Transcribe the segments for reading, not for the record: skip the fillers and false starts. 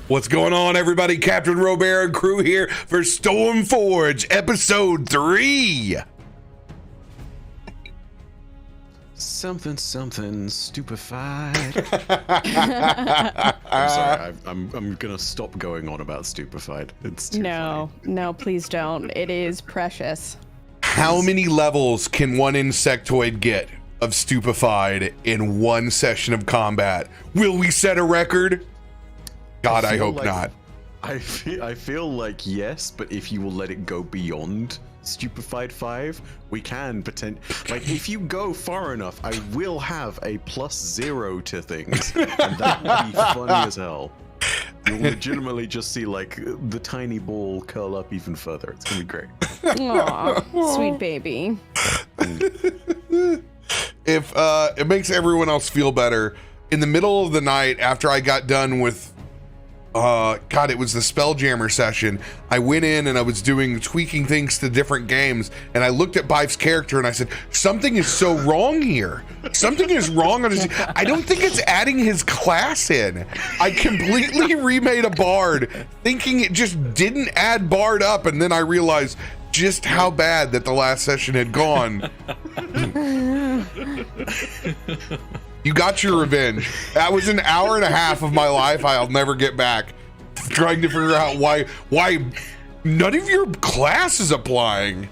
What's going on, everybody? CaptainRoBear and crew here for Stormforge Episode 3. Something stupefied. I'm sorry. I'm gonna stop going on about stupefied. It's too funny. No, please don't. It is precious. How many levels can one Insectoid get of stupefied in one session of combat? Will we set a record? God, I hope not. I feel like yes, but if you will let it go beyond Stupefied 5, we can like if you go far enough, I will have a +0 to things, and that will be funny as hell. You'll legitimately just see like the tiny ball curl up even further. It's gonna be great. Aw, sweet baby. If it makes everyone else feel better, in the middle of the night after I got done with God, it was the Spelljammer session. I went in and I was tweaking things to different games, and I looked at Bife's character and I said, something is so wrong here. Something is wrong on his. I don't think it's adding his class in. I completely remade a Bard thinking it just didn't add Bard up, and then I realized just how bad that the last session had gone. You got your revenge. That was an hour and a half of my life I'll never get back, trying to figure out why none of your class is applying.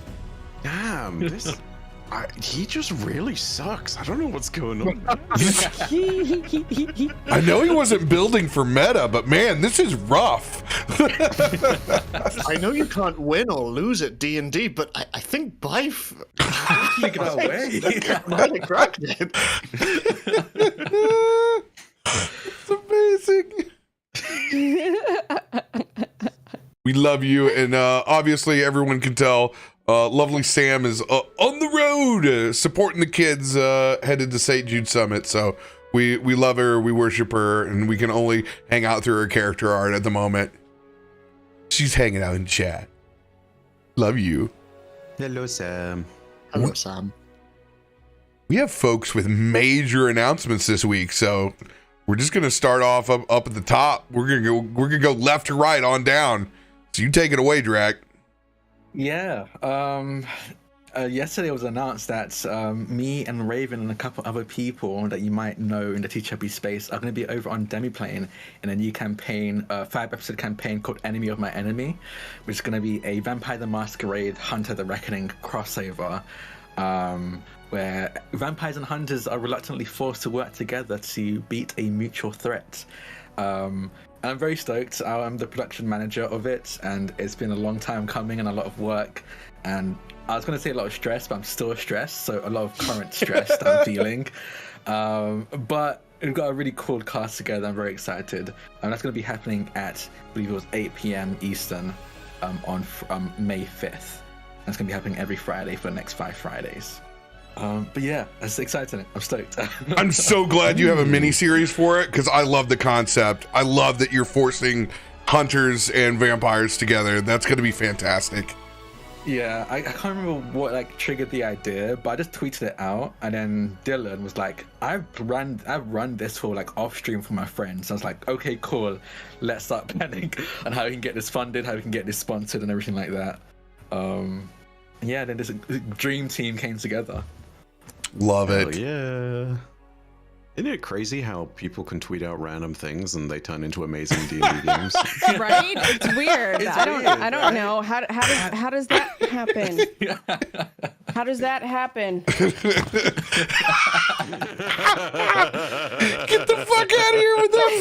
Damn, he just really sucks. I don't know what's going on. I know he wasn't building for meta, but man, this is rough. I know you can't win or lose at D&D, but I think Bife Take it away. might have cracked it. It's amazing. We love you, and obviously everyone can tell lovely Sam is on the road supporting the kids headed to St. Jude Summit. So we love her, we worship her, and we can only hang out through her character art at the moment. She's hanging out in chat. Love you. Hello, Sam. Hello, Sam. We have folks with major announcements this week, so we're just gonna start off up at the top. We're gonna go left to right on down. So you take it away, Drak. Yeah. Yesterday it was announced that me and Raven and a couple other people that you might know in the TCHB space are going to be over on Demiplane in a new campaign, a 5-episode campaign called Enemy of My Enemy, which is going to be a Vampire the Masquerade, Hunter the Reckoning crossover, where vampires and hunters are reluctantly forced to work together to beat a mutual threat. And I'm very stoked. I'm the production manager of it, and it's been a long time coming and a lot of work. And I was going to say a lot of stress, but I'm still stressed, so a lot of current stress that I'm feeling. But we've got a really cool cast together. I'm very excited. And that's going to be happening at, I believe it was 8 p.m. Eastern on May 5th. And it's going to be happening every Friday for the next 5 Fridays. But yeah, that's exciting. I'm stoked. I'm so glad you have a mini series for it, because I love the concept. I love that you're forcing hunters and vampires together. That's going to be fantastic. Yeah, I can't remember what like triggered the idea, but I just tweeted it out, and then Dylan was like, I've run this for like off stream for my friends. So I was like, okay, cool. Let's start planning on how we can get this funded, how we can get this sponsored, and everything like that. Yeah, then this dream team came together. Love it. Hell yeah. Isn't it crazy how people can tweet out random things and they turn into amazing D&D games? Right? It's weird. It's I don't weird, know. How does that happen? How does that happen? Get the fuck out of here with that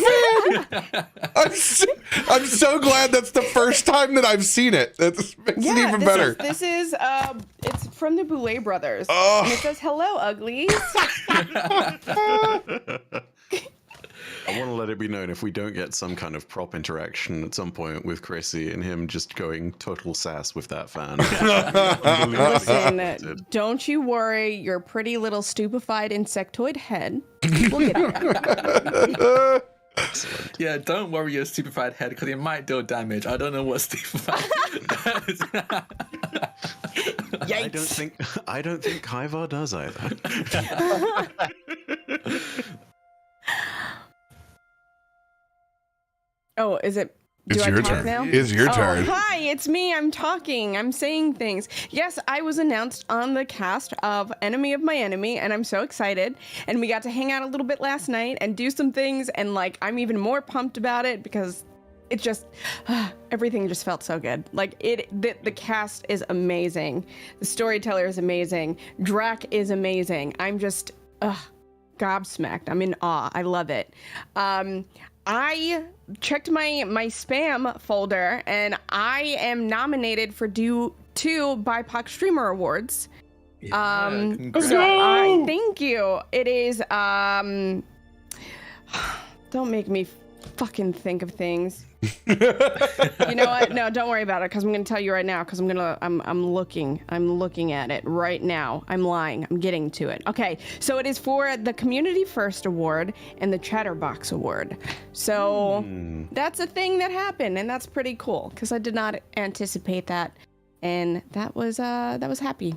fan! I'm so glad that's the first time that I've seen it. That makes it even better. This is it's from the Boulet brothers. Oh. And it says, hello, uglies. I want to let it be known, if we don't get some kind of prop interaction at some point with Chrissy and him just going total sass with that fan. Listen, don't you worry your pretty little stupefied insectoid head. We'll get it. Excellent. Yeah, don't worry your stupefied head, because it might deal damage. I don't know what stupefied is. Yikes. I don't think Kaivar does either. Oh, is it? Do It's I your talk turn. now? It's your turn. Hi, it's me. I'm talking. I'm saying things. Yes, I was announced on the cast of Enemy of My Enemy, and I'm so excited. And we got to hang out a little bit last night and do some things. And like, I'm even more pumped about it because it just everything just felt so good. Like the cast is amazing. The storyteller is amazing. Drak is amazing. I'm just gobsmacked. I'm in awe. I love it. I checked my spam folder and I am nominated for two BIPOC Streamer Awards. Congrats. So thank you. It is don't make me fucking think of things. You know what? No, don't worry about it because I'm going to tell you right now because I'm looking at it right now. I'm lying. I'm getting to it. Okay, so it is for the Community First Award and the Chatterbox Award. So that's a thing that happened and that's pretty cool because I did not anticipate that and that was happy.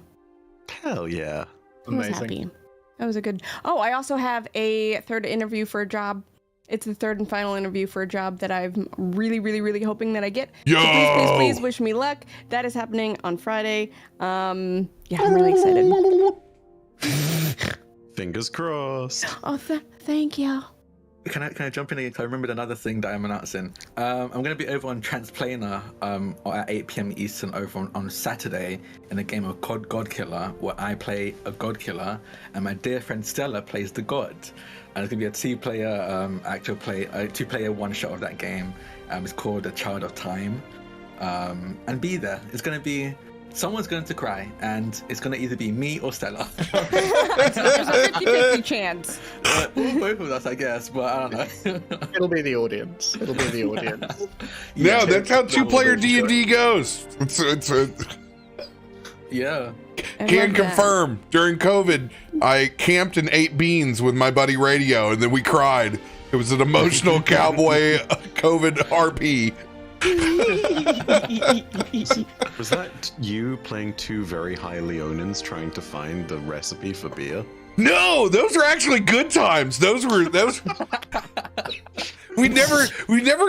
Hell yeah. I was happy. That was a good. Oh, I also have a third interview for a job. It's the third and final interview for a job that I'm really, really, really hoping that I get. Yo! So please wish me luck. That is happening on Friday. Yeah, I'm really excited. Fingers crossed. Oh, thank you. Can I jump in? I remembered another thing that I'm announcing. I'm going to be over on Transplanar at 8 p.m. Eastern over on Saturday in a game of COD God Killer where I play a God Killer and my dear friend Stella plays the God. And it's going to be a two-player one-shot of that game. It's called A Child of Time. And be there. It's going to be... Someone's going to cry, and it's going to either be me or Stella. There's a 50-50 chance. Both of us, I guess, but I don't know. It'll be the audience. No, that's how two-player D&D goes. Yeah. Can confirm. During COVID, I camped and ate beans with my buddy Radio, and then we cried. It was an emotional cowboy COVID RP. Was that you playing two very high Leonins trying to find the recipe for beer? No, those are actually good times. Those we never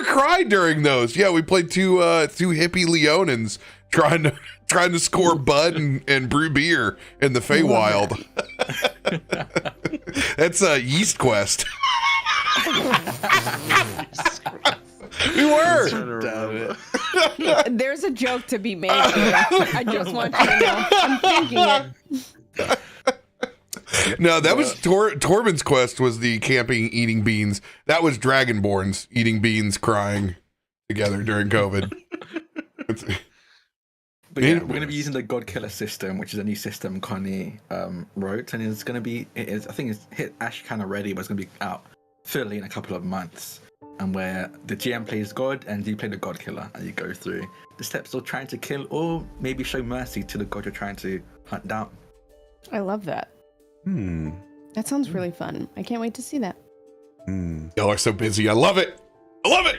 cried during those. Yeah, we played two hippie Leonins trying to score Bud and brew beer in the Feywild. That's a Yeast Quest. We were. Damn it. There's a joke to be made here. I just want you to know. I'm thinking it. No, that was Torben's quest was the camping eating beans. That was Dragonborns eating beans crying together during COVID. But yeah, we're going to be using the God Killer system, which is a new system Connie wrote, and it's going to be, I think it's hit Ash kind of ready, but it's going to be out fully in a couple of months. And where the GM plays God and you play the God Killer, and you go through the steps of trying to kill or maybe show mercy to the God you're trying to hunt down. I love that. That sounds really fun. I can't wait to see that. Y'all are so busy. I love it. I love it.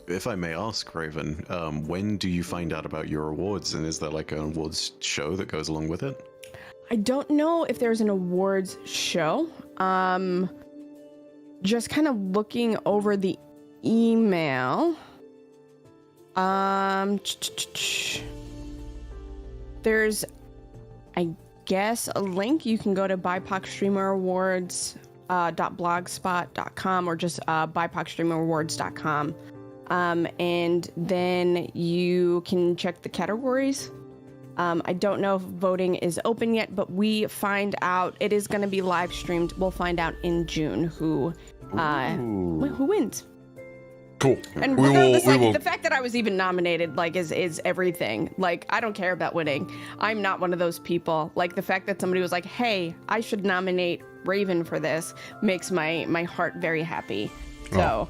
If I may ask, Raven, when do you find out about your awards, and is there like an awards show that goes along with it? I don't know if there's an awards show. Just kind of looking over the email. There's, I guess, a link. You can go to BIPOCStreamerAwards.blogspot.com or just BIPOCStreamerAwards.com. And then you can check the categories. I don't know if voting is open yet, but we find out it is going to be live streamed. We'll find out in June who wins. Cool. And we will. The fact that I was even nominated, like, is everything. Like, I don't care about winning. I'm not one of those people. Like, the fact that somebody was like, "Hey, I should nominate Raven for this," makes my heart very happy. So,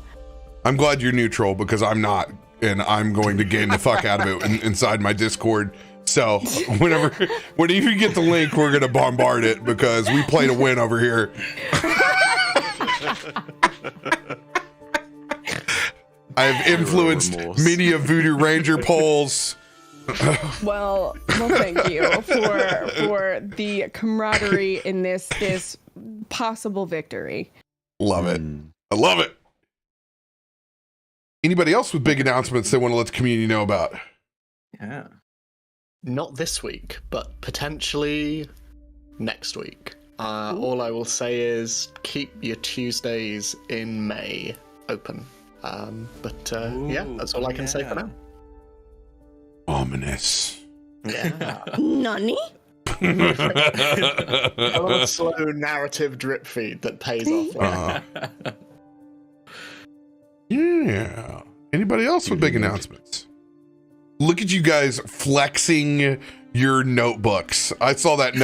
I'm glad you're neutral because I'm not, and I'm going to game the fuck out of it inside my Discord. So whenever you get the link, we're gonna bombard it because we play to win over here. I've influenced many of Voodoo Ranger polls. well, thank you for the camaraderie in this possible victory. Love it. I love it. Anybody else with big announcements they want to let the community know about? Yeah. Not this week, but potentially next week. All I will say is keep your Tuesdays in May open. Yeah, that's all I can say for now. Ominous. Yeah. Nani? A little slow narrative drip feed that pays off. Yeah. Anybody else with big announcements? Look at you guys flexing your notebooks. I saw that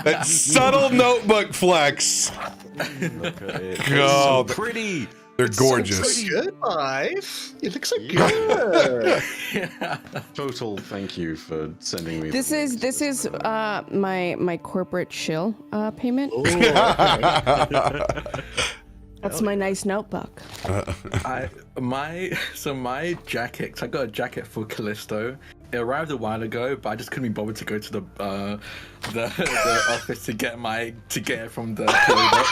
that subtle notebook flex. Look at it. God, It's so pretty. they're gorgeous. So good, Life. You look so good. Total thank you for sending me. This is my corporate shill payment. Ooh, okay. That's my nice notebook. My jacket. 'Cause I got a jacket for Kallisto. It arrived a while ago, but I just couldn't be bothered to go to the office to get it from the PO box.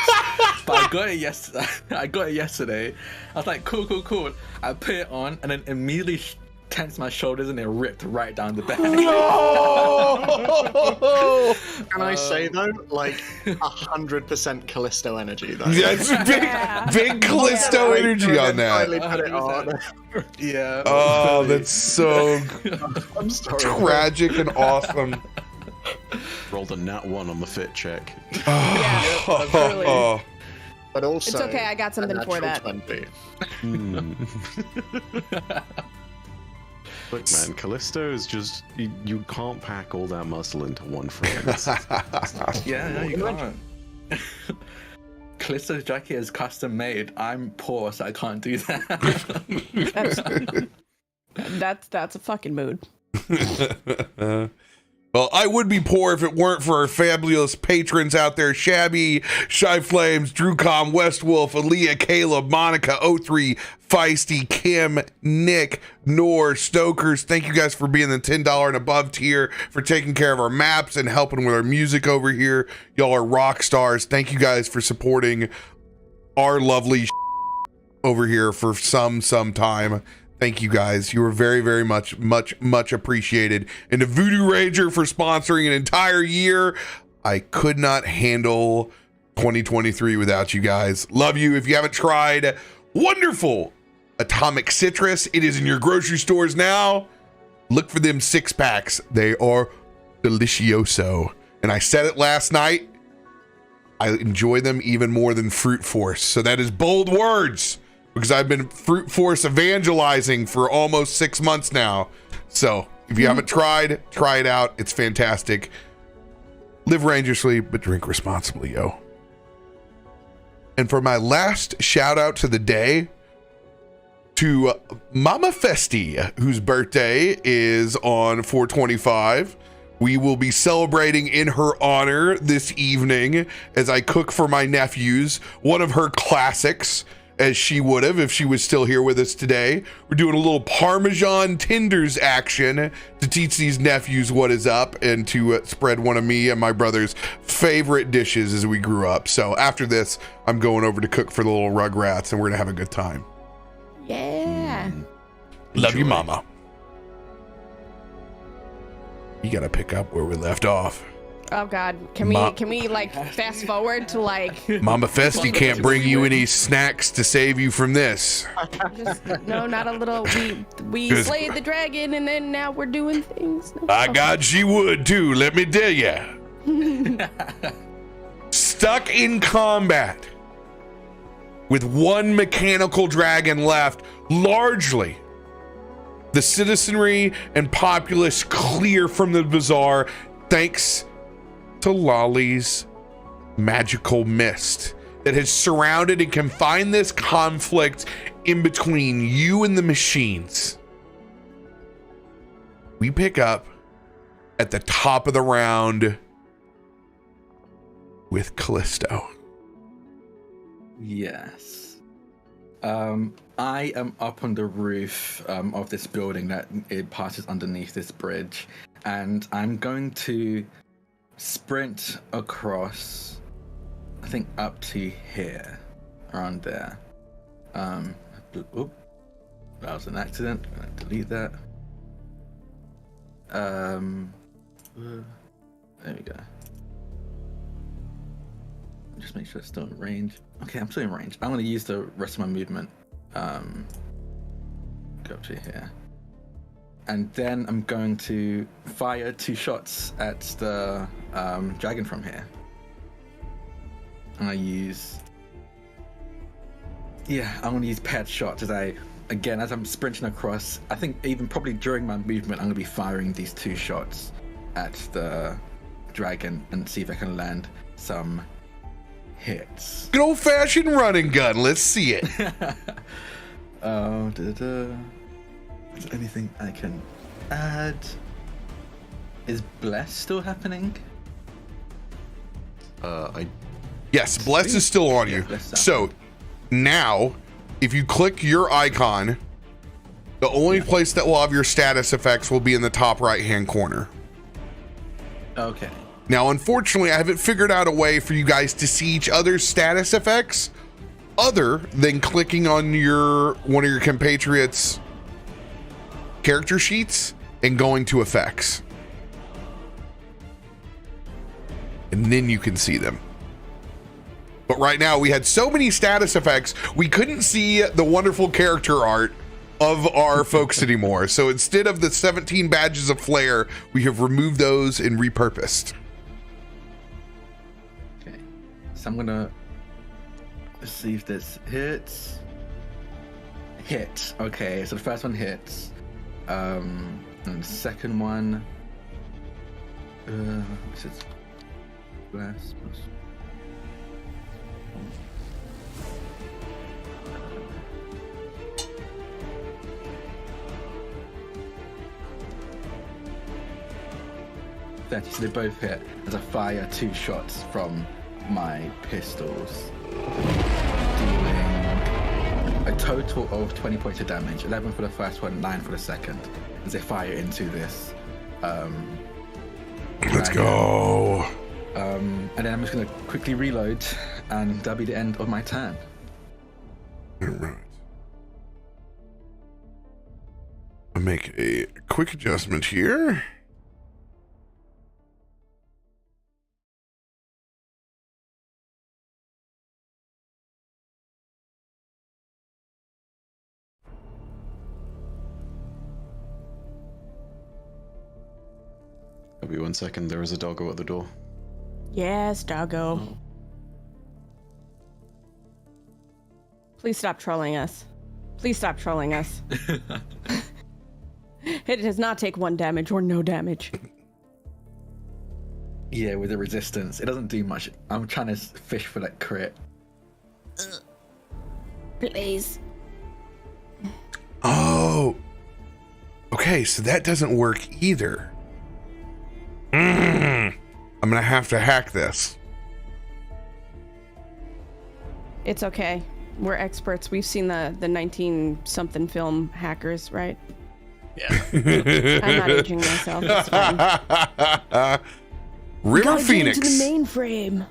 But I got it yesterday. I was like, cool. I put it on and then immediately tensed my shoulders and it ripped right down the back. No! Can I say though, like 100% Callisto energy though. Yeah, it's big Callisto energy on that. Finally put it on. Yeah. Oh, that's so I'm sorry. tragic and awesome. Rolled a nat 1 on the fit check. Yeah, really. But also, It's okay, I got something a for natural that. 20. Look, man, Kallisto is just you can't pack all that muscle into one frame. Yeah, no, you can't. Callisto's jacket is custom made. I'm poor, so I can't do that. That's a fucking mood. Well, I would be poor if it weren't for our fabulous patrons out there: Shabby, Shy Flames, Drewcom, Westwolf, Aaliyah, Caleb, Monica, O3, Feisty, Kim, Nick, Nor, Stokers. Thank you guys for being the $10 and above tier, for taking care of our maps and helping with our music over here. Y'all are rock stars. Thank you guys for supporting our lovely over here for some time. Thank you guys. You were very, very much appreciated. And to Voodoo Ranger for sponsoring an entire year. I could not handle 2023 without you guys. Love you. If you haven't tried wonderful Atomic Citrus, it is in your grocery stores now. Look for them 6-packs. They are delicioso. And I said it last night. I enjoy them even more than Fruit Force. So that is bold words, because I've been Fruit Force evangelizing for almost 6 months now. So if you haven't tried, try it out. It's fantastic. Live rangerously, but drink responsibly, yo. And for my last shout out to the day, to Mama Festi, whose birthday is on 4/25. We will be celebrating in her honor this evening as I cook for my nephews one of her classics, as she would have if she was still here with us today. We're doing a little Parmesan tenders action to teach these nephews what is up and to spread one of me and my brother's favorite dishes as we grew up. So after this, I'm going over to cook for the little Rugrats and we're gonna have a good time. Yeah. Love you, Mama. You gotta pick up where we left off. Oh God, can we like fast forward to like? Mama Festi can't bring you any snacks to save you from this. No, not a little. We slayed the dragon, and then now we're doing things. By God, she would too. Let me tell you. Stuck in combat with one mechanical dragon left, largely the citizenry and populace clear from the bazaar, thanks to Lolly's magical mist that has surrounded and confined this conflict in between you and the machines. We pick up at the top of the round with Kallisto. Yes. I am up on the roof of this building that it passes underneath this bridge, and I'm going to sprint across, I think up to here, around there. That was an accident. I'm gonna delete that. There we go. Just make sure it's still in range. Okay, I'm still in range. I'm gonna use the rest of my movement. Go up to here. And then I'm going to fire 2 shots at the dragon from here. And I use... Yeah, I'm gonna use paired shots as I'm sprinting across. I think even probably during my movement, I'm gonna be firing these 2 shots at the dragon and see if I can land some hits. Good old-fashioned run and gun. Let's see it. Is there anything I can add? Is Bless still happening? Yes, Bless is still on you. So now, if you click your icon, the only place that will have your status effects will be in the top right-hand corner. Okay. Now, unfortunately, I haven't figured out a way for you guys to see each other's status effects other than clicking on one of your compatriots' character sheets and going to effects. And then you can see them. But right now we had so many status effects, we couldn't see the wonderful character art of our folks anymore. So instead of the 17 badges of flair, we have removed those and repurposed. Okay. So I'm gonna see if this hits. Hit. Okay, so the first one hits. And the second one, is it blast? 30, so they both hit as I fire 2 shots from my pistols, dealing a total of 20 points of damage, 11 for the first one, 9 for the second, as they fire into this Let's go. And then I'm just going to quickly reload, and that'll be the end of my turn. All right. I'll make a quick adjustment here. I'll be 1 second. There is a doggo at the door. Yes, doggo. Oh. Please stop trolling us. Please stop trolling us. It does not take 1 damage or no damage. Yeah, with the resistance, it doesn't do much. I'm trying to fish for that crit. Please. Oh. Okay, so that doesn't work either. I'm gonna have to hack this. It's okay. We're experts. We've seen the 19-something film Hackers, right? Yeah. I'm not aging myself. It's fine. River Phoenix. Get into the mainframe.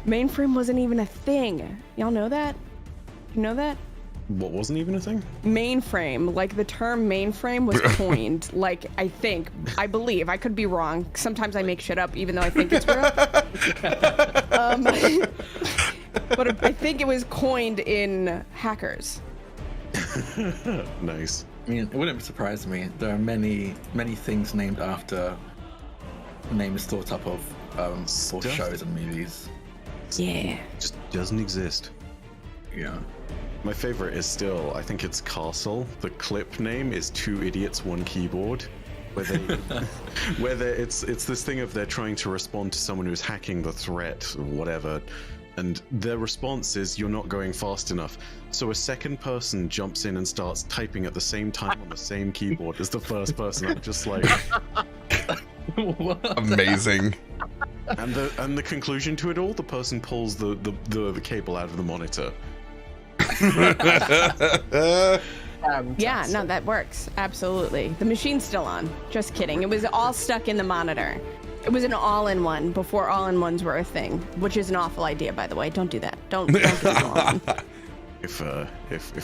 Mainframe wasn't even a thing. Y'all know that? You know that? What wasn't even a thing? Mainframe, like the term mainframe was coined, like I believe, I could be wrong. Sometimes I make shit up even though I think it's real. But I think it was coined in Hackers. Nice. I mean, it wouldn't surprise me. There are many things named after names thought up of for shows and movies. Yeah. Just doesn't exist. Yeah. My favorite is still, I think it's Castle. The clip name is 2 Idiots, 1 Keyboard. Whether it's this thing of they're trying to respond to someone who's hacking the threat or whatever, and their response is you're not going fast enough. So a second person jumps in and starts typing at the same time on the same keyboard as the first person. I'm just like, Amazing. and the conclusion to it all, the person pulls the cable out of the monitor. Yeah, no, that works. Absolutely. The machine's still on. Just kidding. It was all stuck in the monitor. It was an all-in-one before all-in-ones were a thing, which is an awful idea, by the way. Don't do that. Don't do an all-in. If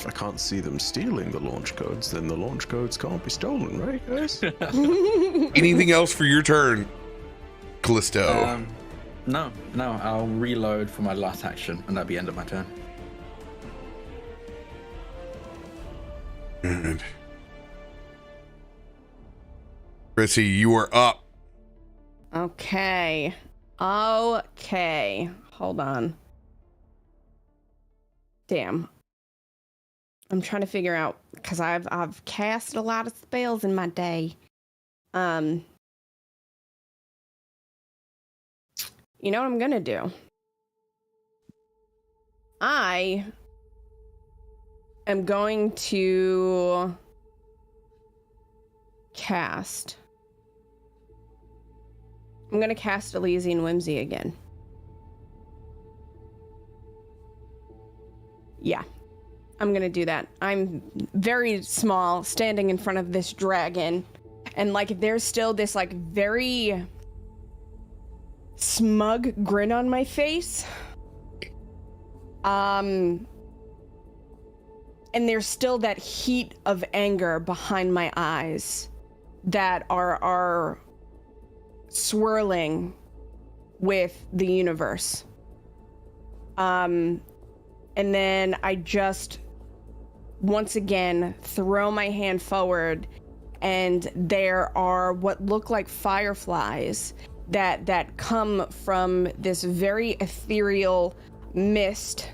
I can't see them stealing the launch codes, then the launch codes can't be stolen, right, guys? Anything else for your turn, Kallisto? No, I'll reload for my last action, and that'll be end of my turn. Good. Chrissy, you are up. Okay. Hold on. Damn. I'm trying to figure out, because I've cast a lot of spells in my day. You know what I'm gonna do? I am going to cast. I'm gonna cast Elysian Whimsy again. Yeah, I'm gonna do that. I'm very small, standing in front of this dragon, and like there's still this like very smug grin on my face. And there's still that heat of anger behind my eyes that are swirling with the universe. And then I just once again throw my hand forward, and there are what look like fireflies that come from this very ethereal mist.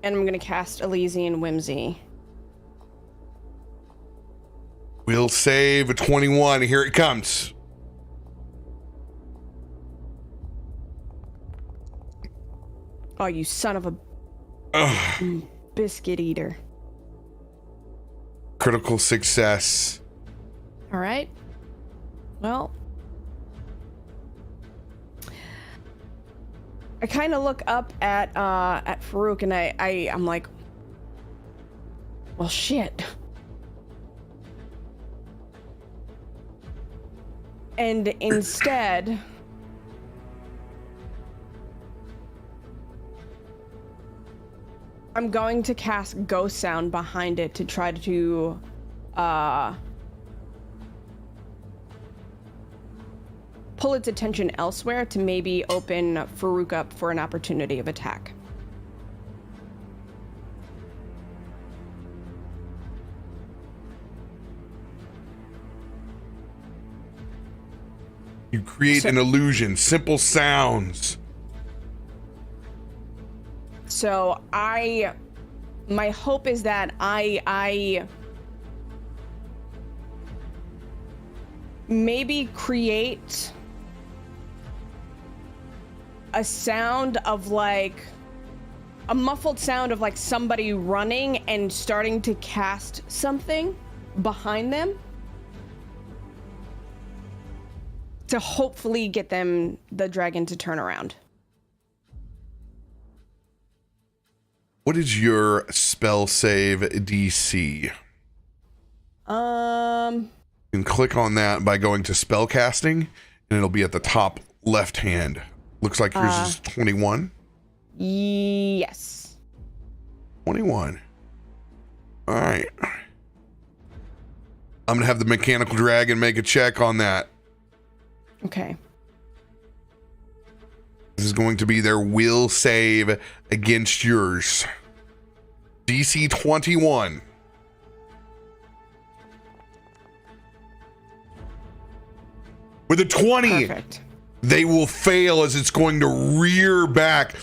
And I'm gonna cast Elysian Whimsy. We'll save a 21. Here it comes. Oh, you son of a biscuit eater. Critical success. All right. Well, I kind of look up at Faroük, and I'm like, well, shit. And instead, I'm going to cast Ghost Sound behind it to try to pull its attention elsewhere, to maybe open Faroük up for an opportunity of attack. You create an illusion. Simple sounds. So my hope is that I maybe create a sound of like a muffled sound of like somebody running and starting to cast something behind them to hopefully get the dragon to turn around. What is your spell save DC? You can click on that by going to spell casting, and it'll be at the top left hand. Looks like yours is 21. Yes. 21. All right. I'm gonna have the mechanical dragon make a check on that. Okay. This is going to be their will save against yours. DC 21. With a 20, Perfect. they will fail as it's going to rear back.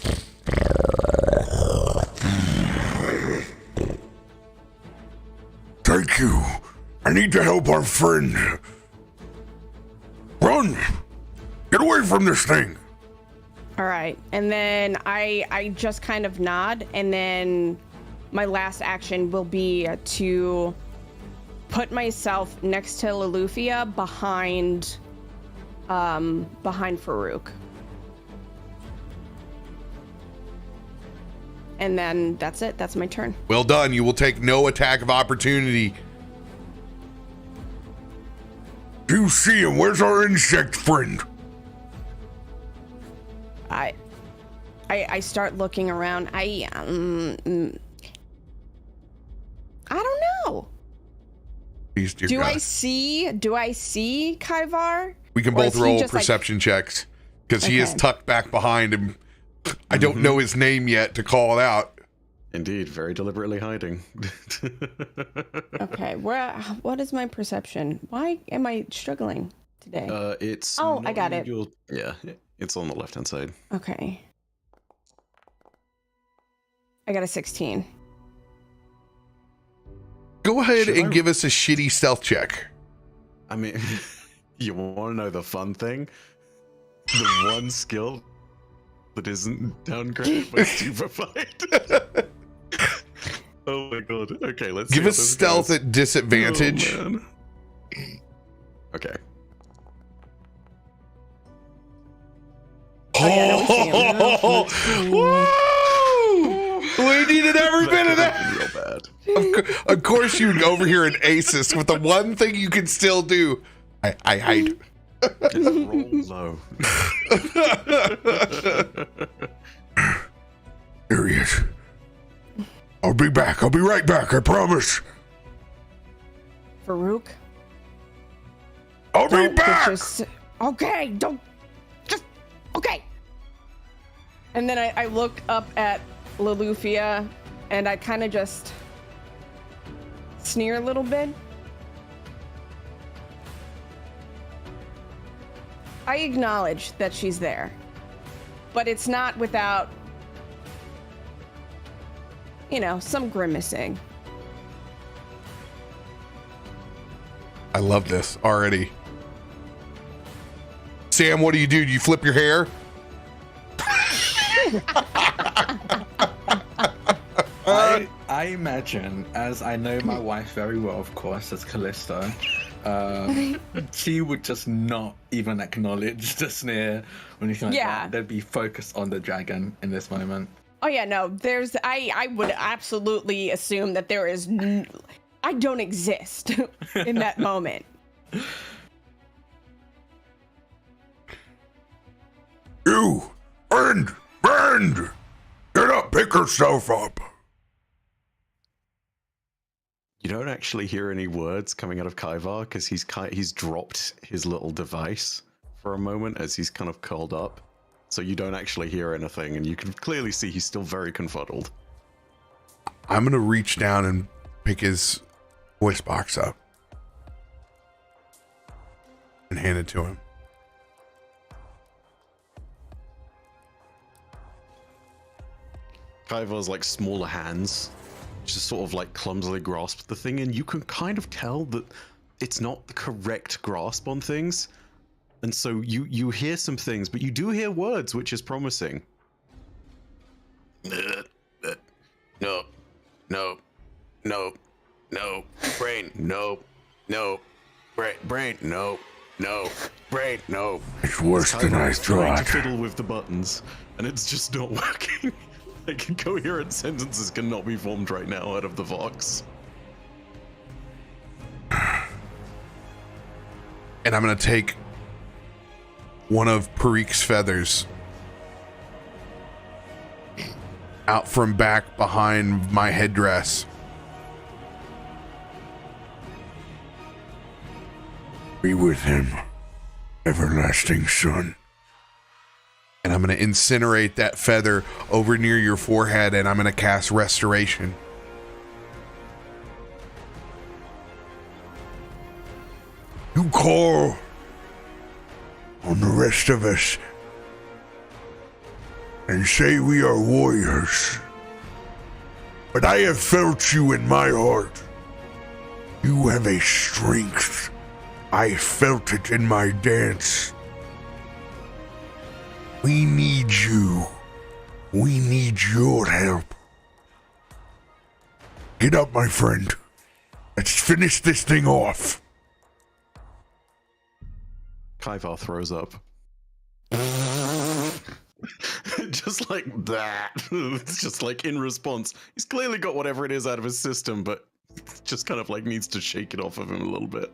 Thank you. I need to help our friend. Run! Get away from this thing! All right, and then I just kind of nod, and then my last action will be to put myself next to Loluphia behind Faroük. And then that's it. That's my turn. Well done. You will take no attack of opportunity. Do you see him? Where's our insect friend? I start looking around. I don't know. Please, dear Do God. I see Kaivar? We can Or both is he roll just, like- perception checks because he is Okay. tucked back behind him. I don't know his name yet to call it out. Indeed, very deliberately hiding. Okay, what is my perception? Why am I struggling today? It's. Oh, I not got in it. Yeah, it's on the left-hand side. Okay. I got a 16. Go ahead Should and I- give us a shitty stealth check. I mean, you want to know the fun thing? The one skill that isn't downgraded by stupefied. Oh my god. Okay, let's Give see us how this stealth goes. at disadvantage. Oh, man. Okay. Oh, yeah, no, we see Woo! We needed every bit of that. Real bad. Of course, you over here in Asus with the one thing you can still do. I hide. Just roll low. There he is. I'll be back. I'll be right back. I promise. Farouk. I'll be Don't back. okay, don't just okay. And then I look up at Loluphia and I kind of just sneer a little bit. I acknowledge that she's there, but it's not without, some grimacing. I love this already. Sam, what do? Do you flip your hair? I imagine, as I know my wife very well, of course, as Kallisto, she would just not even acknowledge the sneer or anything like Yeah. that. They'd be focused on the dragon in this moment. Oh yeah, no, I would absolutely assume that there is, I don't exist in that moment. You, friend, get up, pick yourself up. You don't actually hear any words coming out of Kaivar because he's dropped his little device for a moment as he's kind of curled up. So you don't actually hear anything, and you can clearly see he's still very confuddled. I'm gonna reach down and pick his voice box up and hand it to him. Kaivar's like smaller hands just sort of like clumsily grasp the thing, and you can kind of tell that it's not the correct grasp on things. And so you hear some things, but you do hear words, which is promising. No, brain, no, brain, no, brain, no. It's worse than I Kaivar's trying to thought. fiddle with the buttons, and it's just not working. Like, coherent sentences cannot be formed right now out of the Vox. And I'm gonna take one of Parik's feathers out from back behind my headdress. Be with him, everlasting son. And I'm going to incinerate that feather over near your forehead, and I'm going to cast Restoration. You call on the rest of us and say we are warriors. But I have felt you in my heart. You have a strength. I felt it in my dance. We need you. We need your help. Get up, my friend. Let's finish this thing off. Kaivar throws up. Just like that. It's just like in response. He's clearly got whatever it is out of his system, but just kind of like needs to shake it off of him a little bit.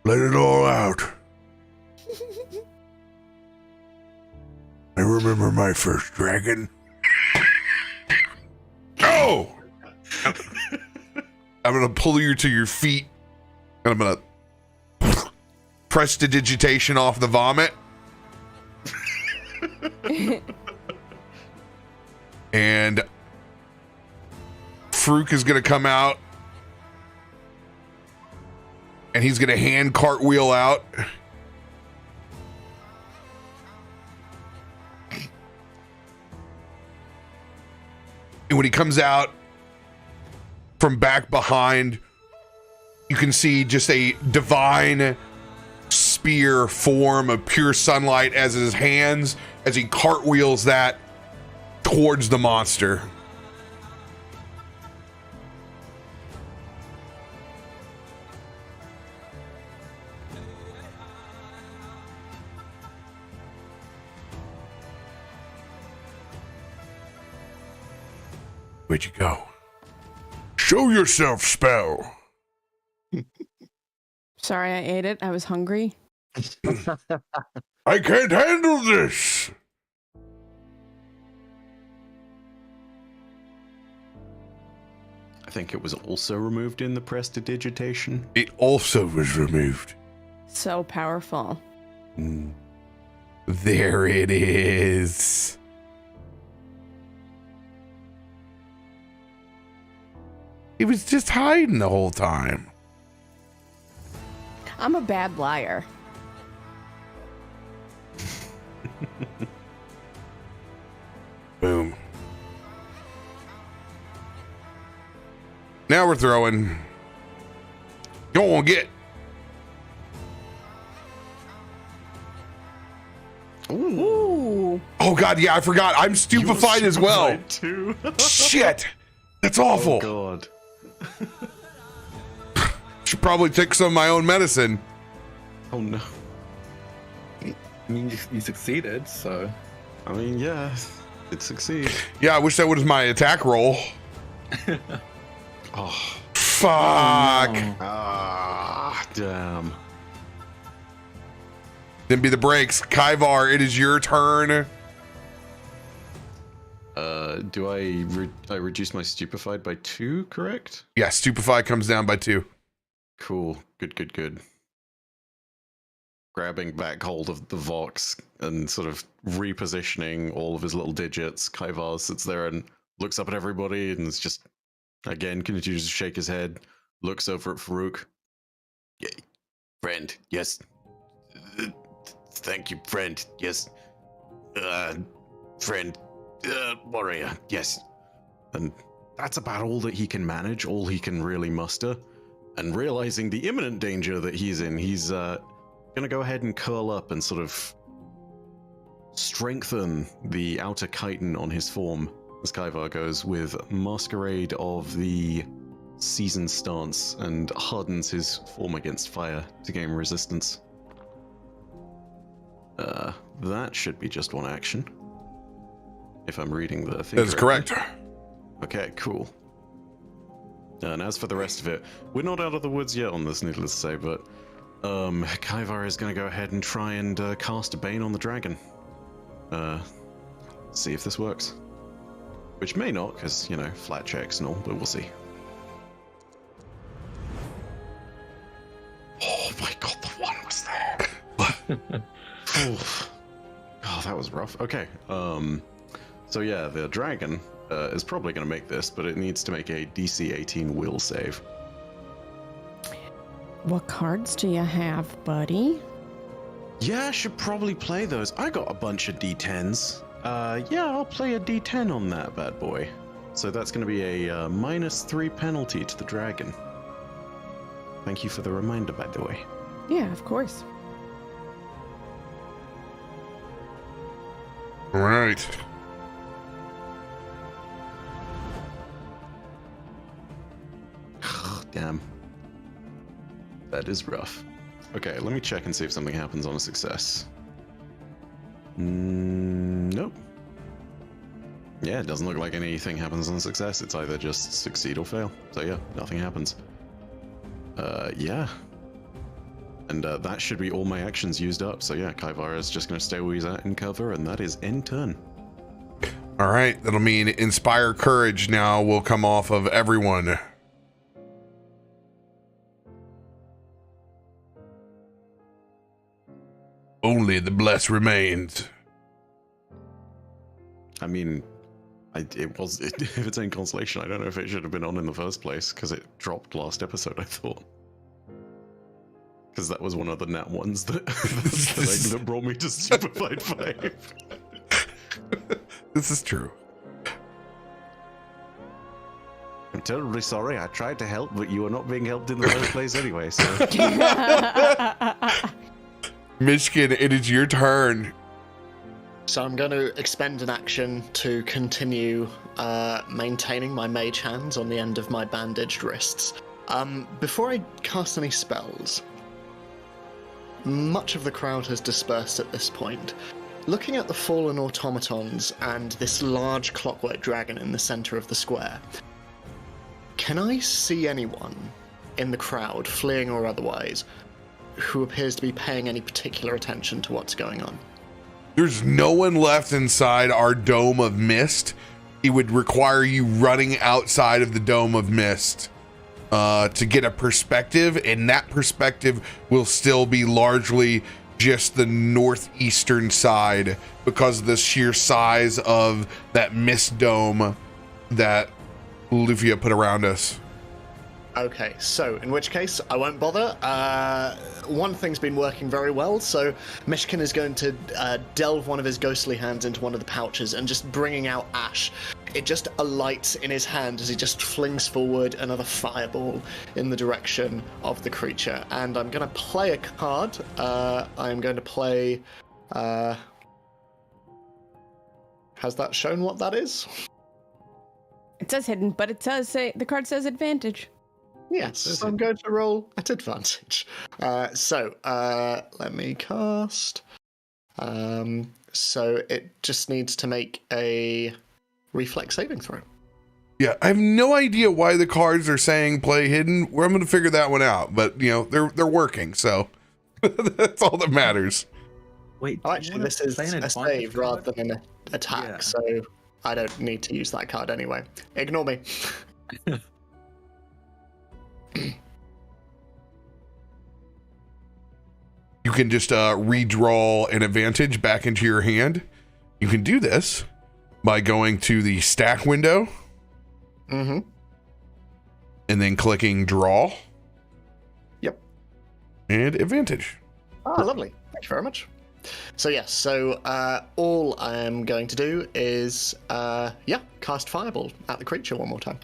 Let it all out. my first dragon. Oh! I'm gonna pull you to your feet, and I'm gonna press the digitation off the vomit. And Faroük is gonna come out, and he's gonna hand cartwheel out. And when he comes out from back behind, you can see just a divine spear form of pure sunlight as his hands, as he cartwheels that towards the monster. Where'd you go? Show yourself, spell. Sorry, I ate it. I was hungry. I can't handle this. I think it was also removed in the prestidigitation. It also was removed. So powerful. There it is. He was just hiding the whole time. I'm a bad liar. Boom. Now we're throwing. Go on, get. Ooh. Oh God, yeah, I forgot. I'm stupefied as well. Too. Shit, that's awful. Oh God. Should probably take some of my own medicine. Oh no. I mean, you succeeded, so. I mean, yeah, it succeeds. Yeah, I wish that was my attack roll. Oh. Fuck. Oh, Ah, damn. Then be the breaks. Kaivar, it is your turn. Do I reduce my stupefied by 2, correct? Yeah, stupefy comes down by 2. Cool. Good. Grabbing back hold of the Vox and sort of repositioning all of his little digits, Kaivar sits there and looks up at everybody and is just, again, continues to shake his head, looks over at Faroük. Yeah, friend, yes. Thank you, friend, yes. Friend, warrior, yes. And that's about all that he can manage, all he can really muster. And realizing the imminent danger that he's in, he's gonna go ahead and curl up and sort of strengthen the outer chitin on his form as Kaivar goes with Masquerade of the Seasoned Stance and hardens his form against fire to gain resistance. That should be just one action. If I'm reading the thing. That is correct. Okay, cool. And as for the rest of it, we're not out of the woods yet on this, needless to say, but Kaivar is going to go ahead and try and cast a Bane on the dragon. See if this works. Which may not, because, you know, flat checks and all, but we'll see. Oh my god, the one was there! Oh, that was rough. Okay, so yeah, the dragon is probably going to make this, but it needs to make a DC 18 will save. What cards do you have, buddy? Yeah, I should probably play those. I got a bunch of D10s. Yeah, I'll play a D10 on that bad boy. So that's going to be a -3 penalty to the dragon. Thank you for the reminder, by the way. Yeah, of course. All right. Damn. That is rough. Okay, let me check and see if something happens on a success. Nope. Yeah, it doesn't look like anything happens on success. It's either just succeed or fail. So yeah, nothing happens. Yeah. And that should be all my actions used up. So yeah, Kaivar is just going to stay where he's at in cover, and that is end turn. All right, that'll mean Inspire Courage now will come off of everyone. Only the blessed remains. I mean, if it's in consolation, I don't know if it should have been on in the first place because it dropped last episode, I thought. Because that was one of the nat ones that brought me to Stupefied 5. This is true. I'm terribly sorry. I tried to help, but you were not being helped in the first place anyway, so... Myshkin, it is your turn. So I'm going to expend an action to continue maintaining my mage hands on the end of my bandaged wrists. Before I cast any spells, much of the crowd has dispersed at this point. Looking at the fallen automatons and this large clockwork dragon in the center of the square, can I see anyone in the crowd, fleeing or otherwise, who appears to be paying any particular attention to what's going on? There's no one left inside our dome of mist. It would require you running outside of the dome of mist to get a perspective, and that perspective will still be largely just the northeastern side because of the sheer size of that mist dome that Loluphia put around us. Okay, so in which case, I won't bother. One thing's been working very well, so Myshkin is going to delve one of his ghostly hands into one of the pouches and just bringing out ash. It just alights in his hand as he just flings forward another fireball in the direction of the creature. And I'm going to play a card. I'm going to play... has that shown what that is? It says hidden, but it does say the card says advantage. Yes, I'm going to roll at advantage. So let me cast. So it just needs to make a reflex saving throw. Yeah, I have no idea why the cards are saying play hidden. I'm going to figure that one out, but you know they're working, so that's all that matters. Wait, Oh, actually, this is a save rather than an attack, Yeah. so I don't need to use that card anyway. Ignore me. You can just redraw an advantage back into your hand. You can do this by going to the stack window and then clicking draw. Yep. And advantage. Ah, lovely. Thank you very much. So yes, so all I am going to do is, cast Fireball at the creature one more time.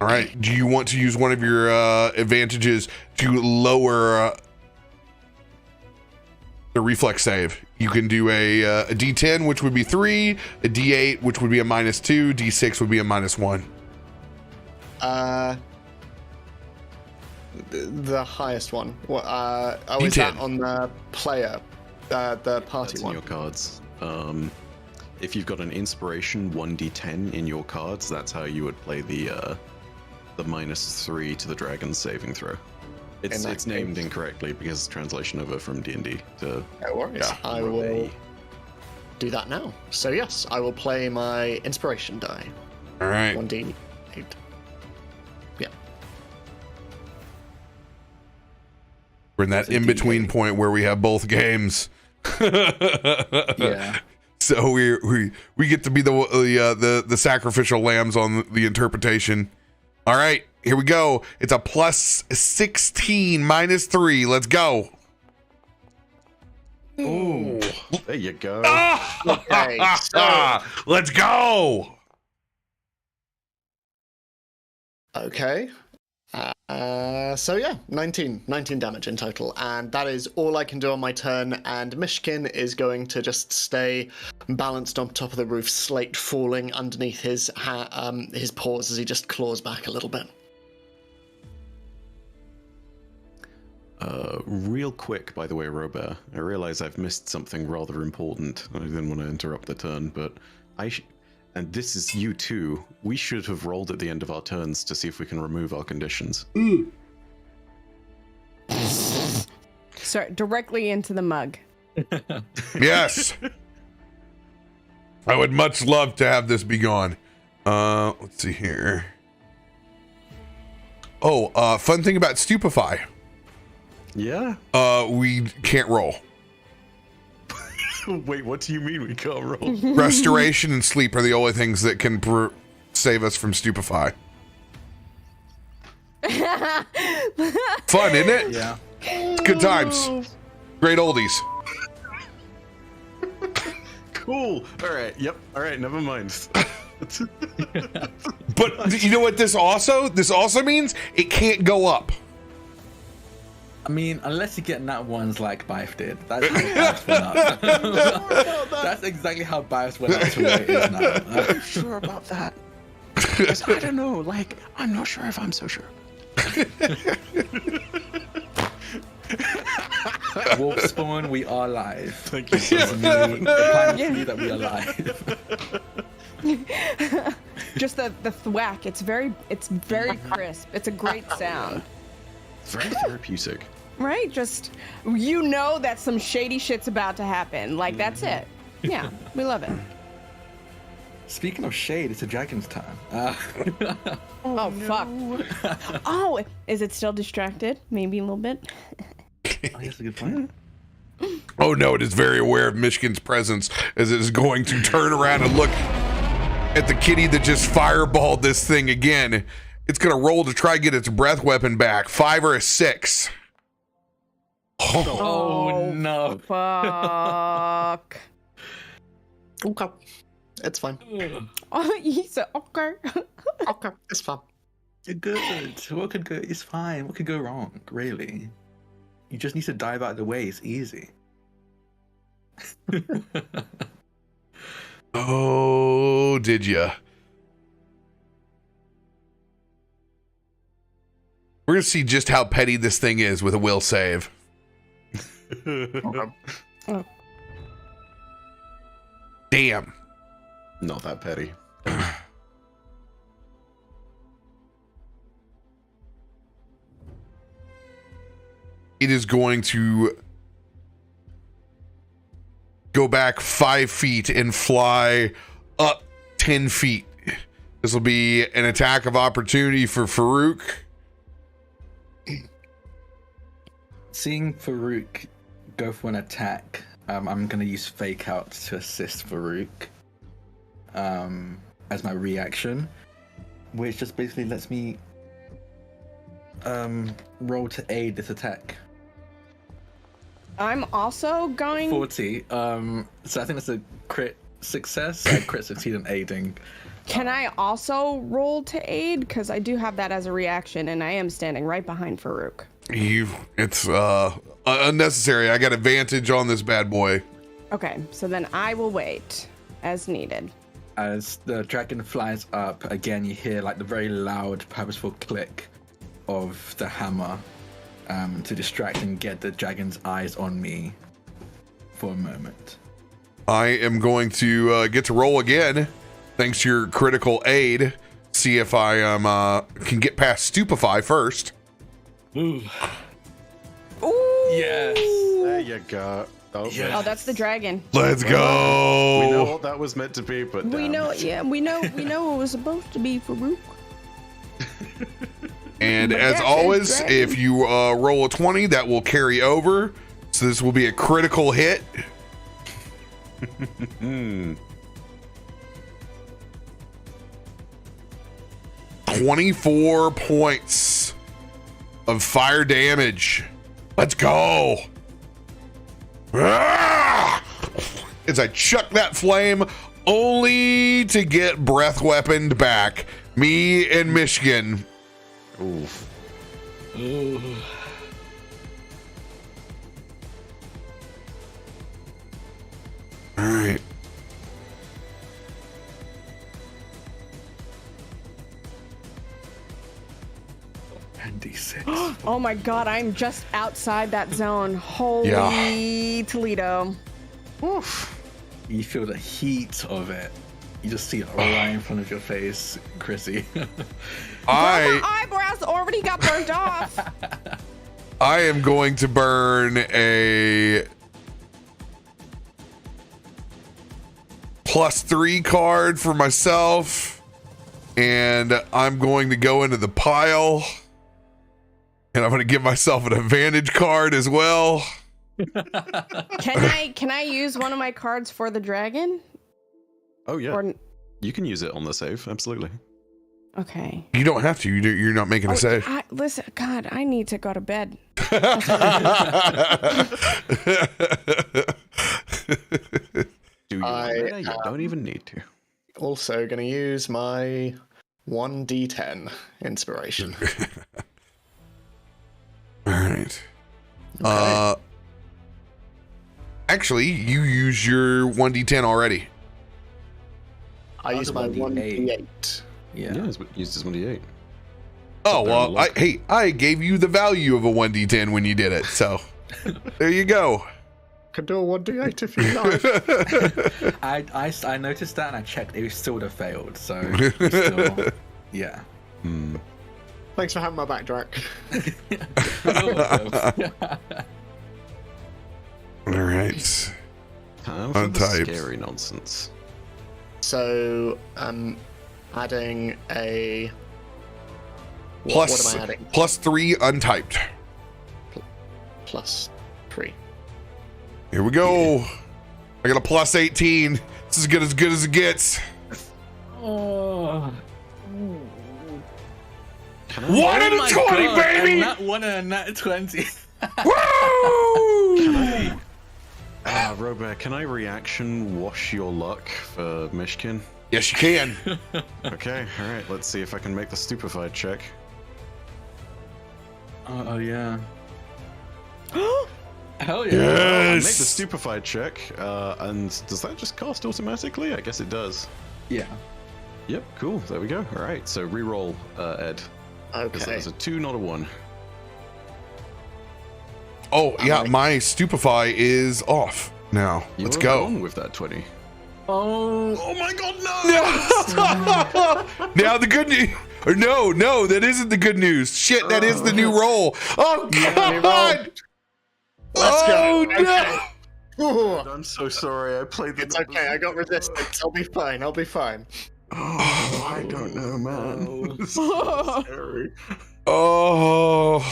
All right. Do you want to use one of your advantages to lower the reflex save? You can do a D10, which would be 3, a D8, which would be a -2, D6 would be a -1. The highest one. What? Oh, is D10. that on the player, the party That's in one? your cards. If you've got an inspiration 1d10 in your cards, that's how you would play the -3 to the dragon's saving throw. It's named incorrectly because translation over from D&D to... No worries. I will do that now. So yes, I will play my inspiration die. All right. 1d8. Yeah. We're in that in-between point where we have both games. Yeah. So we get to be the sacrificial lambs on the interpretation. All right, here we go. It's a +16 -3. Let's go. Ooh, there you go. Okay, so, Let's go. okay. So yeah, 19 damage in total, and that is all I can do on my turn, and Myshkin is going to just stay balanced on top of the roof, slate falling underneath his paws as he just claws back a little bit. Real quick, by the way, RoBear, I realize I've missed something rather important. I didn't want to interrupt the turn, but and this is you too, we should have rolled at the end of our turns to see if we can remove our conditions. Sorry, directly into the mug. Yes. I would much love to have this be gone. Let's see here. Oh, fun thing about Stupefy. Yeah. We can't roll. Wait, what do you mean we can't roll? Restoration and sleep are the only things that can save us from Stupefy. Fun, isn't it? Yeah. It's good times. Great oldies. Cool. All right. Yep. All right. Never mind. But you know what this also means? It can't go up. I mean, unless you get nat ones like Bife did. That's how Bife went up. That's exactly how Bife went up to where it is now. I'm sure about that. 'Cause I don't know. Like, I'm not sure if I'm so sure. Wolf Spawn, we are live. Thank you so much. That we are live. Just the thwack. It's very crisp. It's a great sound. It's very therapeutic. Right? Just, you know that some shady shit's about to happen. Like, that's it. Yeah, we love it. Speaking of shade, it's a dragon's time. Oh, fuck. Oh, is it still distracted? Maybe a little bit? Oh, that's a good point. Oh no, it is very aware of Myshkin's presence as it is going to turn around and look at the kitty that just fireballed this thing again. It's going to roll to try to get its breath weapon back. 5 or a 6. Oh no. Fuck. Okay. It's fine. Oh, he said, okay. Okay. It's fine. You're good. What could go? It's fine. What could go wrong? Really? You just need to dive out of the way. It's easy. Oh, did ya? We're going to see just how petty this thing is with a will save. Okay. Oh. Damn. Not that petty. It is going to go back 5 feet and fly up 10 feet. This will be an attack of opportunity for Farouk. Seeing Farouk go for an attack, I'm going to use Fake Out to assist Farouk as my reaction, which just basically lets me roll to aid this attack. I'm also going... 40. So I think that's a crit success. I crit succeed in aiding. Can I also roll to aid? Because I do have that as a reaction, and I am standing right behind Farouk. It's unnecessary. I got advantage on this bad boy. Okay, so then I will wait as needed. As the dragon flies up, again you hear like the very loud, purposeful click of the hammer to distract and get the dragon's eyes on me for a moment. I am going to get to roll again, thanks to your critical aid. See if I can get past Stupefy first. Ooh. Ooh! Yes. There you go. Oh, Yeah. Oh, that's the dragon. Let's go. We know what that was meant to be, but We damn. know, yeah, we know it was supposed to be Farouk. And But as that's always, dragon. if you roll a 20, that will carry over. So this will be a critical hit. 24 points of fire damage. Let's go. Ah! As I chuck that flame, only to get breath weaponed back. Me and Myshkin. Oof. Ooh. All right. And D6. Oh my god, I'm just outside that zone. Holy Toledo. Oof. You feel the heat of it. You just see it right in front of your face, Chrissy. My eyebrows already got burned off. I am going to burn a +3 card for myself. And I'm going to go into the pile. And I'm going to give myself an advantage card as well. Can I use one of my cards for the dragon? Oh yeah, Or, you can use it on the save. Absolutely. okay. You don't have to. You're not making a save. Listen, God, I need to go to bed. Do you? You don't even need to. Also going to use my 1d10 inspiration. All right. Actually, you use your 1d10 already. I use my 1d8. Yeah. Yeah, it's used as 1d8. Oh, well, I gave you the value of a 1d10 when you did it. So there you go. Could do a 1d8 if you like. I noticed that and I checked. It still would have failed. So it's still, yeah. Thanks for having my back, Drak. All right. Time for the Untyped. scary nonsense. So I'm adding a... Plus, what am I adding? +3 untyped. +3. Here we go. I got a +18. This is as good as it gets. Oh. 1 out of 20, baby! Not 1 and not 20. Woo! RoBear, can I reaction wash your luck for Myshkin? Yes, you can. Okay, alright, let's see if I can make the stupefied check. Oh yeah. Hell yeah. I'll make the Yes. stupefied check, and does that just cast automatically? I guess it does. Yeah. Yep, cool, there we go. Alright, so reroll, Ed. Because Okay. that was a 2, not a 1. Oh, yeah, my stupefy is off now. You Let's were go. wrong with that 20. Oh. Oh my god, no! Now the good news. Or no, that isn't the good news. Shit, that is the new roll. Oh, God. Let's go. Oh, no. Ooh, I'm so sorry, I played the it's okay, I got resistance. I'll be fine, I'll be fine. Oh, I don't know, man. This is so scary. Oh.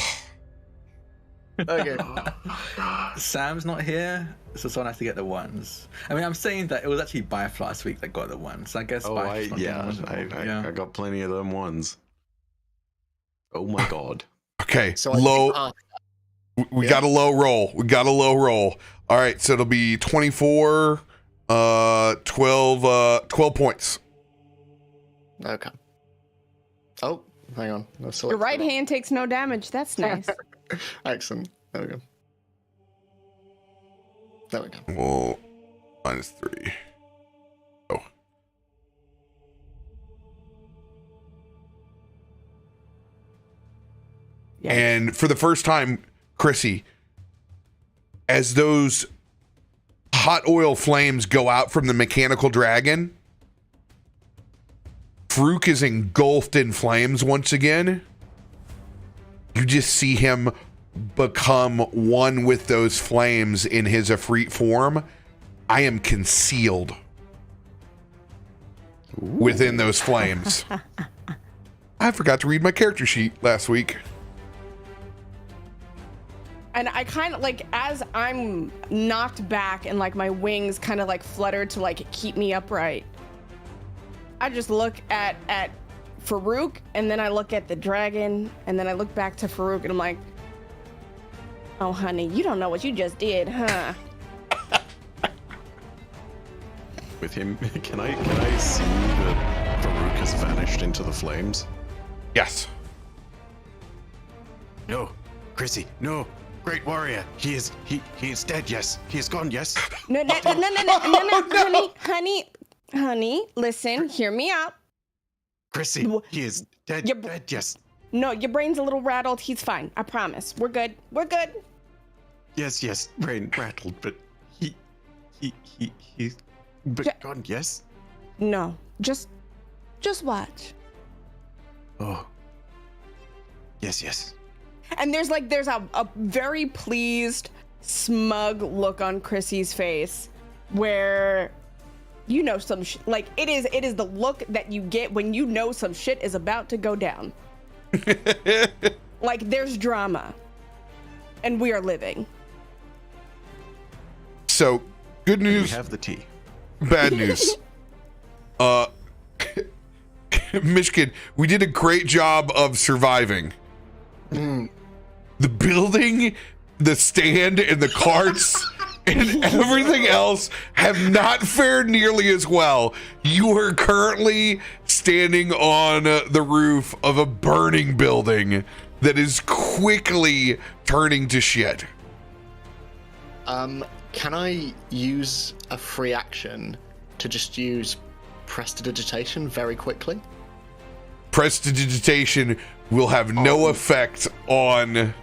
Okay. Sam's not here, so someone has to get the ones. I mean, I'm saying that it was actually Bifrost last week that got the ones. I guess Oh, Bifrost I got plenty of them ones. Oh my god. Okay, So I low. think, We got a low roll. We got a low roll. All right, so it'll be 24, 12 points. okay. Oh, hang on. Your right hand takes no damage. That's nice. Excellent. There we go. There we go. Well, -3. Oh. Yeah. And for the first time, Chrissy, as those hot oil flames go out from the mechanical dragon, Farouk is engulfed in flames once again. You just see him become one with those flames in his Ifrit form. I am concealed within those flames. I forgot to read my character sheet last week. And I kind of like, as I'm knocked back and like my wings kind of like flutter to like keep me upright, I just look at Farouk, and then I look at the dragon, and then I look back to Farouk, and I'm like, oh honey, you don't know what you just did, huh? With him, can I see that Farouk has vanished into the flames? Yes. No, Chrissy, no. Great warrior, he is dead. Yes, he is gone. Yes. No, honey, listen, hear me out. Chrissy, he is dead. Your- Dead. Yes. No, your brain's a little rattled. He's fine. I promise. We're good. We're good. Yes. Brain rattled, but he, but Ja- gone. Yes. No, just watch. Oh. Yes. And there's a very pleased, smug look on Chrissy's face where You know some like it is the look that you get when you know some shit is about to go down. Like there's drama. And we are living. So, good news. We have the tea. Bad news. Myshkin, we did a great job of surviving. The building, the stand, and the carts, and everything else have not fared nearly as well. You are currently standing on the roof of a burning building that is quickly turning to shit. Can I use a free action to just use Prestidigitation very quickly? Prestidigitation will have no effect on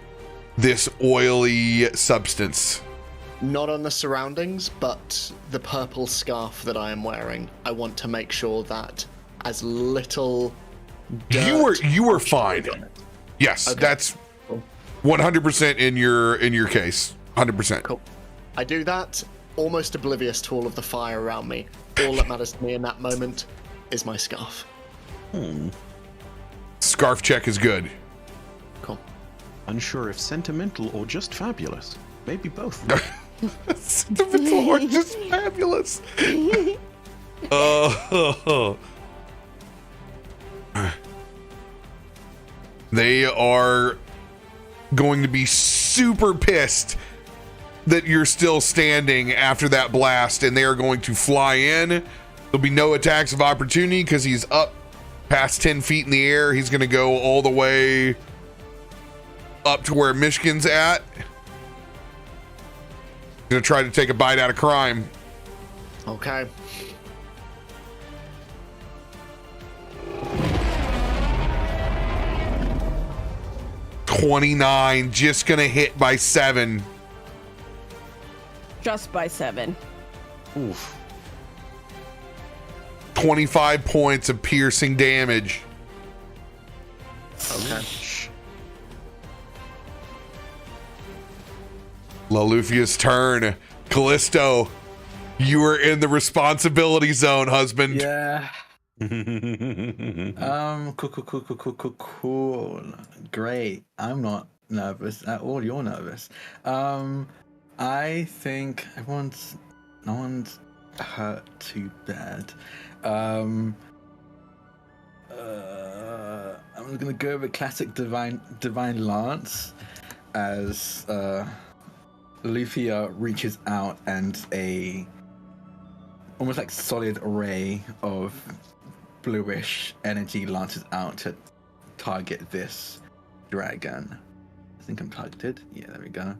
this oily substance. Not on the surroundings, but the purple scarf that I am wearing. I want to make sure that as little dirt You were fine. Yes, Okay. that's 100% in your case. 100%. Cool. I do that, almost oblivious to all of the fire around me. All that matters to me in that moment is my scarf. Scarf check is good. Cool. Unsure if sentimental or just fabulous. Maybe both. Sentimental or just fabulous. They are going to be super pissed that you're still standing after that blast, and they are going to fly in. There'll be no attacks of opportunity because he's up past 10 feet in the air. He's going to go all the way up to where Myshkin's at. Going to try to take a bite out of crime. Okay. $29, just going to hit by 7. Just by 7. Oof. 25 points of piercing damage. Okay. Loluphia's turn. Kallisto, you are in the responsibility zone, husband. Yeah. Cool. Great. I'm not nervous at all. You're nervous. I think no one's hurt too bad. I'm gonna go with classic divine lance as Loluphia reaches out and a almost like solid array of bluish energy lances out to target this dragon. I think I'm targeted. Yeah, there we go.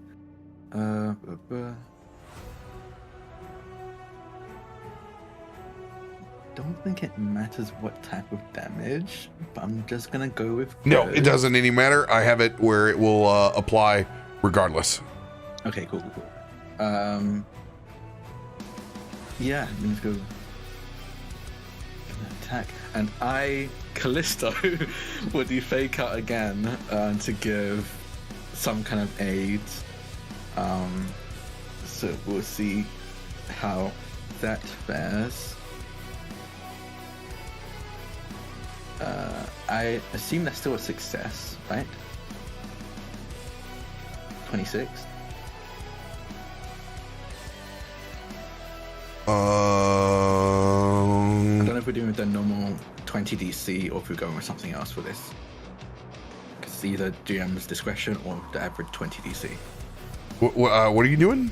Don't think it matters what type of damage, but I'm just gonna go with No, good. it doesn't any matter. I have it where it will apply regardless. Okay, cool. Yeah, let's go. Attack, and Kallisto, will do fake out again to give some kind of aid. So we'll see how that fares. I assume that's still a success, right? 26. I don't know if we're doing the normal 20 DC or if we're going with something else for this. Because it's either GM's discretion or the average 20 DC. What are you doing?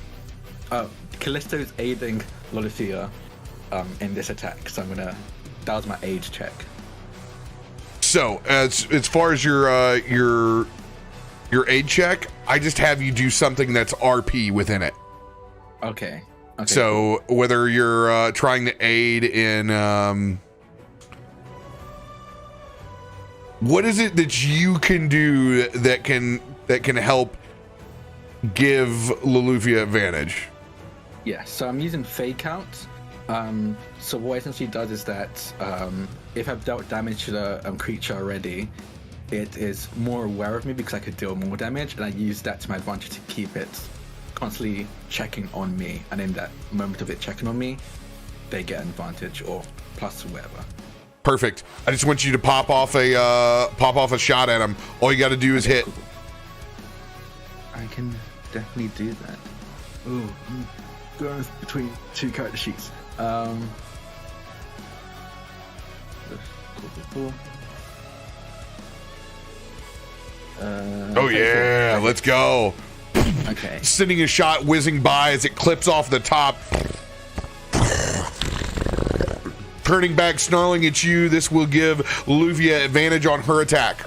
Kallisto's aiding Loluphia in this attack, so that was my aid check. So as far as your aid check, I just have you do something that's RP within it. Okay. So whether you're trying to aid in what is it that you can do that can help give Loluphia advantage? Yeah, so I'm using fake out. So what it essentially does is that if I've dealt damage to the creature already, it is more aware of me because I could deal more damage, and I use that to my advantage to keep it constantly checking on me. And in that moment of it checking on me, they get an advantage or plus whatever. Perfect. I just want you to pop off a shot at him. All you got to do is hit. Cool. I can definitely do that. Ooh, I'm going between 2 character sheets. Oh yeah, let's go. Okay. Sending a shot whizzing by as it clips off the top. Turning back, snarling at you. This will give Loluphia advantage on her attack.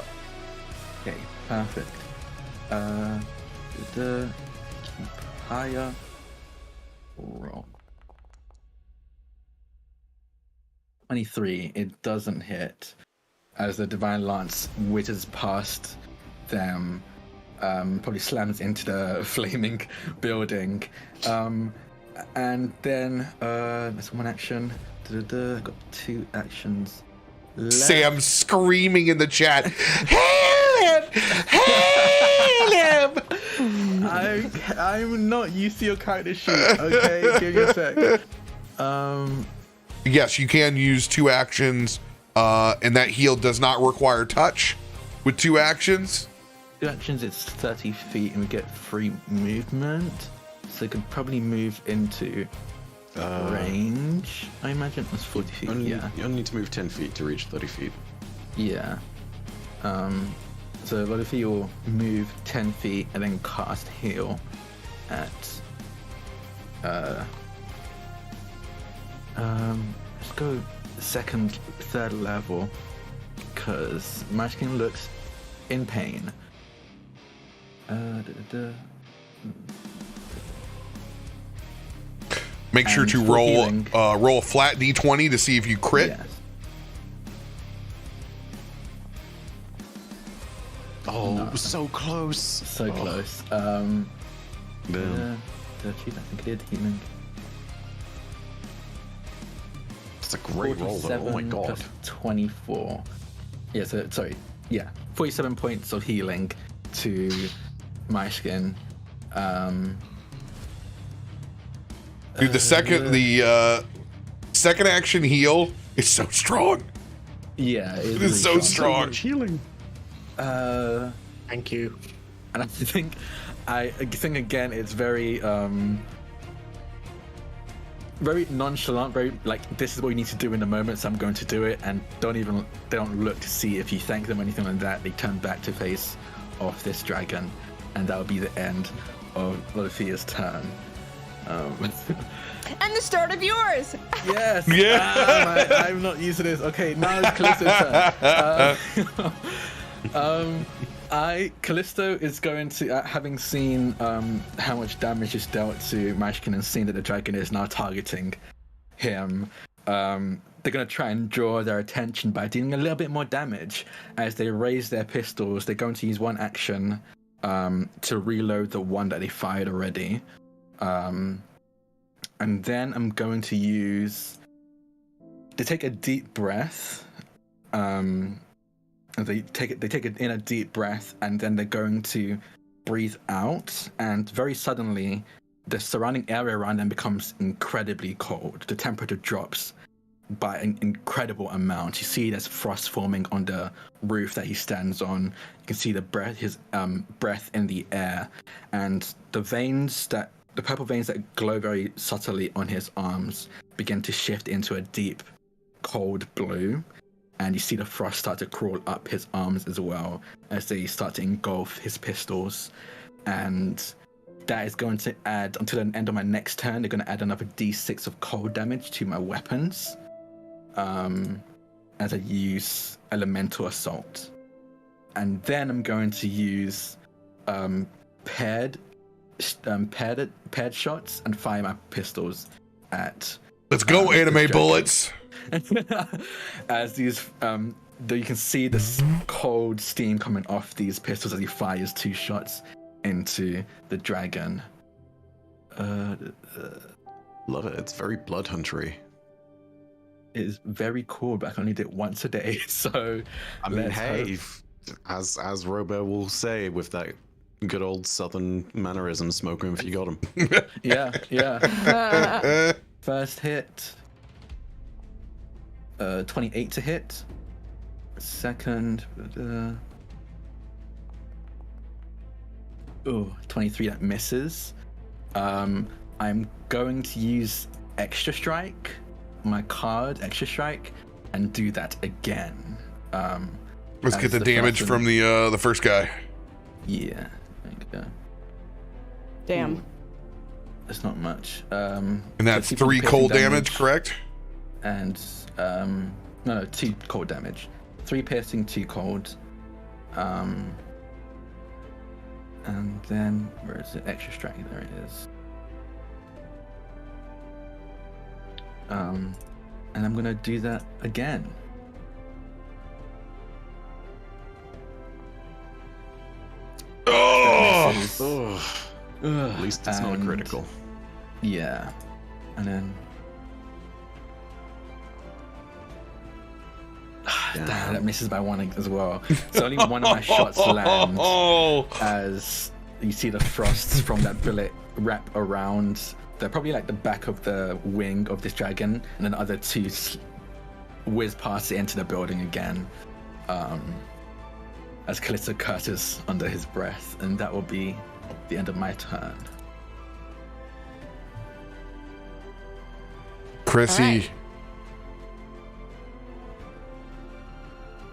Okay, perfect. Keep higher. Roll. 23. It doesn't hit. As the Divine Lance whizzes past them, probably slams into the flaming building. And then that's one action. Got 2 actions left. Sam screaming in the chat. Hail him! Hail him! I'm not used to your character sheet. Okay, give me a sec. Yes, you can use 2 actions, and that heal does not require touch. With 2 actions, 2 actions, it's 30 feet, and we get free movement. So you can probably move into range, I imagine. That's 40 feet. You only need to move 10 feet to reach 30 feet. Yeah. So Loluphia will move 10 feet and then cast heal at let's go 2nd, 3rd level, because Myshkin looks in pain. make sure And to for roll healing. roll a flat d20 to see if you crit. Yes. Oh, No. so close. So close. Damn. 13, I think it did healing. It's a great roll, though. Oh my 47 god. plus 24. Yeah, so, sorry. Yeah, 47 points of healing to Myshkin. Dude, the second action heal is so strong. Yeah, It is so strong. Healing. Thank you. And I think again, it's very very nonchalant, very like, this is what we need to do in the moment, so I'm going to do it, and they don't look to see if you thank them or anything like that. They turn back to face off this dragon, and that will be the end of Loluphia's turn. And the start of yours. Yes. Yeah. I'm not used to this. Okay, now it's Kallisto's turn. Callisto is going to, having seen how much damage is dealt to Myshkin and seeing that the dragon is now targeting him, they're going to try and draw their attention by dealing a little bit more damage. As they raise their pistols, they're going to use one action to reload the one that they fired already. And then I'm going to use... They take a deep breath. They take it in a deep breath, and then they're going to breathe out, and very suddenly the surrounding area around them becomes incredibly cold. The temperature drops by an incredible amount. You see there's frost forming on the roof that he stands on. You can see his breath in the air, and the purple veins that glow very subtly on his arms begin to shift into a deep, cold blue. And you see the frost start to crawl up his arms as well as they start to engulf his pistols. And that is going to add, until the end of my next turn, they're going to add another d6 of cold damage to my weapons as I use Elemental Assault. And then I'm going to use paired shots and fire my pistols at... Let's go, anime dragon. bullets. As these, you can see this cold steam coming off these pistols as he fires 2 shots into the dragon. Love it. It's very blood huntery. It is very cool, but I can only do it once a day. So, I mean, let's hey, hope. as RoBear will say with that good old southern mannerism, smoke him if you got him. Yeah. First hit 28 to hit. Second. 23, that misses. I'm going to use Extra Strike, my card, Extra Strike, and do that again. Let's get the damage from the first guy. Yeah. There you go. Damn. That's not much. And that's so 3 cold damage, correct? And no, 2 cold damage. 3 piercing, 2 cold. And then where is it? Extra strike. There it is. And I'm gonna do that again. Oh! At least it's not a critical. Yeah. And then damn, that misses by 1 as well. So only one of my shots land as you see the frost from that bullet wrap around. They're probably like the back of the wing of this dragon, and then the other 2 whiz past it into the building again. As Kallisto curses under his breath, and that will be the end of my turn. Chrissy. Right.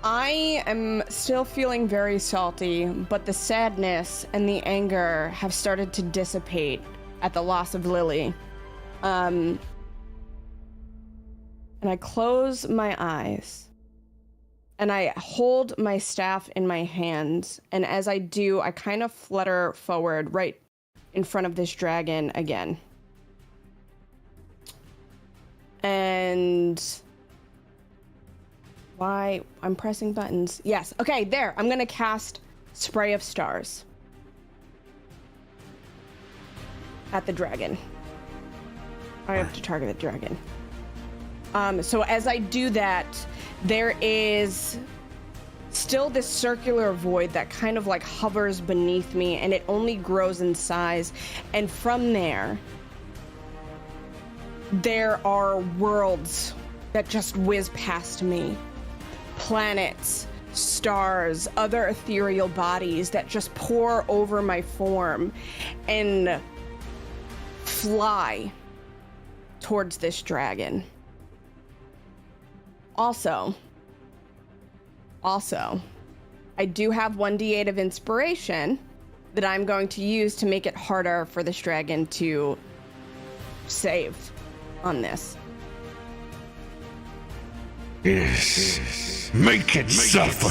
I am still feeling very salty, but the sadness and the anger have started to dissipate at the loss of Lily. And I close my eyes and I hold my staff in my hands. And as I do, I kind of flutter forward right in front of this dragon again. And why? I'm pressing buttons. Yes. Okay, there. I'm going to cast Spray of Stars at the dragon. I have to target the dragon. So as I do that, there is still this circular void that kind of like hovers beneath me, and it only grows in size. And from there are worlds that just whiz past me. Planets, stars, other ethereal bodies that just pour over my form and fly towards this dragon. Also, I do have 1d8 of inspiration that I'm going to use to make it harder for this dragon to save on this. Yes. Make it suffer.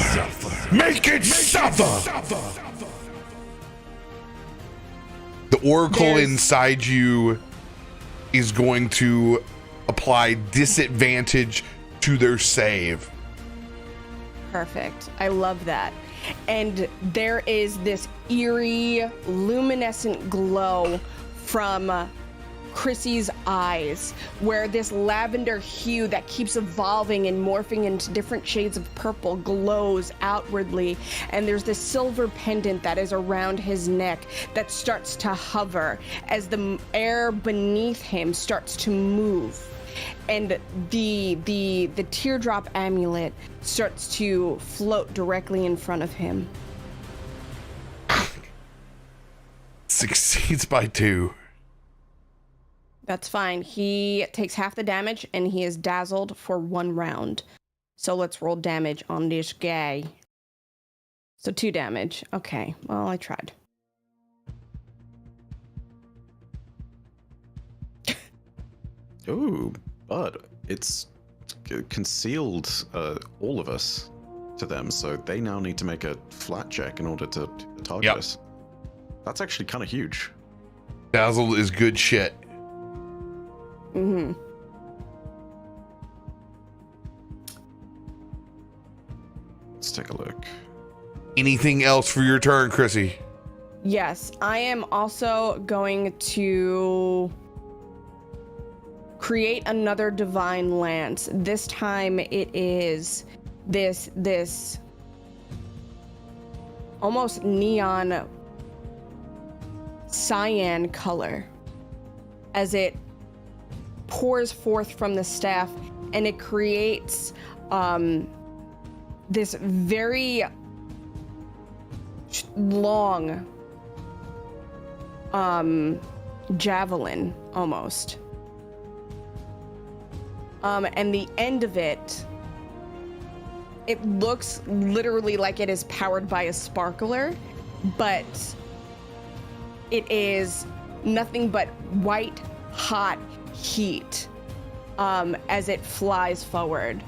Make it suffer. The oracle inside you is going to apply disadvantage to their save. Perfect. I love that. And there is this eerie, luminescent glow from Chrissy's eyes, where this lavender hue that keeps evolving and morphing into different shades of purple glows outwardly, and there's this silver pendant that is around his neck that starts to hover as the air beneath him starts to move, and the teardrop amulet starts to float directly in front of him. Succeeds by 2. That's fine. He takes half the damage, and he is dazzled for 1 round. So let's roll damage on this guy. So 2 damage. Okay, well, I tried. Ooh, but it's concealed all of us to them, so they now need to make a flat check in order to target us. That's actually kind of huge. Dazzled is good shit. Mm-hmm. Let's take a look. Anything else for your turn, Chrissy? Yes, I am also going to create another divine lance. This time it is this almost neon cyan color as it pours forth from the staff and it creates this very long javelin almost. And the end of it looks literally like it is powered by a sparkler, but it is nothing but white hot heat as it flies forward.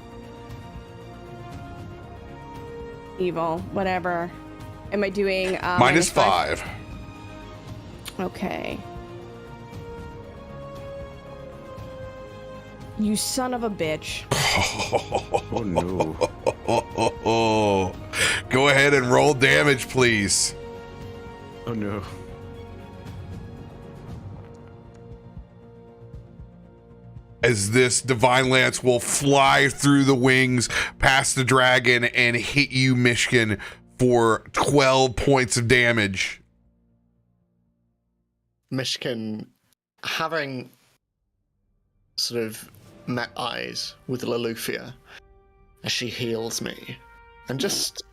Evil, whatever. Am I doing -5? Okay. You son of a bitch. Oh no. Go ahead and roll damage, please. Oh no. As this Divine Lance will fly through the wings past the dragon and hit you, Myshkin, for 12 points of damage. Myshkin, having sort of met eyes with Loluphia as she heals me, and just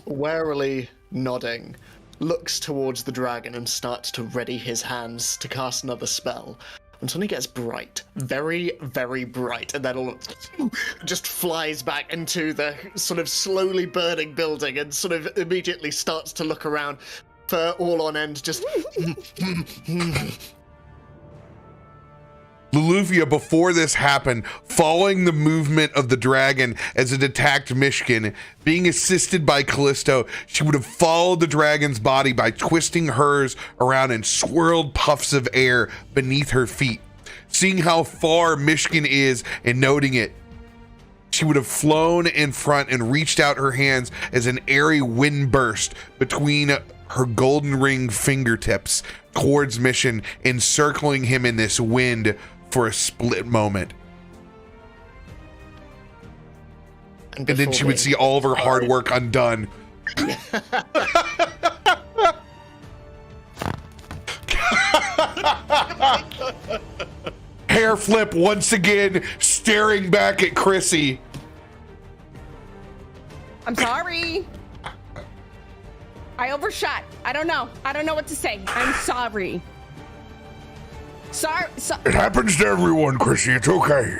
warily nodding, looks towards the dragon and starts to ready his hands to cast another spell. And suddenly gets bright, very, very bright, and then all just flies back into the sort of slowly burning building and sort of immediately starts to look around, fur all on end, just... Loluphia, before this happened, following the movement of the dragon as it attacked Myshkin, being assisted by Kallisto, she would have followed the dragon's body by twisting hers around in swirled puffs of air beneath her feet. Seeing how far Myshkin is and noting it, she would have flown in front and reached out her hands as an airy wind burst between her golden ring fingertips towards Myshkin, encircling him in this wind for a split moment. And then she would see all of her hard work undone. Hair flip once again, staring back at Chrissy. I'm sorry. I overshot. I don't know what to say. I'm sorry. Sorry. It happens to everyone, Chrissy. It's okay.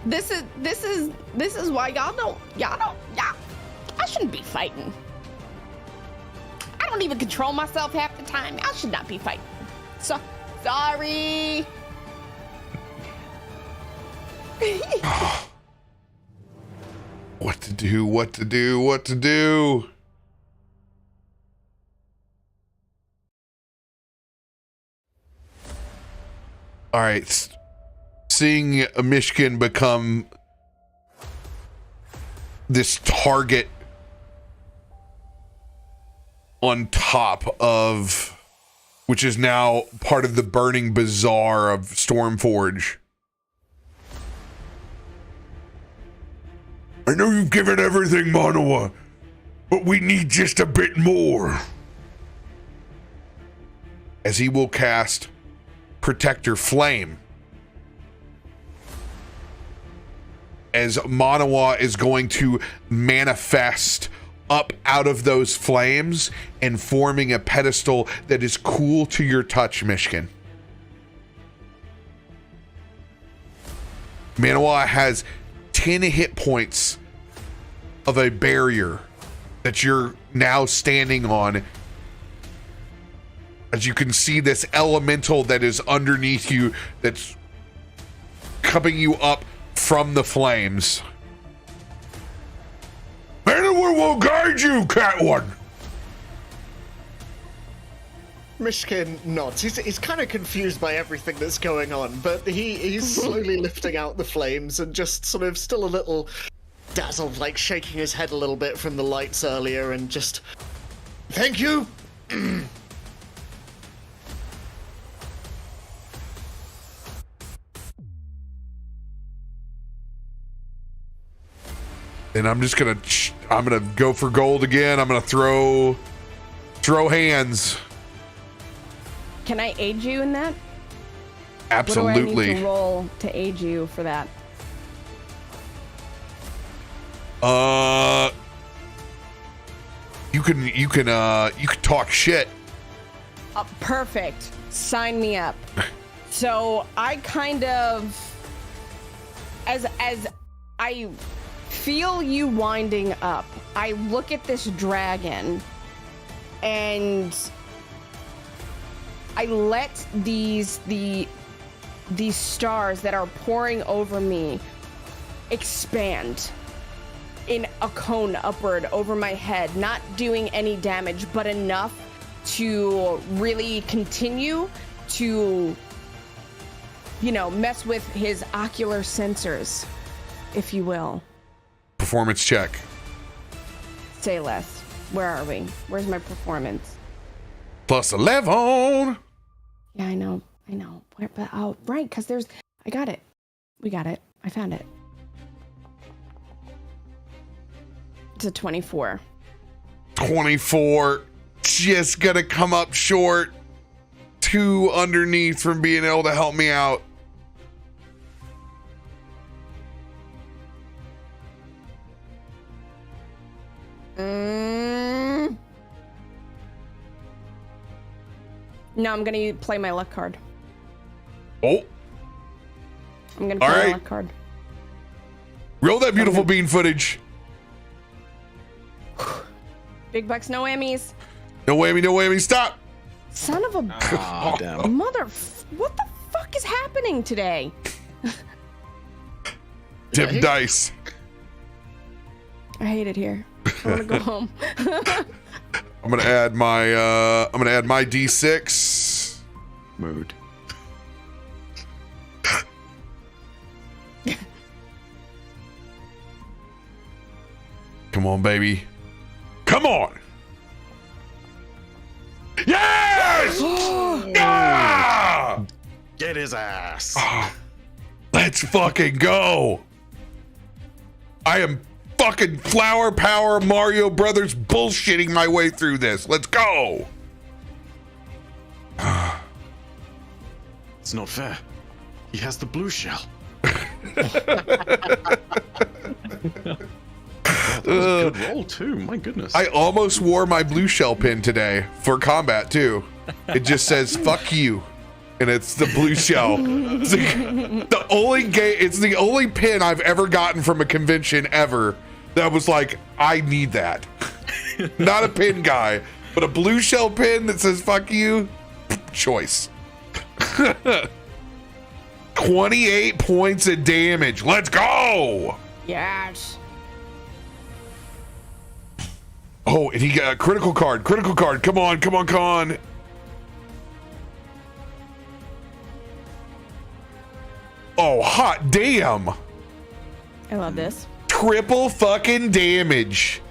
This is why y'all I shouldn't be fighting. I don't even control myself half the time. I should not be fighting. Sorry. What to do? All right, seeing a Myshkin become this target on top of, which is now part of the burning bazaar of Stormforge. I know you've given everything, Manoa, but we need just a bit more. As he will cast Protector Flame. As Manoa is going to manifest up out of those flames and forming a pedestal that is cool to your touch, Myshkin. Manoa has 10 hit points of a barrier that you're now standing on. As you can see this elemental that is underneath you that's coming you up from the flames. Anyone will guide you, Cat One. Myshkin nods. He's kind of confused by everything that's going on, but he's slowly lifting out the flames and just sort of still a little dazzled, like shaking his head a little bit from the lights earlier and just, thank you. And I'm just gonna go for gold again. I'm gonna throw hands. Can I aid you in that? Absolutely. What do I need to roll to aid you for that? You can talk shit. Perfect. Sign me up. So I kind of, as I feel you winding up, I look at this dragon and I let these stars that are pouring over me expand in a cone upward over my head, not doing any damage, but enough to really continue to, you know, mess with his ocular sensors, if you will. Performance check. Say less. Where are we? Where's my performance? Plus 11. Yeah, I know. Where, but oh, right, because there's. I got it. We got it. I found it. It's a 24. 24. Just gonna come up short. 2 underneath from being able to help me out. No, I'm gonna play my luck card. Oh. I'm gonna play my luck card. Roll that beautiful bean footage. Big bucks, no whammies. No whammy, no whammy. Stop. Son of a Damn. mother. What the fuck is happening today? Tip dice. I hate it here. I want to go home. I'm gonna add my D6. Mood. Come on, baby. Come on. Yes! Yeah! Get his ass. Let's fucking go. I am fucking flower power Mario Brothers bullshitting my way through this. Let's go. It's not fair. He has the blue shell. That was a good roll too. My goodness. I almost wore my blue shell pin today for combat too. It just says "fuck you," and it's the blue shell. It's the only pin I've ever gotten from a convention ever that was like, I need that. Not a pin guy, but a blue shell pin that says "fuck you." Choice. 28 points of damage. Let's go. Yes. Oh, and he got a critical card. Critical card. Come on, come on, come on. Oh, hot damn. I love this. Triple fucking damage.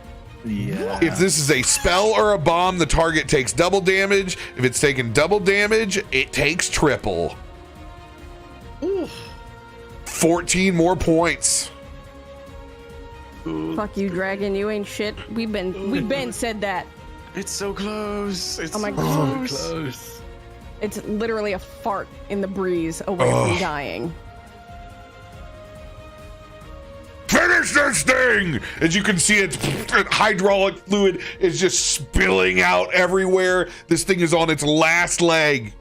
Yeah. If this is a spell or a bomb, the target takes double damage. If it's taking double damage, it takes triple. Ooh. 14 more points. Fuck you, dragon. You ain't shit. We've been said that. It's so close. It's Oh my so God. close. Close. It's literally a fart in the breeze away from dying. Finish this thing! As you can see, it's hydraulic fluid is just spilling out everywhere. This thing is on its last leg.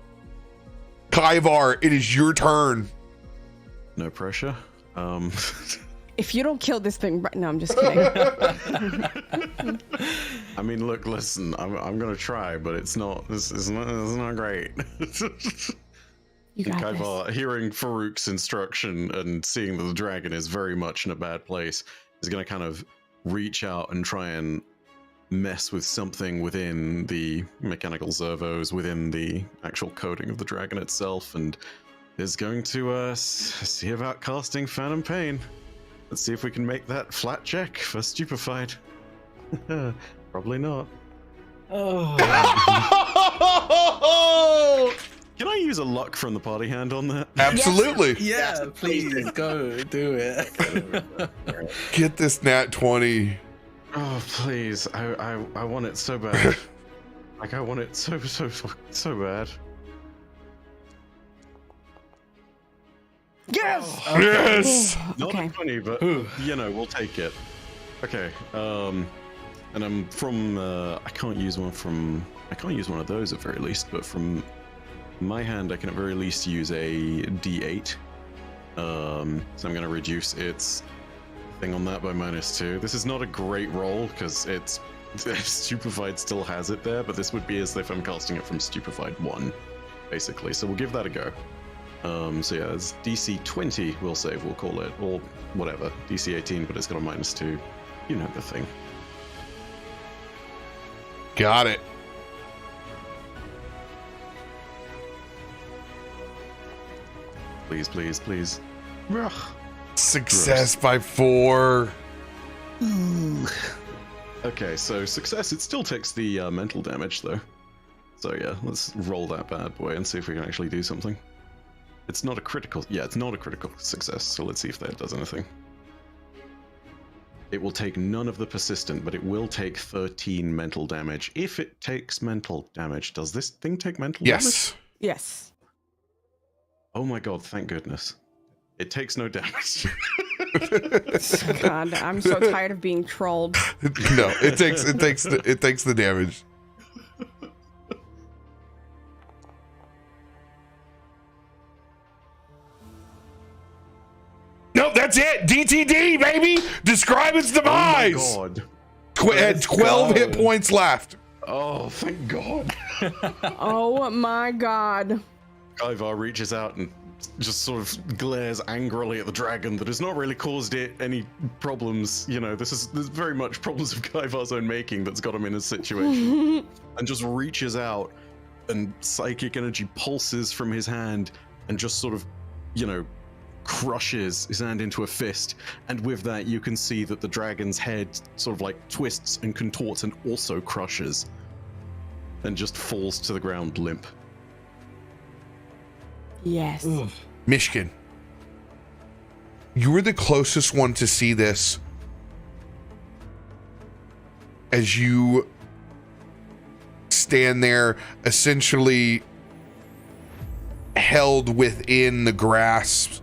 Kaivar, it is your turn. No pressure. If you don't kill this thing, no, I'm just kidding. I mean, look, listen. I'm gonna try, but it's not. It's not great. You got this. Kaivar, hearing Farouk's instruction and seeing that the dragon is very much in a bad place, is going to kind of reach out and try and mess with something within the mechanical servos, within the actual coding of the dragon itself, and is going to see about casting Phantom Pain. Let's see if we can make that flat check for Stupefied. Probably not. Oh. Can I use a luck from the party hand on that? Absolutely. Yeah, please go do it. Get this nat 20. Oh, please. I want it so bad. Like, I want it so bad. Yes! Yes! Not Okay. a 20, but, you know, we'll take it. Okay. And I'm from. I can't use one of those at very least, but from my hand, I can at very least use a D8. So I'm going to reduce its thing on that by -2. This is not a great roll because it's Stupefied still has it there, but this would be as if I'm casting it from Stupefied 1, basically. So we'll give that a go. So yeah, it's DC 20 we'll save, we'll call it, or whatever. DC 18, but it's got a -2. You know the thing. Got it. Please, please, please. Ugh. Success by 4. Okay, so success. It still takes the mental damage, though. So yeah, let's roll that bad boy and see if we can actually do something. It's not a critical. Yeah, it's not a critical success, so let's see if that does anything. It will take none of the persistent, but it will take 13 mental damage. If it takes mental damage, does this thing take mental damage? Yes. Yes. Oh my god, thank goodness. It takes no damage. God, I'm so tired of being trolled. No, it takes the damage. Nope, that's it. DTD, baby. Describe its demise. Oh my god. Had 12 hit points left. Oh, thank god. Oh my God. Ivar reaches out and just sort of glares angrily at the dragon that has not really caused it any problems. You know, there's very much problems of Ivar's own making that's got him in a situation. And just reaches out and psychic energy pulses from his hand and just sort of, you know, crushes his hand into a fist. And with that, you can see that the dragon's head sort of like twists and contorts and also crushes and just falls to the ground limp. Yes. Myshkin, you were the closest one to see this as you stand there essentially held within the grasp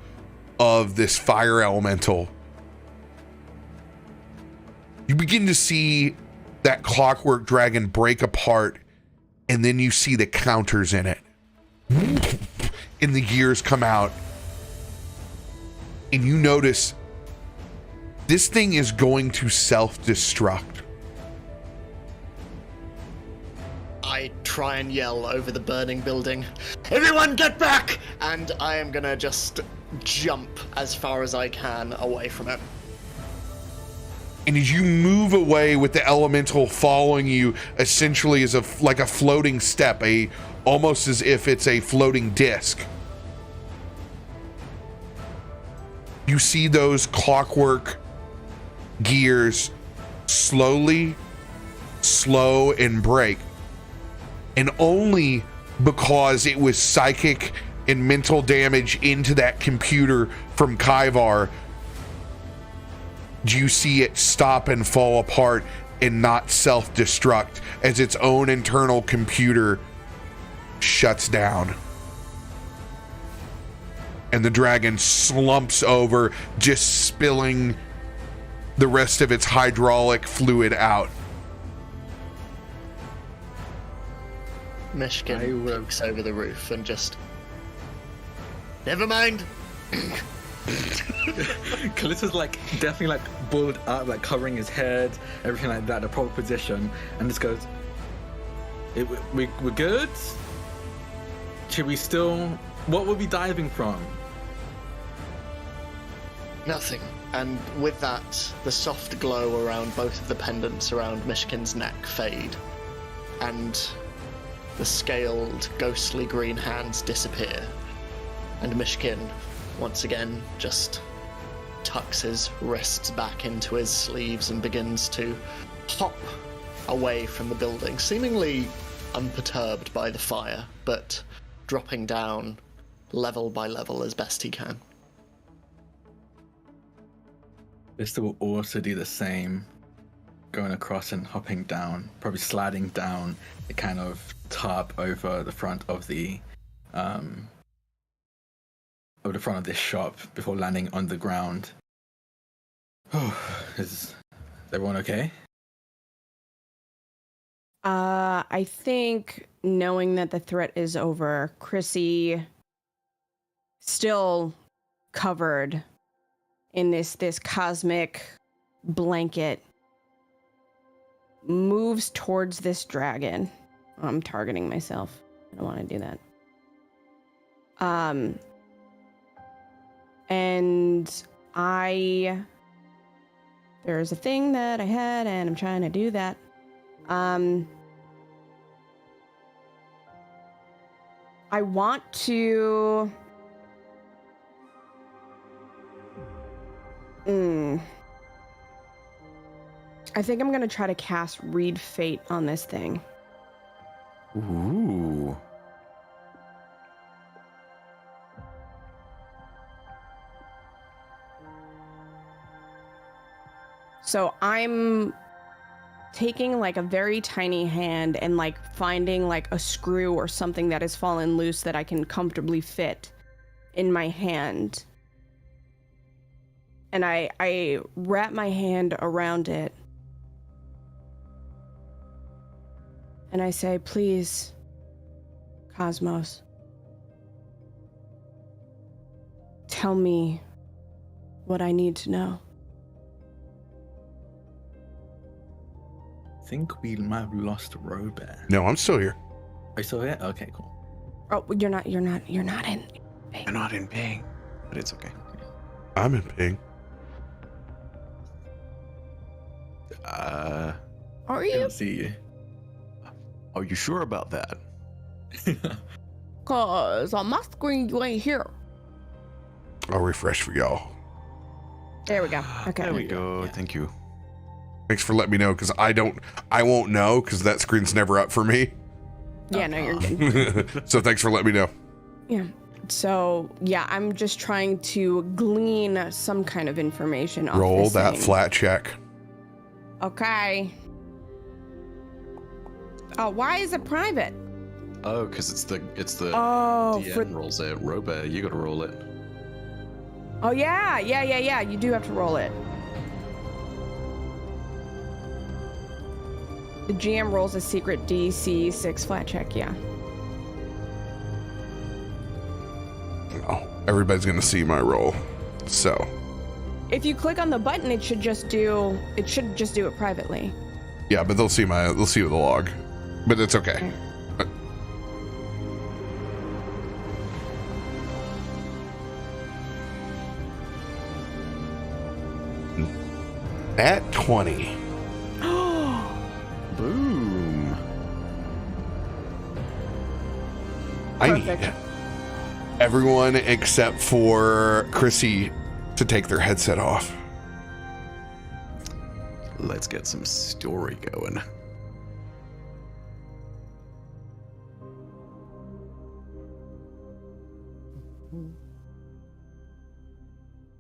of this fire elemental. You begin to see that clockwork dragon break apart, and then you see the counters in it. And the gears come out, and you notice this thing is going to self-destruct. I try and yell over the burning building, "Everyone get back!" And I am gonna just jump as far as I can away from it. And as you move away with the elemental following you, essentially as like a floating step, almost as if it's a floating disc. You see those clockwork gears slowly slow and break. And only because it was psychic and mental damage into that computer from Kaivar do you see it stop and fall apart and not self-destruct as its own internal computer shuts down. And the dragon slumps over, just spilling the rest of its hydraulic fluid out. Myshkin looks over the roof and just... Never mind! Kallisto's like definitely like bulled up, like covering his head, everything like that, the proper position, and just goes, we're good? Should we still... What were we diving from? Nothing. And with that, the soft glow around both of the pendants around Myshkin's neck fade. And the scaled, ghostly green hands disappear. And Myshkin, once again, just tucks his wrists back into his sleeves and begins to hop away from the building, seemingly unperturbed by the fire, but dropping down level by level as best he can. Kallisto will also do the same, going across and hopping down, probably sliding down the kind of tarp over the front of the front of this shop before landing on the ground. Oh, his Is everyone okay? I think knowing that the threat is over, Chrissy still covered in this cosmic blanket moves towards this dragon. I'm targeting myself. I don't want to do that. And there's a thing that I had and I'm trying to do that. I want to I think I'm gonna try to cast Read Fate on this thing. Ooh. So I'm taking like a very tiny hand and like finding like a screw or something that has fallen loose that I can comfortably fit in my hand. And I wrap my hand around it. And I say, please, Cosmos, tell me what I need to know. I think we might have lost RoBear. No, I'm still here. Are you still here? Okay, cool. Oh, you're not in. You're not in pain, but it's okay. I'm in ping. Are I you? didn't see you. Are you sure about that? Cause on my screen you ain't here. I'll refresh for y'all. There we go. Okay. There we go. Thank you. Thanks for letting me know, because I won't know, because that screen's never up for me. Yeah, no, you're good. So thanks for letting me know. Yeah. So yeah, I'm just trying to glean some kind of information off Roll this that thing. flat check. Okay. Oh, why is it private? Oh, because it's the Oh, DN rolls it. RoBear, you gotta roll it. Oh yeah. You do have to roll it. The GM rolls a secret DC 6 flat check. Yeah. Oh, everybody's gonna see my roll. So If you click on the button, it should just do it privately. yeah, but they'll see the log. But it's okay. At 20. Boom. I need Perfect. everyone except for Chrissy to take their headset off. Let's get some story going.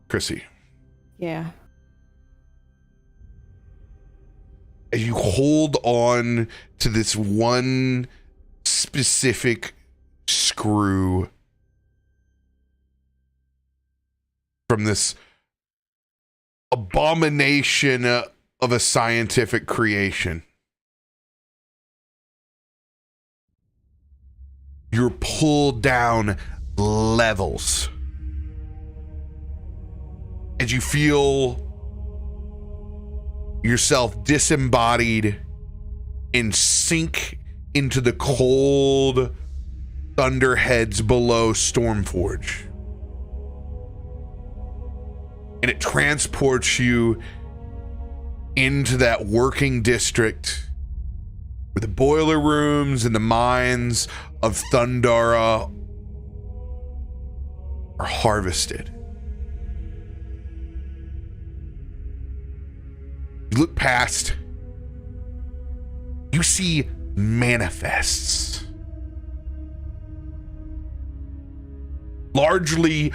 Chrissy, Yeah. as you hold on to this one specific screw from this abomination of a scientific creation, you're pulled down levels as you feel yourself disembodied and sink into the cold thunderheads below Stormforge. And it transports you into that working district where the boiler rooms and the mines of Thundara are harvested. You look past, you see manifests. Largely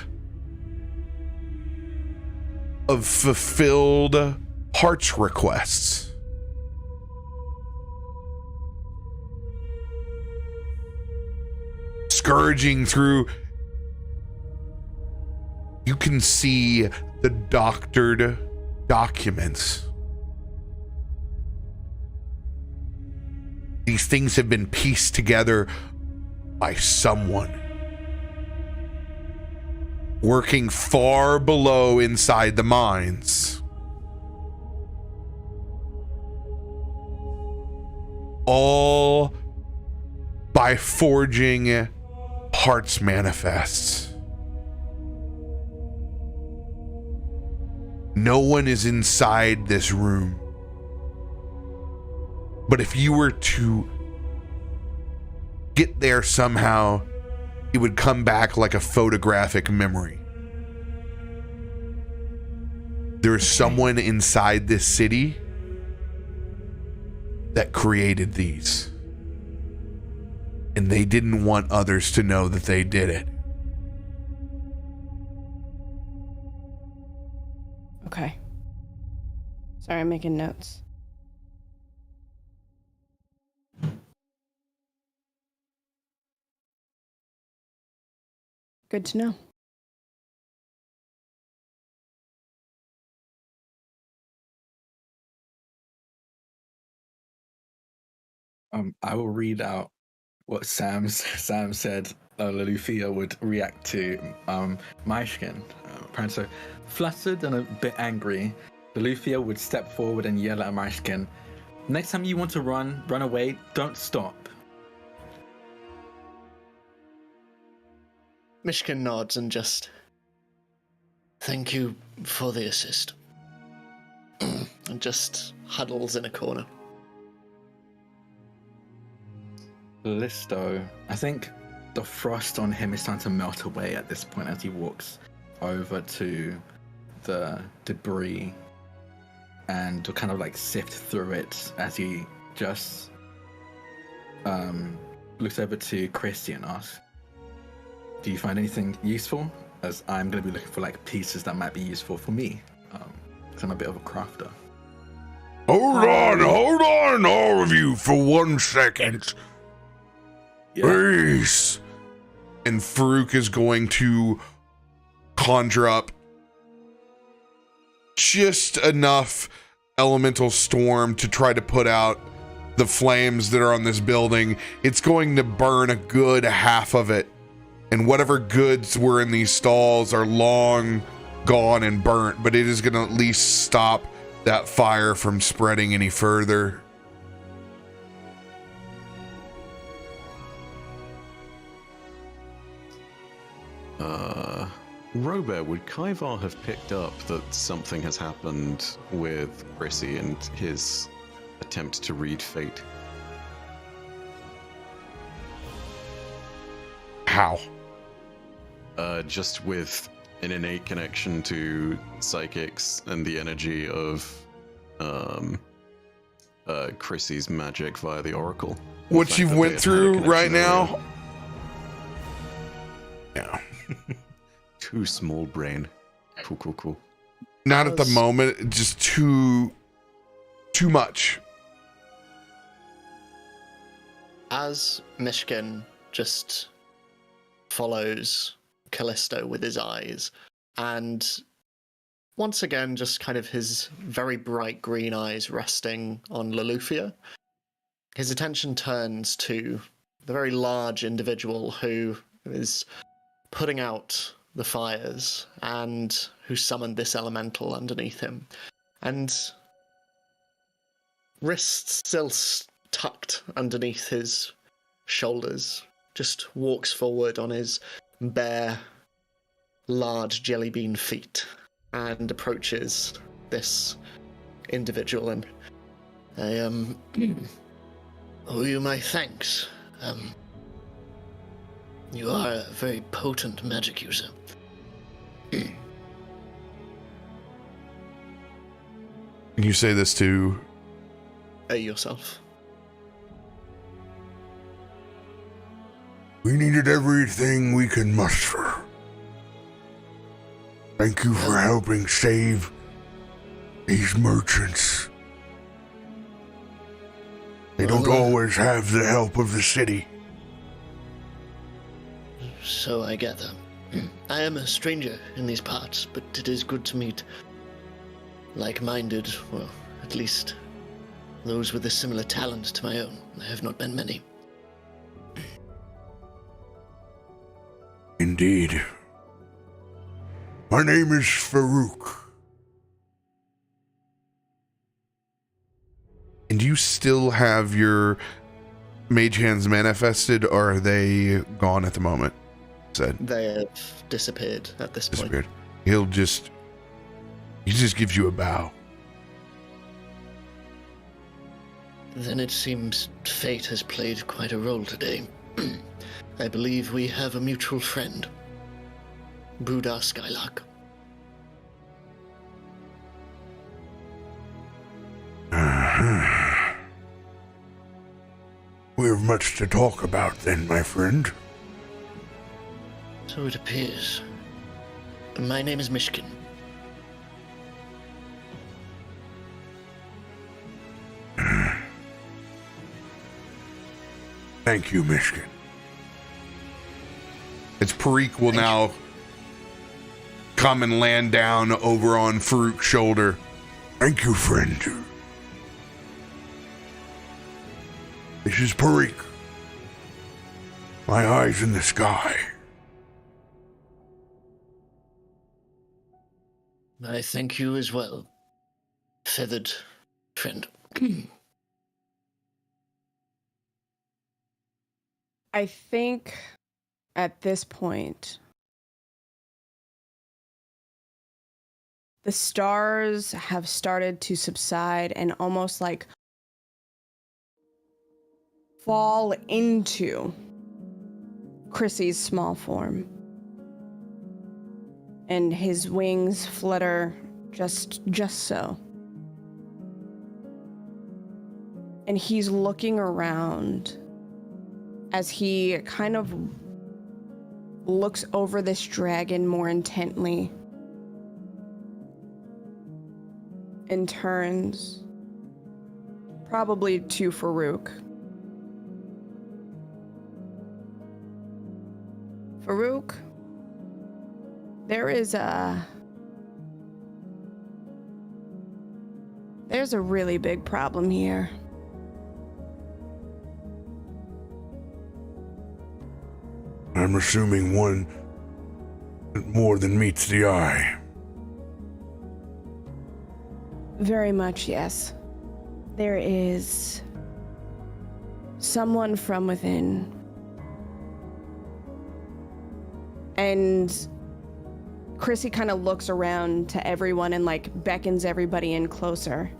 of fulfilled heart's requests. Scourging through, you can see the doctored documents These things have been pieced together by someone working far below inside the mines. All by forging hearts manifests. No one is inside this room. But if you were to get there somehow, it would come back like a photographic memory. There's someone inside this city that created these. And they didn't want others to know that they did it. Okay. Sorry, I'm making notes. Good to know. I will read out what Sam said Loluphia would react to Myshkin. Apparently, so flustered and a bit angry, Loluphia would step forward and yell at Myshkin, "Next time you want to run away, don't stop." Myshkin nods and just, "Thank you for the assist." And just huddles in a corner. Kallisto, I think the frost on him is starting to melt away at this point as he walks over to the debris and to kind of like sift through it as he just looks over to Christy and asks, "Do you find anything useful?" As I'm going to be looking for like pieces that might be useful for me, because I'm a bit of a crafter. Hold on, all of you, for 1 second. Yeah. Please. And Farouk is going to conjure up just enough elemental storm to try to put out the flames that are on this building. It's going to burn a good half of it. And whatever goods were in these stalls are long gone and burnt, but it is going to at least stop that fire from spreading any further. RoBear, would Kaivar have picked up that something has happened with Chrissy and his attempt to read fate? How? Just with an innate connection to psychics and the energy of Chrissy's magic via the Oracle. What you went through right now? Yeah. Too small brain. Cool. Not at the moment, just too much. As Myshkin just follows Kallisto with his eyes, and once again just kind of his very bright green eyes resting on Loluphia, his attention turns to the very large individual who is putting out the fires and who summoned this elemental underneath him, and wrists still tucked underneath his shoulders, just walks forward on his bare, large jelly bean feet and approaches this individual, and I owe you my thanks. You are a very potent magic user. You say this to Yourself. We needed everything we can muster. Thank you for helping save these merchants. They don't always have the help of the city. So I gather. I am a stranger in these parts, but it is good to meet like-minded, well, at least those with a similar talent to my own. There have not been many. Indeed. My name is Farouk. And do you still have your mage hands manifested, or are they gone at the moment? Said. They have disappeared at this Disappeared. point. He just gives you a bow. Then it seems fate has played quite a role today. I believe we have a mutual friend, Buddha Skylark. We have much to talk about then, my friend. So it appears. My name is Myshkin. Thank you, Myshkin. It's Parik will now come and land down over on Farouk's shoulder. Thank you, friend. This is Parik. My eyes in the sky. I thank you as well, feathered friend. I think at this point, the stars have started to subside and almost like fall into Chrissy's small form. And his wings flutter just so. And he's looking around as he kind of looks over this dragon more intently and turns probably to Farouk. Farouk, there's a really big problem here. I'm assuming one that more than meets the eye. Very much, yes. There is someone from within. And Chrissy kind of looks around to everyone and like beckons everybody in closer.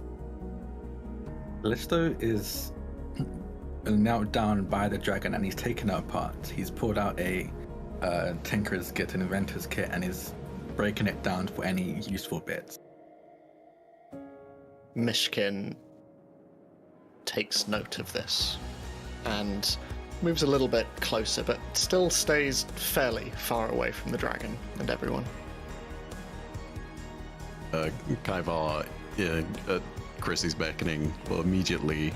Kallisto is now down by the dragon and he's taken it apart. He's pulled out a tinker's kit, an inventor's kit, and is breaking it down for any useful bits. Myshkin takes note of this and moves a little bit closer, but still stays fairly far away from the dragon and everyone. Kaivar, at Chrissy's beckoning, will immediately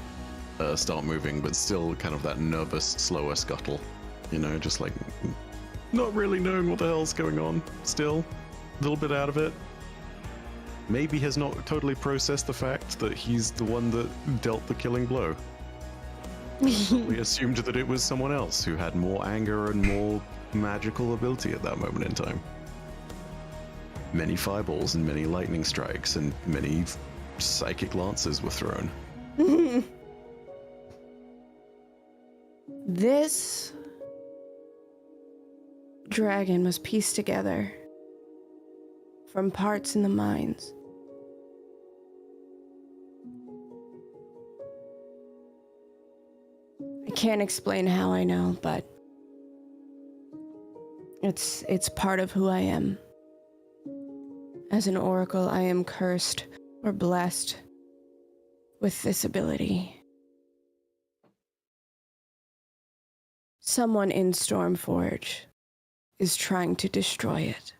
start moving, but still kind of that nervous, slower scuttle. You know, just like not really knowing what the hell's going on. Still, a little bit out of it. Maybe has not totally processed the fact that he's the one that dealt the killing blow. We assumed that it was someone else who had more anger and more magical ability at that moment in time. Many fireballs and many lightning strikes and many psychic lances were thrown. This dragon was pieced together from parts in the mines. I can't explain how I know, but it's part of who I am. As an oracle, I am cursed or blessed with this ability. Someone in Stormforge is trying to destroy it.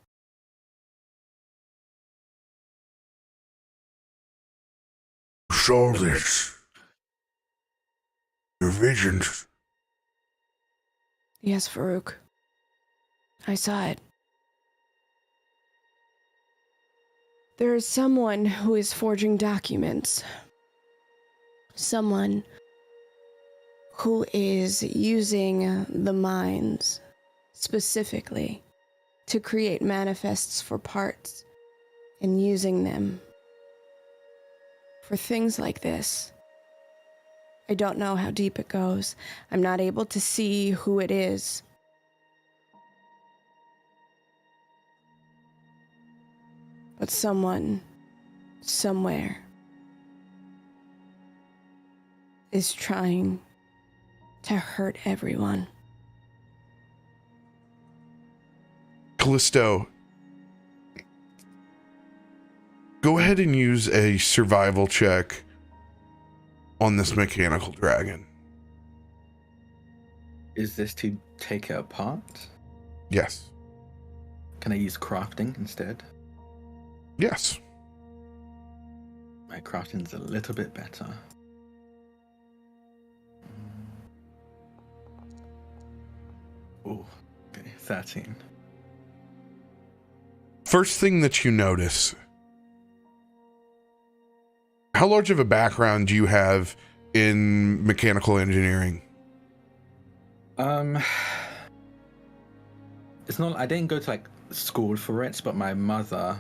Saw this. Your visions. Yes, Farouk. I saw it. There is someone who is forging documents someone who is using the mines specifically to create manifests for parts and using them for things like this. I don't know how deep it goes. I'm not able to see who it is. But someone, somewhere, is trying to hurt everyone. Kallisto, go ahead and use a survival check on this mechanical dragon. Is this to take it apart? Yes. Can I use crafting instead? Yes. My crafting's a little bit better. Oh, okay, 13. First thing that you notice, how large of a background do you have in mechanical engineering? It's not, I didn't go to like school for it, but my mother,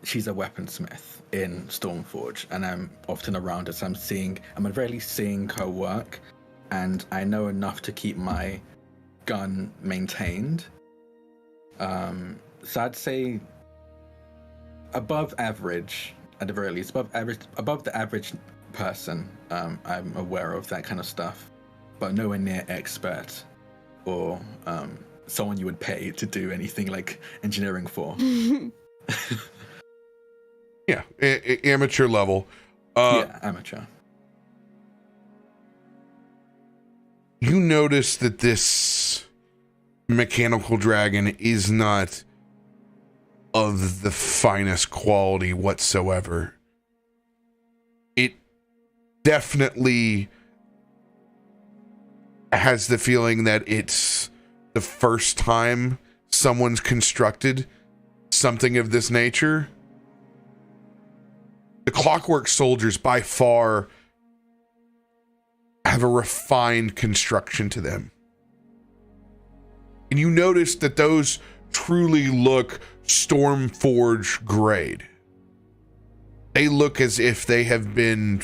she's a weaponsmith in Stormforge, and I'm often around her, so I'm rarely seeing her work, and I know enough to keep my gun maintained. So I'd say above average, at the very least, above the average person. I'm aware of that kind of stuff, but nowhere near expert or someone you would pay to do anything like engineering for. Yeah, amateur level. Yeah, amateur. You notice that this mechanical dragon is not of the finest quality whatsoever. It definitely has the feeling that it's the first time someone's constructed something of this nature. The Clockwork Soldiers by far have a refined construction to them. And you notice that those truly look Stormforge grade. They look as if they have been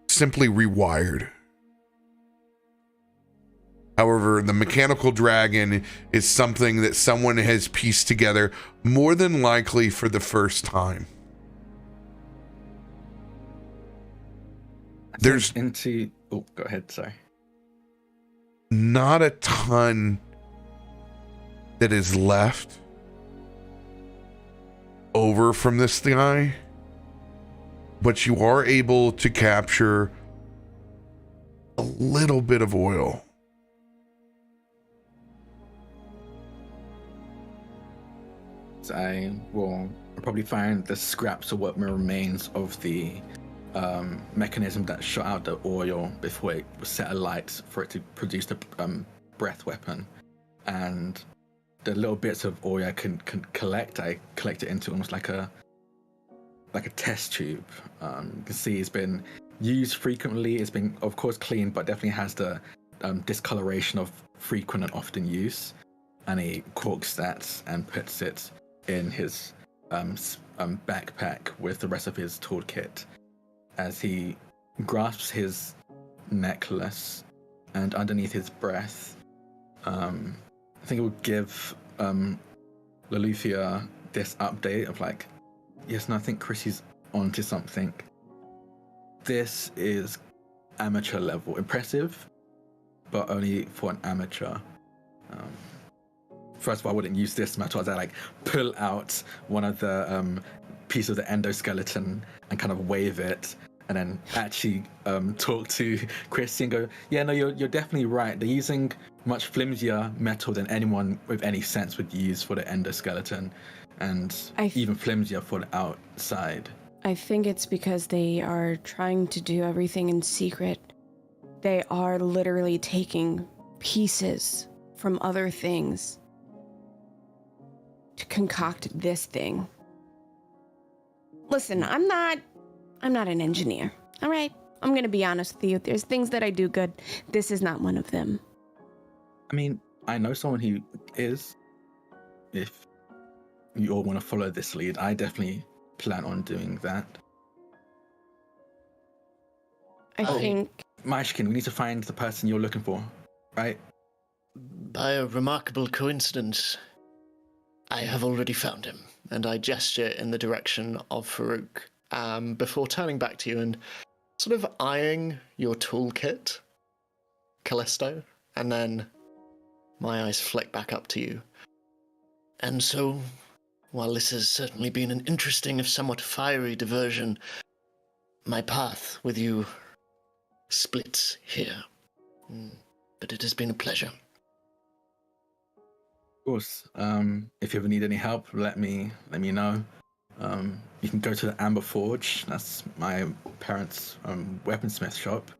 simply rewired. However, the mechanical dragon is something that someone has pieced together more than likely for the first time. There's Oh, go ahead, sorry. Not a ton that is left over from this guy, but you are able to capture a little bit of oil. I will probably find the scraps of what remains of the mechanism that shot out the oil before it was set alight for it to produce the breath weapon, and the little bits of oil I can collect, I collect it into almost like a test tube. You can see it's been used frequently. It's been, of course, cleaned, but definitely has the discoloration of frequent and often use. And he corks that and puts it in his backpack with the rest of his toolkit. As he grasps his necklace, and underneath his breath, I think it will give Loluphia this update of like, yes, no, I think Chrissy's onto something. This is amateur level. Impressive, but only for an amateur. First of all, I wouldn't use this metal as I like pull out one of the pieces of the endoskeleton and kind of wave it, and then actually talk to Chrissy and go, yeah, no, you're definitely right. They're using much flimsier metal than anyone with any sense would use for the endoskeleton, and even flimsier for the outside. I think it's because they are trying to do everything in secret. They are literally taking pieces from other things to concoct this thing. Listen, I'm not I'm not an engineer. All right. I'm going to be honest with you. There's things that I do good. This is not one of them. I mean, I know someone who is. If you all want to follow this lead, I definitely plan on doing that. I think... Myshkin, we need to find the person you're looking for, right? By a remarkable coincidence, I have already found him, and I gesture in the direction of Farouk, before turning back to you and sort of eyeing your toolkit, Kallisto, and then my eyes flick back up to you. And so, while this has certainly been an interesting, if somewhat fiery diversion, my path with you splits here. But it has been a pleasure. Of course. If you ever need any help, let me know. You can go to the Amber Forge. That's my parents' weaponsmith shop,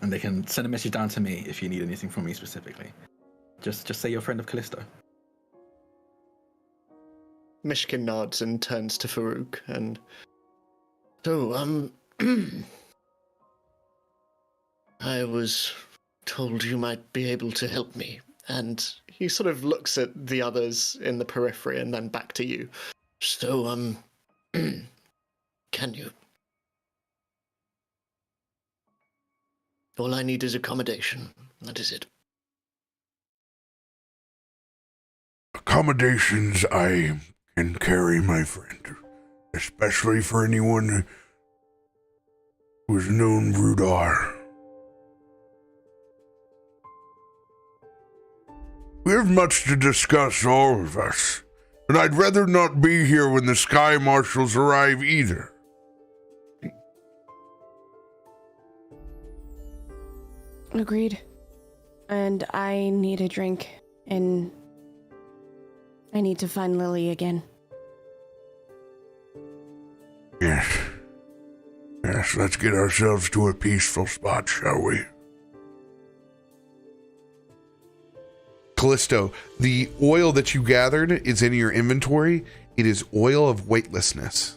and they can send a message down to me if you need anything from me specifically. Just say you're a friend of Kallisto. Myshkin nods and turns to Farouk, and so, I was told you might be able to help me, and he sort of looks at the others in the periphery and then back to you. So, can you? All I need is accommodation. That is it. Accommodations I can carry, my friend, especially for anyone who is known Rudar. We have much to discuss, all of us, and I'd rather not be here when the Sky Marshals arrive either. Agreed. And I need a drink, and I need to find Lily again. Yes, let's get ourselves to a peaceful spot, shall we? Kallisto, the oil that you gathered is in your inventory. It is oil of weightlessness.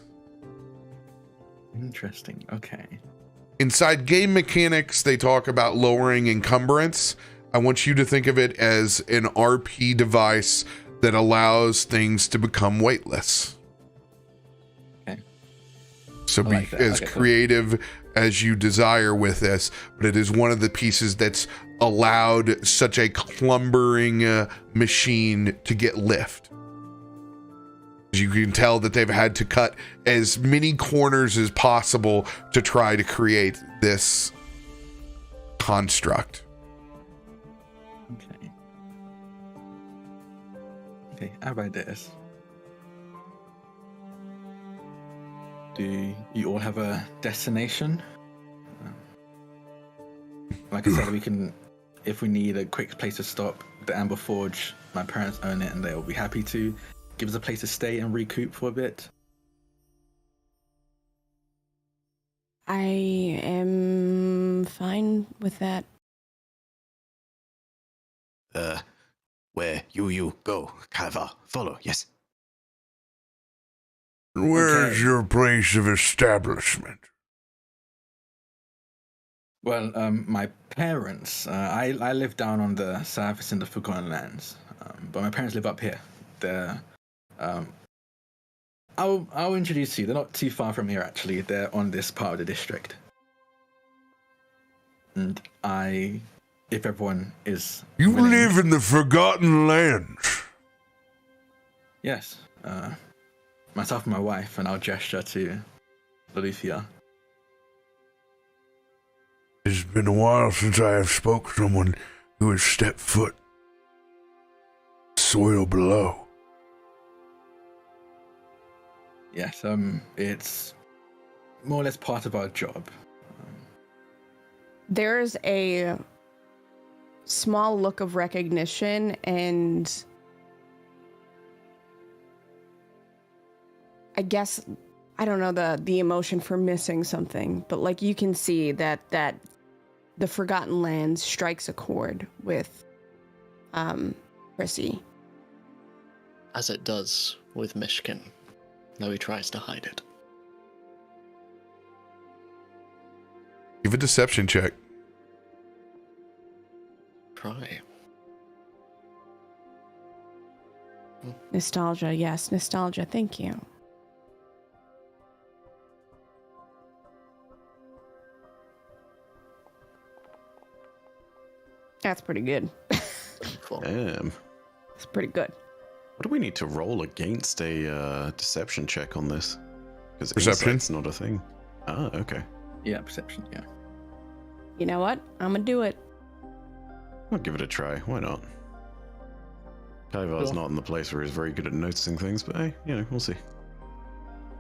Interesting. Okay. Inside game mechanics, they talk about lowering encumbrance. I want you to think of it as an RP device that allows things to become weightless. Okay. So be like that. as creative as you desire with this, but it is one of the pieces that's allowed such a clumbering machine to get lift. You can tell that they've had to cut as many corners as possible to try to create this construct. Okay, how about this? Do you all have a destination? Like I said, we can, if we need a quick place to stop, the Amber Forge, my parents own it and they'll be happy to give us a place to stay and recoup for a bit. I am fine with that. Where you go, Kava, follow, yes. Where's your place of establishment? Well, my parents, I live down on the surface in the Forgotten Lands, but my parents live up here. They're, I'll introduce you. They're not too far from here, actually. They're on this part of the district. And if everyone is You willing, live in the Forgotten Lands. Yes. Myself and my wife, and I'll gesture to Loluphia. It's been a while since I have spoke to someone who has stepped foot soil below. Yes, it's more or less part of our job. There's a small look of recognition and I guess, I don't know the emotion for missing something, but like you can see that the Forgotten Lands strikes a chord with Chrissy. As it does with Myshkin, though he tries to hide it. Give a deception check. Try. Nostalgia, yes, nostalgia. Thank you. That's pretty good. Damn. It's pretty good. What do we need to roll against a deception check on this? Because Perception? insight's not a thing. Ah, okay. Yeah, perception. Yeah. You know what? I'm gonna do it. I'll give it a try. Why not? Kaivar's Cool. not in the place where he's very good at noticing things, but hey, you know, we'll see.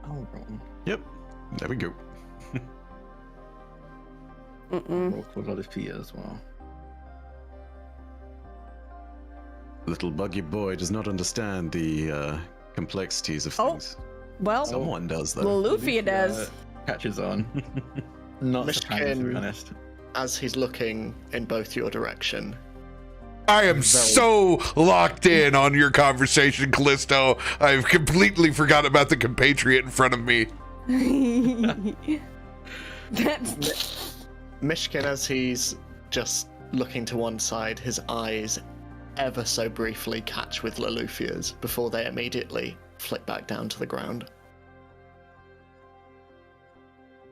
I'll roll. Yep. There we go. Roll for Loluphia as well. Little buggy boy does not understand the complexities of Oh. things. Well, Someone does, though. Loluphia does. Catches on. Not surprising, to be Myshkin. honest. As he's looking in both your direction, I am so locked in on your conversation, Kallisto. I've completely forgot about the compatriot in front of me. That's Myshkin, as he's just looking to one side, his eyes ever so briefly catch with Loluphia's before they immediately flip back down to the ground.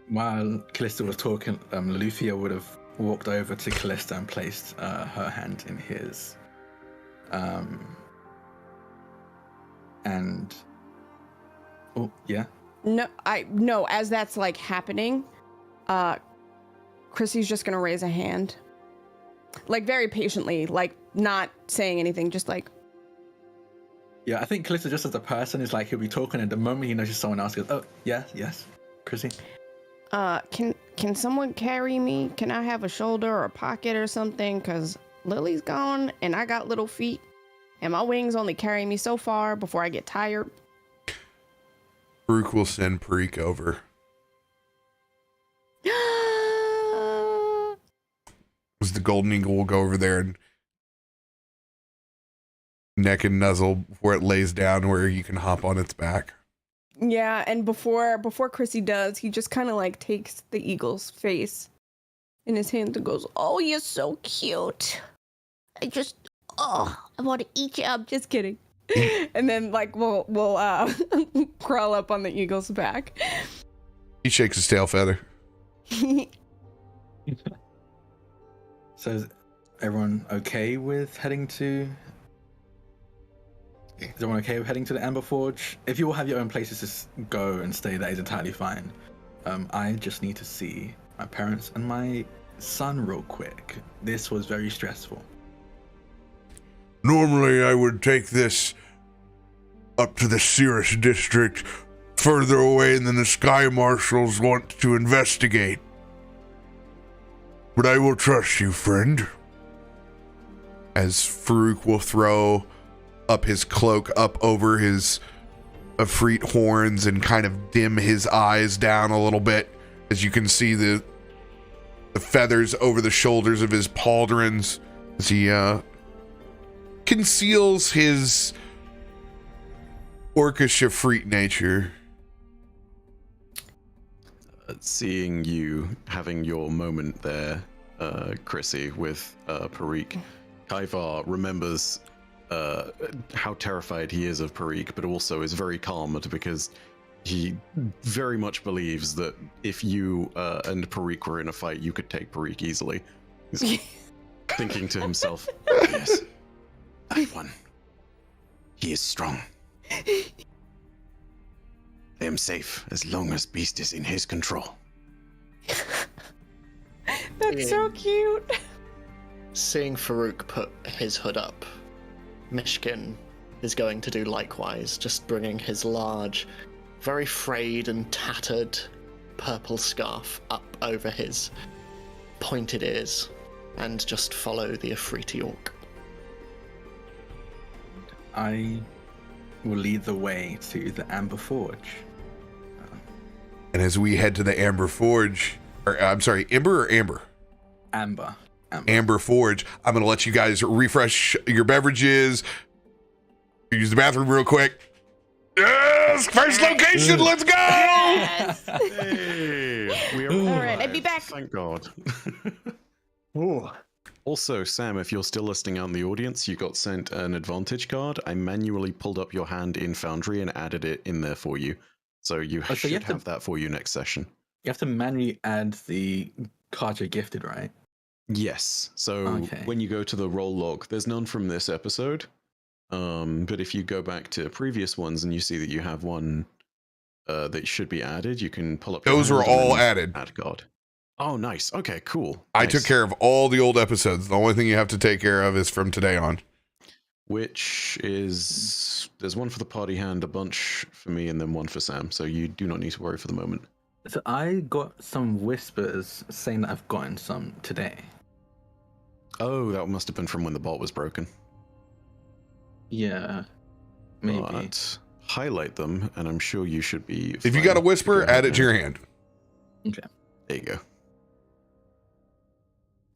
While Kallisto was talking, Loluphia would have walked over to Kallisto and placed her hand in his. And oh yeah, no. As that's like happening, Chrissy's just gonna raise a hand, like very patiently, like not saying anything, just like. yeah. I think Kallisto, just as a person, is like he'll be talking, and the moment he notices someone else, he goes, "Oh yeah, yes, Chrissy." Can someone carry me? Can I have a shoulder or a pocket or something? Cause Lily's gone and I got little feet, and my wings only carry me so far before I get tired. Farouk will send Parik over. As the Golden Eagle will go over there and neck and nuzzle before it lays down where you can hop on its back. Yeah, and before Chrissy does, he just kind of like takes the eagle's face in his hands and goes, "Oh, you're so cute. I want to eat you." I'm just kidding. And then like we'll crawl up on the eagle's back. He shakes his tail feather. So is everyone okay with heading to? Is everyone okay with heading to the Amber Forge? If you all have your own places to go and stay, that is entirely fine. I just need to see my parents and my son real quick. This was very stressful. Normally I would take this up to the Cirrus district, further away than the Sky Marshals want to investigate. But I will trust you, friend. As Farouk will throw up his cloak up over his Ifrit horns and kind of dim his eyes down a little bit, as you can see the feathers over the shoulders of his pauldrons as he conceals his orcish Ifrit nature. Seeing you having your moment there, Chrissy, with Parik, Kaivar remembers how terrified he is of Parik, but also is very calmed because he very much believes that if you and Parik were in a fight, you could take Parik easily. He's thinking to himself, yes, that one. He is strong. I am safe as long as Beast is in his control. That's so cute. Seeing Farouk put his hood up, Myshkin is going to do likewise, just bringing his large, very frayed and tattered purple scarf up over his pointed ears and just follow the Ifriti orc. I will lead the way to the Amber Forge. And as we head to the Amber Forge, or I'm sorry, Ember or Amber? Amber. Amber Forge. I'm going to let you guys refresh your beverages. Use the bathroom real quick. Yes! First location, let's go! Yes. Hey. We are All all right, I'll be alive, back. Thank God. Ooh. Also, Sam, if you're still listening out in the audience, you got sent an advantage card. I manually pulled up your hand in Foundry and added it in there for you. So you so should you have to- have that for you next session. You have to manually add the card you're gifted, right? Yes. So Okay. when you go to the roll log, there's none from this episode. But if you go back to previous ones and you see that you have one that should be added, you can pull up. your Those were hand and all then added. Add card. Oh, nice. Okay, cool. I Nice. took care of all the old episodes. The only thing you have to take care of is from today on. Which is there's one for the party hand, a bunch for me, and then one for Sam. So you do not need to worry for the moment. So I got some whispers saying that I've gotten some today. Oh, that must have been from when the bot was broken. Yeah, maybe. But highlight them, and I'm sure you should be. If you got a fine whisper, to go add it ahead to your and- hand. Okay. There you go.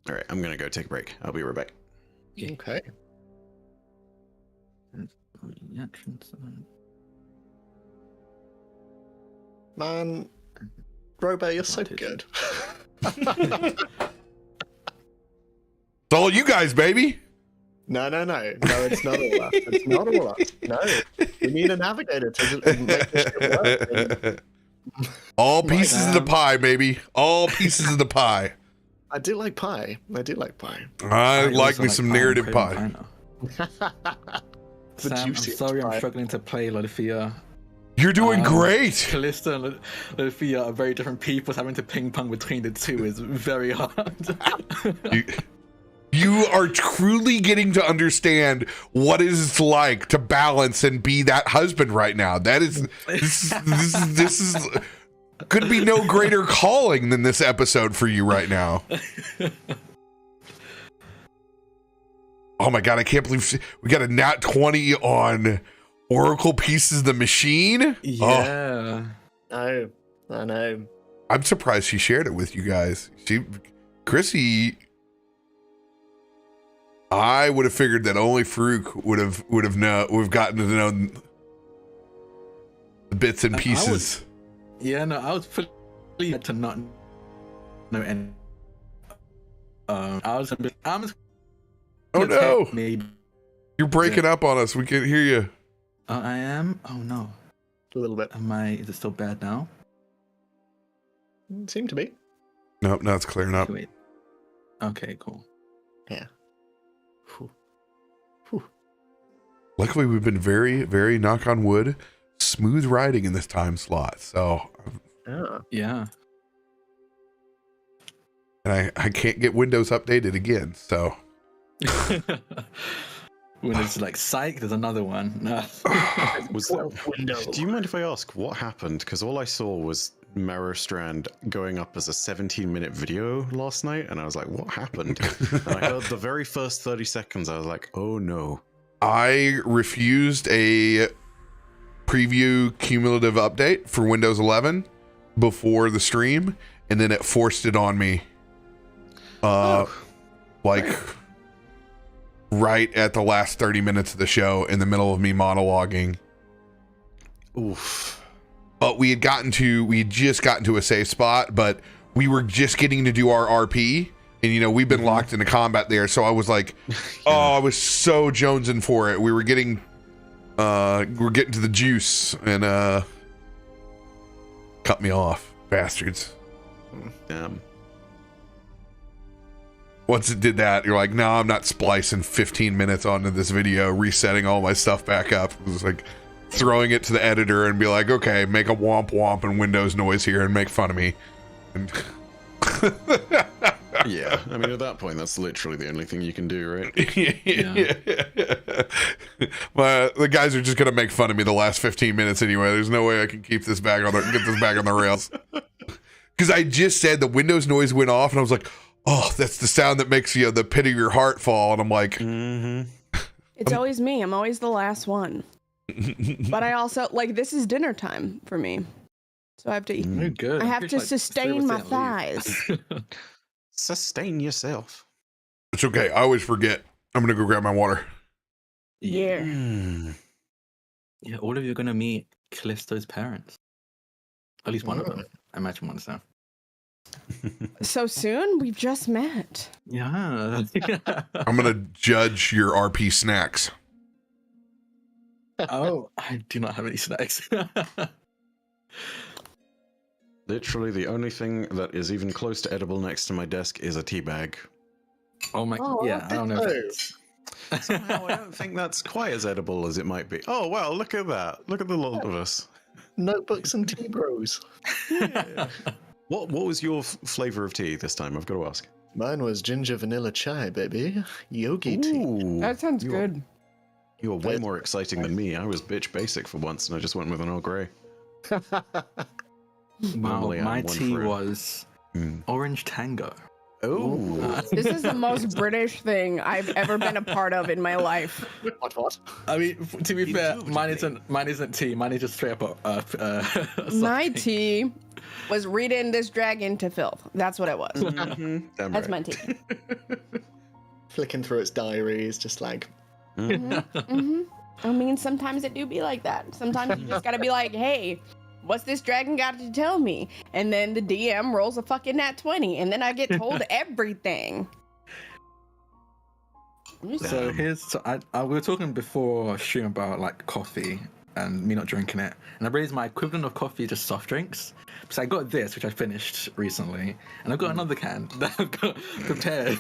All right, I'm gonna go take a break. I'll be right back. Okay. Reactions. Man, RoBear, you're so Advantage. good. It's all you guys, baby. No, it's not all us. It's not all us. No, we need a navigator to make this shit work. All pieces of the Sam. pie, baby. All pieces of the pie. I do like pie. I like also me some pie. I'm narrative craving pie. now. The Sam, I'm juiciest sorry, pie. I'm struggling to play Loluphia. You're doing great. Kallisto and Loluphia are very different people. So having to ping pong between the two is very hard. You are truly getting to understand what it's like to balance and be that husband right now. That is this is could be no greater calling than this episode for you right now. Oh my god, I can't believe we got a nat 20 on Oracle Pieces of the Machine. Oh, Yeah. I know. I'm surprised she shared it with you guys. Chrissy, I would have figured that only Farouk would have gotten to know the bits and I pieces. Yeah, no, I was fully to not know any. I'm Oh no, Maybe. you're breaking up on us. We can't hear you. I am. Oh no. A little bit. Is it still bad now? Seem to be. Nope, now it's clearing up. Wait. Okay, cool. Yeah. Luckily, we've been very, very, knock on wood, smooth riding in this time slot. So, Ah. Yeah. and I can't get Windows updated again. So, When it's like psych, there's another one. No. Was that, do you mind if I ask what happened? Because all I saw was Marrow Strand going up as a 17-minute video last night, and I was like, what happened? And I heard the very first 30 seconds, I was like, oh no. I refused a preview cumulative update for Windows 11 before the stream, and then it forced it on me. Right at the last 30 minutes of the show, in the middle of me monologuing. Oof. But we had just gotten to a safe spot, but we were just getting to do our RP, and we've been locked into combat there. So I was like, I was so jonesing for it. We're getting to the juice, and cut me off, bastards. Damn. Once it did that, you're like, no, I'm not splicing 15 minutes onto this video, resetting all my stuff back up. It was like throwing it to the editor and be like, okay, make a womp womp and Windows noise here and make fun of me. And Yeah, I mean, at that point, that's literally the only thing you can do, right? The guys are just gonna make fun of me the last 15 minutes anyway. There's no way I can keep this back on get this back on the rails. Because I just said the Windows noise went off, and I was like, oh, that's the sound that makes the pit of your heart fall. And I'm like, It's always me. I'm always the last one. But I also this is dinner time for me, so I have to eat. Very good. I have to sustain my thighs. Sustain yourself. it's okay. I always forget. I'm gonna go grab my water. Yeah. Yeah, all of you are going to meet Kallisto's parents. At least one of them. I imagine one, so. So soon? We've just met. Yeah. I'm gonna judge your RP snacks. Oh, I do not have any snacks. Literally, the only thing that is even close to edible next to my desk is a tea bag. Oh my, Oh, yeah, I don't know. Somehow, I don't think that's quite as edible as it might be. Oh, wow, look at that. Look at the lot of us. Notebooks and tea bros. What was your flavor of tea this time? I've got to ask. Mine was ginger vanilla chai, baby. Yogi tea. Ooh, That sounds you are- good. You are way more exciting than me. I was bitch basic for once, and I just went with an Earl Grey. Wow, Normally I'm my one tea for a- was orange tango. Oh, This is the most British thing I've ever been a part of in my life. What? I mean, to be fair, Indubitably. mine isn't tea. Mine is just straight up My something. tea was reading this dragon to filth. That's what it was. damn That's right. my tea. Flicking through its diaries, just like, I mean, sometimes it do be like that. Sometimes you just gotta be like, hey, what's this dragon got to tell me? And then the DM rolls a fucking nat 20, and then I get told everything. So we were talking before stream about like coffee and me not drinking it, and I raised my equivalent of coffee to soft drinks. So I got this, which I finished recently, and I've got another can that I've got prepared.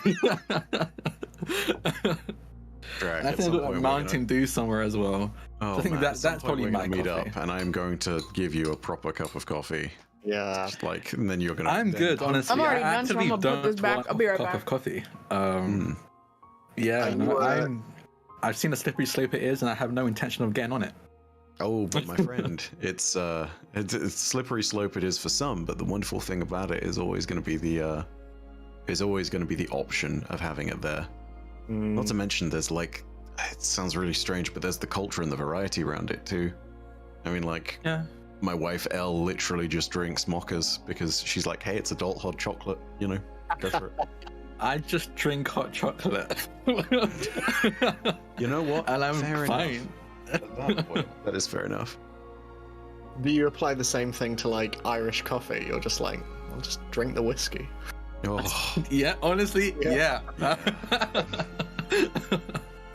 Drag, And I at think some I've got point a we're Mountain Dew somewhere as well. Oh, I think man, that- at some that's point probably we're my gonna meet coffee. up, and I'm going to give you a proper cup of coffee. yeah. Just like, and then you're gonna. I'm then- good, honestly. I'm already I done, so I'm actually gonna put don't this back. want I'll be right a cup back. of coffee. Mm. Yeah, Are no, you, I've seen a slippery slope it is, and I have no intention of getting on it. Oh, but my friend, it's slippery slope. It is for some, but the wonderful thing about it is always going to be the option of having it there. Not to mention, there's like, it sounds really strange, but there's the culture and the variety around it too. I mean, like, Yeah. my wife Elle literally just drinks mochas because she's like, hey, it's adult hot chocolate, you know, go for it. I just drink hot chocolate. You know what? And I'm Fair fine. enough. That is fair enough. Do you apply the same thing to like Irish coffee? You're just like, I'll just drink the whiskey. Oh, Yeah, honestly, yeah.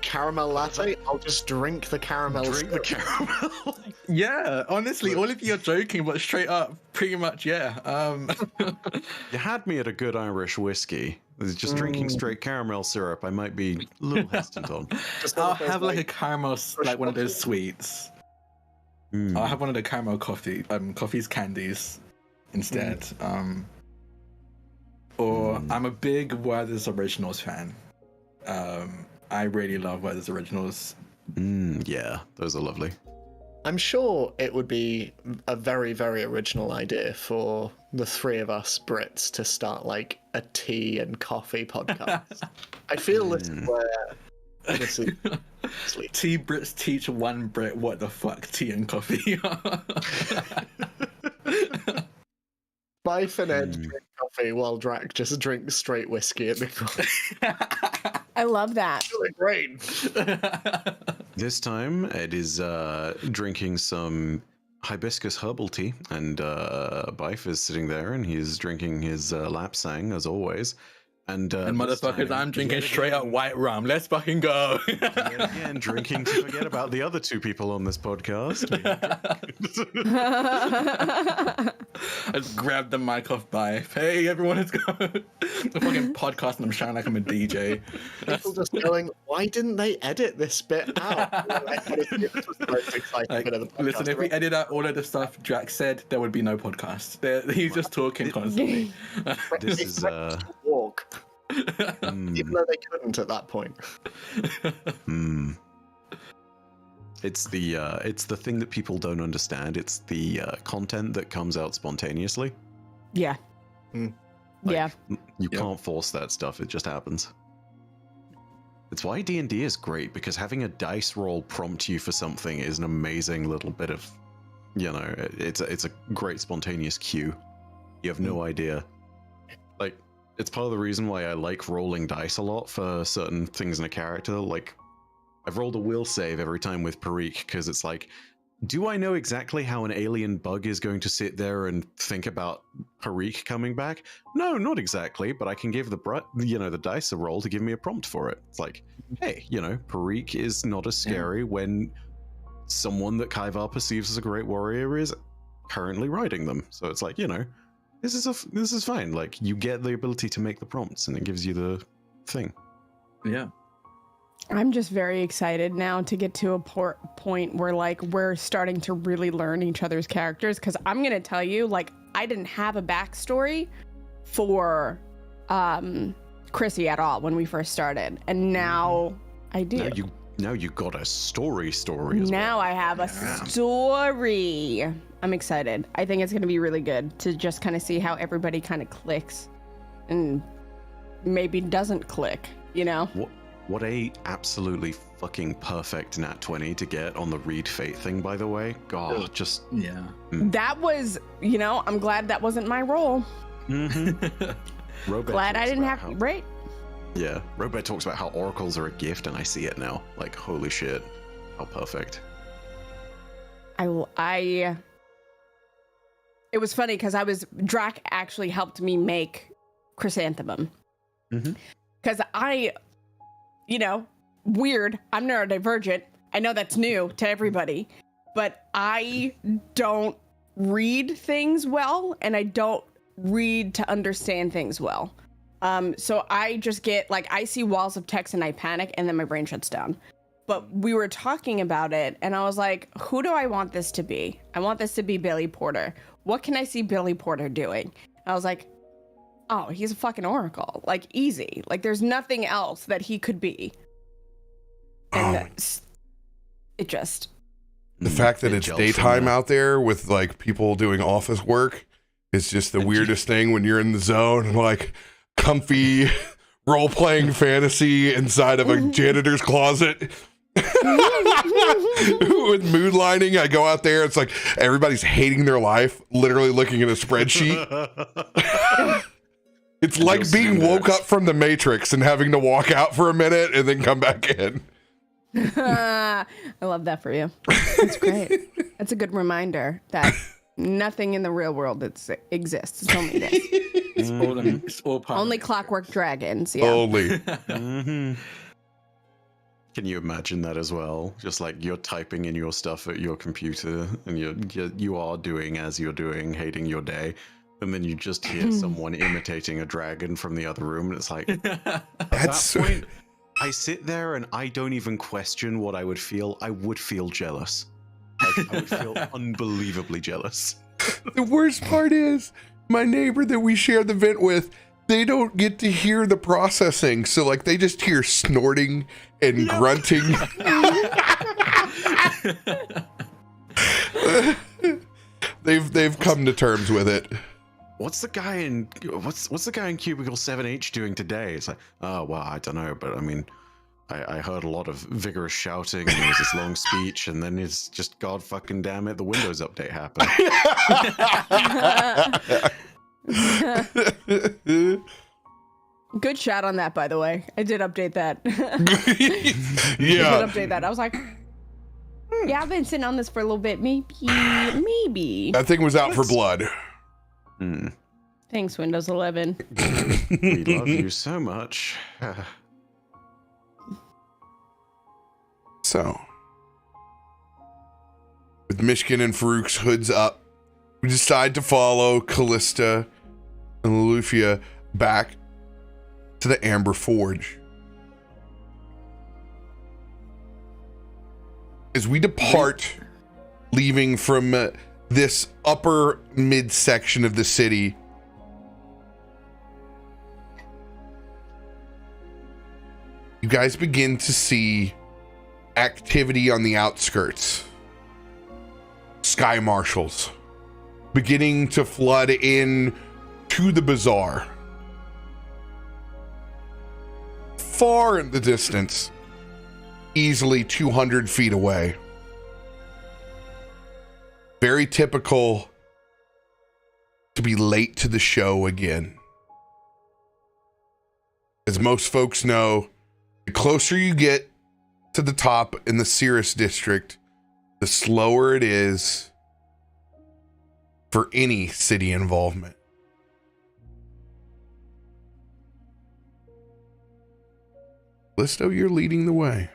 Caramel latte? I'll just drink the caramel. drink the syrup. caramel. Yeah, honestly, all of you are joking, but straight up, pretty much, yeah. You had me at a good Irish whiskey. Just drinking straight caramel syrup, I might be a little hesitant on. Just one I'll of those, have like a caramel, like one of those coffee. sweets. Mm. I'll have one of the caramel coffee's candies instead. Or I'm a big Werther's Originals fan. I really love Werther's Originals. Yeah, those are lovely. I'm sure it would be a very, very original idea for the three of us Brits to start like a tea and coffee podcast. I feel this is where this is. Sleep. Tea Brits teach one Brit what the fuck tea and coffee are. Bife and Ed drink coffee while Drak just drinks straight whiskey at the I love that. Great. This time, Ed is drinking some hibiscus herbal tea, and Bife is sitting there, and he's drinking his lapsang, as always. And this motherfuckers, time, I'm drinking yet straight up white rum. Let's fucking go. again, drinking to forget about the other two people on this podcast. I just grabbed the mic off by. Hey, everyone, let's go. The fucking podcast, and I'm shouting like I'm a DJ. People just going, why didn't they edit this bit out? This was the most exciting Like, bit of the podcast. listen, if we edit out all of the stuff Drax said, there would be no podcast. He's just talking constantly. This is walk, even though they couldn't at that point. It's the thing that people don't understand. It's the content that comes out spontaneously. Yeah. Yeah. You can't force that stuff. It just happens. It's why D&D is great, because having a dice roll prompt you for something is an amazing little bit of, it's a great spontaneous cue. You have no idea. Like, it's part of the reason why I like rolling dice a lot for certain things in a character. Like, I've rolled a will save every time with Faroük, because it's like, Do I know exactly how an alien bug is going to sit there and think about Faroük coming back? No, not exactly, but I can give the dice a roll to give me a prompt for it. It's like, hey, Faroük is not as scary when someone that Kaivar perceives as a great warrior is currently riding them. So it's like, this is fine. Like, you get the ability to make the prompts, and it gives you the thing. Yeah. I'm just very excited now to get to a point where like we're starting to really learn each other's characters, because I'm gonna tell you, like, I didn't have a backstory for Chrissy at all when we first started, and now I do. Now you got a story as well. I have a story. I'm excited. I think it's gonna be really good to just kind of see how everybody kind of clicks and maybe doesn't click, What a absolutely fucking perfect nat 20 to get on the read fate thing, by the way. God, just... Yeah. That was, I'm glad that wasn't my role. Mm-hmm. Glad I didn't have... Right? Yeah. RoBear talks about how oracles are a gift, and I see it now. Like, holy shit. How perfect. It was funny, because Drak actually helped me make Chrysanthemum. Mm-hmm. Because weird, I'm neurodivergent. I know that's new to everybody, but I don't read things well, and I don't read to understand things well. So I just get, like, I see walls of text and I panic, and then my brain shuts down. But we were talking about it, and I was like, who do I want this to be? I want this to be Billy Porter. What can I see Billy Porter doing? And I was like, oh, he's a fucking oracle. Like, easy. Like, there's nothing else that he could be. And it just... The fact that it's daytime out there with, like, people doing office work is just the weirdest thing when you're in the zone, like, comfy role-playing fantasy inside of a janitor's closet. With mood lining, I go out there, it's like everybody's hating their life, literally looking at a spreadsheet. It's like being woke up from the Matrix and having to walk out for a minute and then come back in. I love that for you. That's great. That's a good reminder that nothing in the real world exists. It's only this. It's all part Only of it. clockwork dragons. Yeah. Only. Mm-hmm. Can you imagine that as well? Just like you're typing in your stuff at your computer, and you are doing as you're doing, hating your day, and then you just hear someone imitating a dragon from the other room, and it's like, at that point, I sit there and I don't even question what I would feel. I would feel jealous. Like, I would feel unbelievably jealous. The worst part is, my neighbor that we share the vent with, they don't get to hear the processing, so like they just hear snorting and grunting. They've come to terms with it. What's the guy in Cubicle 7H doing today? It's like, oh well, I don't know, but I mean, I heard a lot of vigorous shouting, and there was this long speech, and then it's just, God fucking damn it, the Windows update happened. Good shot on that, by the way. I did update that. Yeah. I did update that. I was like, yeah, I've been sitting on this for a little bit. Maybe. That thing was out for blood. Thanks, Windows 11. We love you so much. So, with Myshkin and Farouk's hoods up, we decide to follow Kallisto and Loluphia back to the Amber Forge. As we depart, leaving from this upper midsection of the city, you guys begin to see activity on the outskirts. Sky marshals beginning to flood in to the bazaar. Far in the distance, easily 200 feet away. Very typical to be late to the show again. As most folks know, the closer you get to the top in the Cirrus district, the slower it is for any city involvement. Listo, you're leading the way.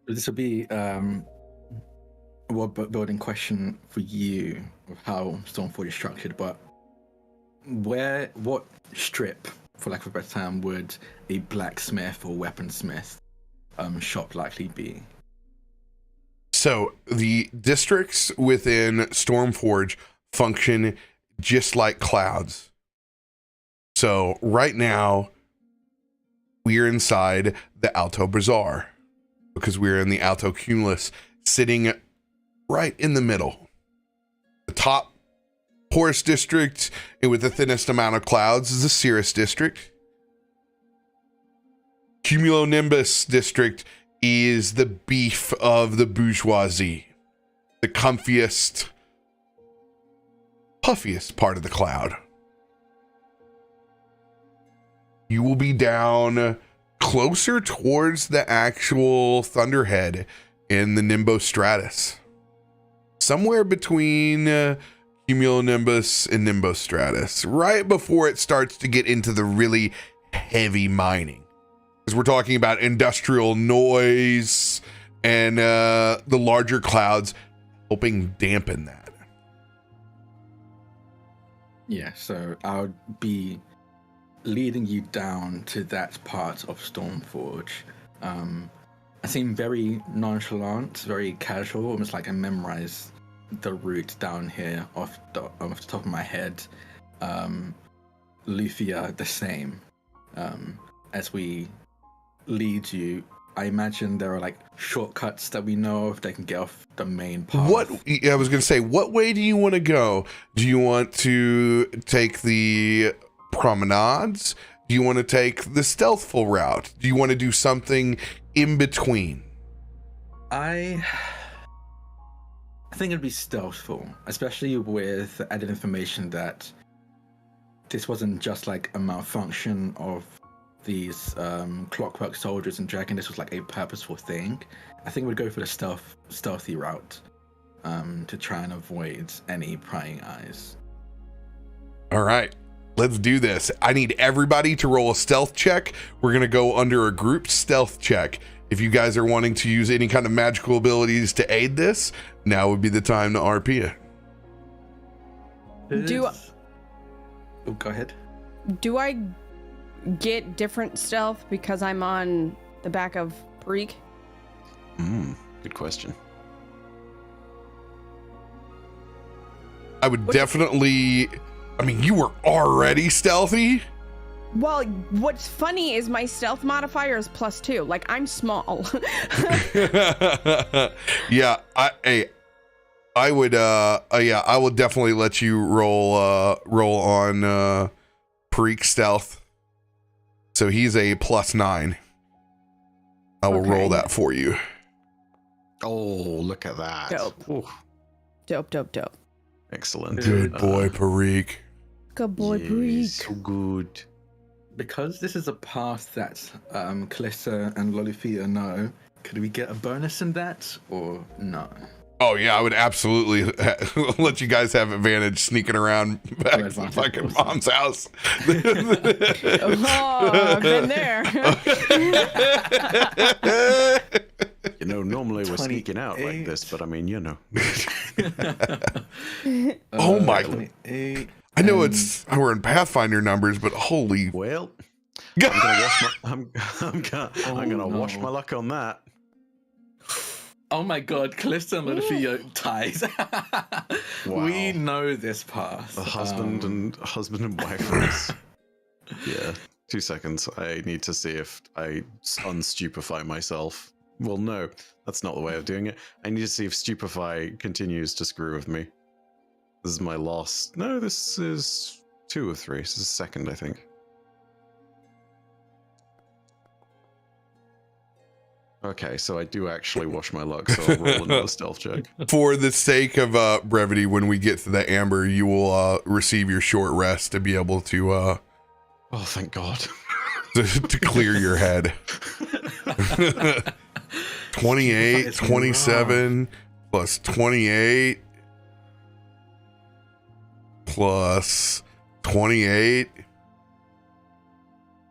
This will be a world building question for you of how Stormforge is structured, but what strip, for lack of a better term, would a blacksmith or weaponsmith shop likely be? So the districts within Stormforge function just like clouds. So right now we're inside the Alto Bazaar because we're in the Alto Cumulus, sitting right in the middle. The top poorest district and with the thinnest amount of clouds is the Cirrus district. Cumulonimbus district is the beef of the bourgeoisie, the comfiest, puffiest part of the cloud. You will be down closer towards the actual thunderhead in the Nimbostratus. Somewhere between Cumulonimbus and Nimbostratus, right before it starts to get into the really heavy mining. Because we're talking about industrial noise and the larger clouds helping dampen that. Yeah, so I'll be leading you down to that part of Stormforge. I seem very nonchalant, very casual, almost like I memorized the route down here off the top of my head. Loluphia, the same. As we lead you, I imagine there are like shortcuts that we know of that can get off the main path. I was going to say, what way do you want to go? Do you want to take the promenades? Do you want to take the stealthful route? Do you want to do something in between? I think it'd be stealthful, especially with the added information that this wasn't just like a malfunction of these clockwork soldiers and dragon. This was like a purposeful thing. I think we'd go for the stealthy route to try and avoid any prying eyes. All right, let's do this. I need everybody to roll a stealth check. We're going to go under a group stealth check. If you guys are wanting to use any kind of magical abilities to aid this, now would be the time to RP it. Go ahead. Do I get different stealth because I'm on the back of Faroük? Good question. I would definitely... I mean, you were already stealthy? Well, what's funny is my stealth modifier is +2. Like, I'm small. Yeah, I will definitely let you roll on Farouk stealth. So he's a +9. I will roll that for you. Oh, look at that. Dope. Excellent. Good boy, Farouk. Good boy, Farouk. So good. Because this is a path that Kallisto and Loluphia know, could we get a bonus in that or no? Oh yeah, I would absolutely let you guys have advantage sneaking around back to fucking mom's house. Oh, I've been there. You know, normally we're sneaking out like this, but I mean, you know. Oh my God. I know we're in Pathfinder numbers, but holy. Well, I'm gonna wash my luck on that. Oh my God, Kallisto and Loluphia ties. Wow. We know this path. The husband and wife race. Yeah. 2 seconds. I need to see if I unstupefy myself. Well, no, that's not the way of doing it. I need to see if stupefy continues to screw with me. This is my last. No, this is 2 or 3. This is second, I think. Okay, so I do actually wash my luck, so I'll roll another stealth check. For the sake of brevity, when we get to the amber, you will receive your short rest to be able to oh, thank God. to clear your head. 28, It's 27 plus 28 plus 28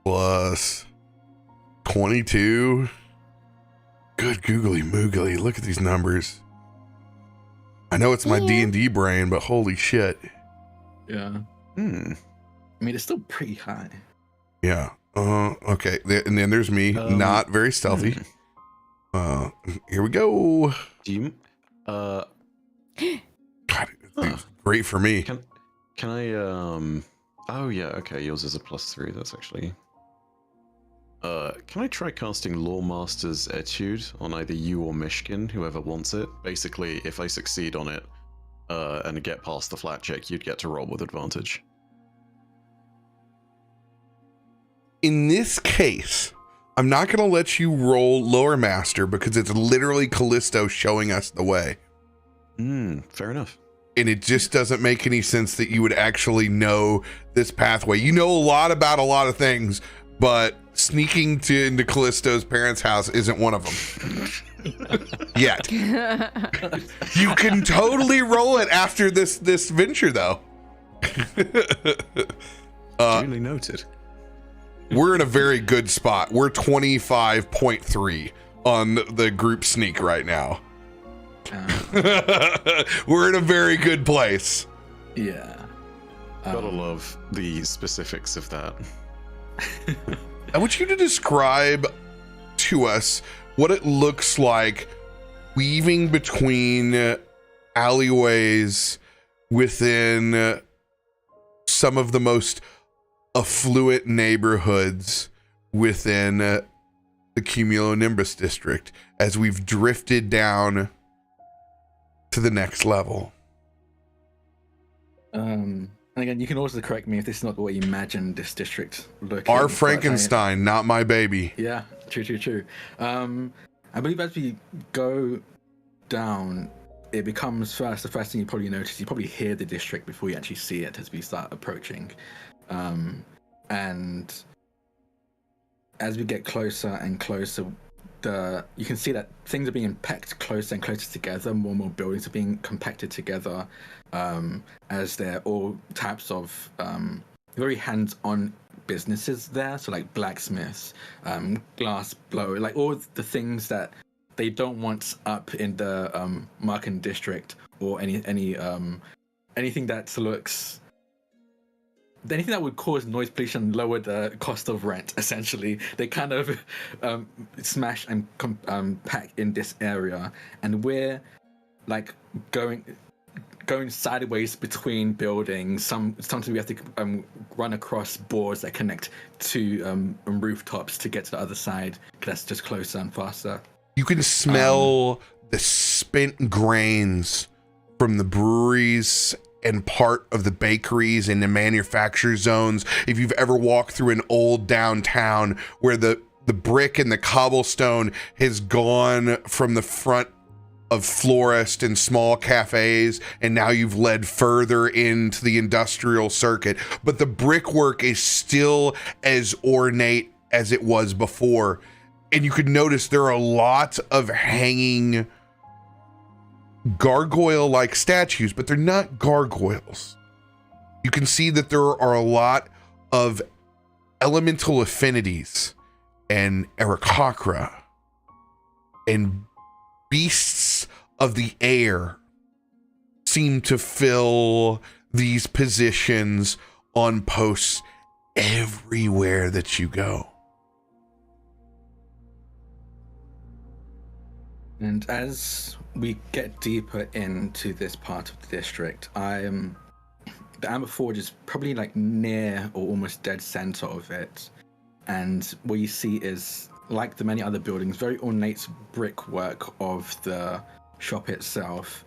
plus 22. Good googly moogly. Look at these numbers. I know it's my D&D brain, but holy shit. Yeah. I mean, it's still pretty high. Yeah. Okay. And then there's me, not very stealthy. Here we go. Do you? God, it's great for me. Can I? Oh yeah. Okay. Yours is a +3. That's actually. Can I try casting Loremaster's Etude on either you or Myshkin, whoever wants it? Basically, if I succeed on it, and get past the flat check, you'd get to roll with advantage. In this case, I'm not going to let you roll Loremaster because it's literally Kallisto showing us the way. Fair enough. And it just doesn't make any sense that you would actually know this pathway. You know a lot about a lot of things, but sneaking into Kallisto's parents' house isn't one of them. Yet. You can totally roll it after this venture, though. Duly noted. We're in a very good spot. We're 25.3 on the group sneak right now. We're in a very good place. Yeah. Gotta love the specifics of that. I want you to describe to us what it looks like weaving between alleyways within some of the most affluent neighborhoods within the Cumulonimbus district as we've drifted down to the next level. And again, you can also correct me if this is not what you imagined this district looking. Our Frankenstein, not my baby. Yeah, true. I believe as we go down, it becomes the first thing you probably notice, you probably hear the district before you actually see it as we start approaching. And as we get closer and closer, you can see that things are being packed closer and closer together. More and more buildings are being compacted together, as they're all types of very hands-on businesses there. So like blacksmiths, glass blower, like all the things that they don't want up in the Marken district, or anything that looks. Anything that would cause noise pollution and lower the cost of rent, essentially, they kind of smash and pack in this area, and we're like going sideways between buildings. Sometimes we have to run across boards that connect to rooftops to get to the other side, because that's just closer and faster. You can smell the spent grains from the breweries and part of the bakeries and the manufacture zones. If you've ever walked through an old downtown where the brick and the cobblestone has gone from the front of florist and small cafes, and now you've led further into the industrial circuit, but the brickwork is still as ornate as it was before. And you could notice there are a lot of hanging gargoyle-like statues, but they're not gargoyles. You can see that there are a lot of elemental affinities and Aarakocra and beasts of the air seem to fill these positions on posts everywhere that you go. And as we get deeper into this part of the district, the Amber Forge is probably like near or almost dead center of it. And what you see is, like the many other buildings, very ornate brickwork of the shop itself.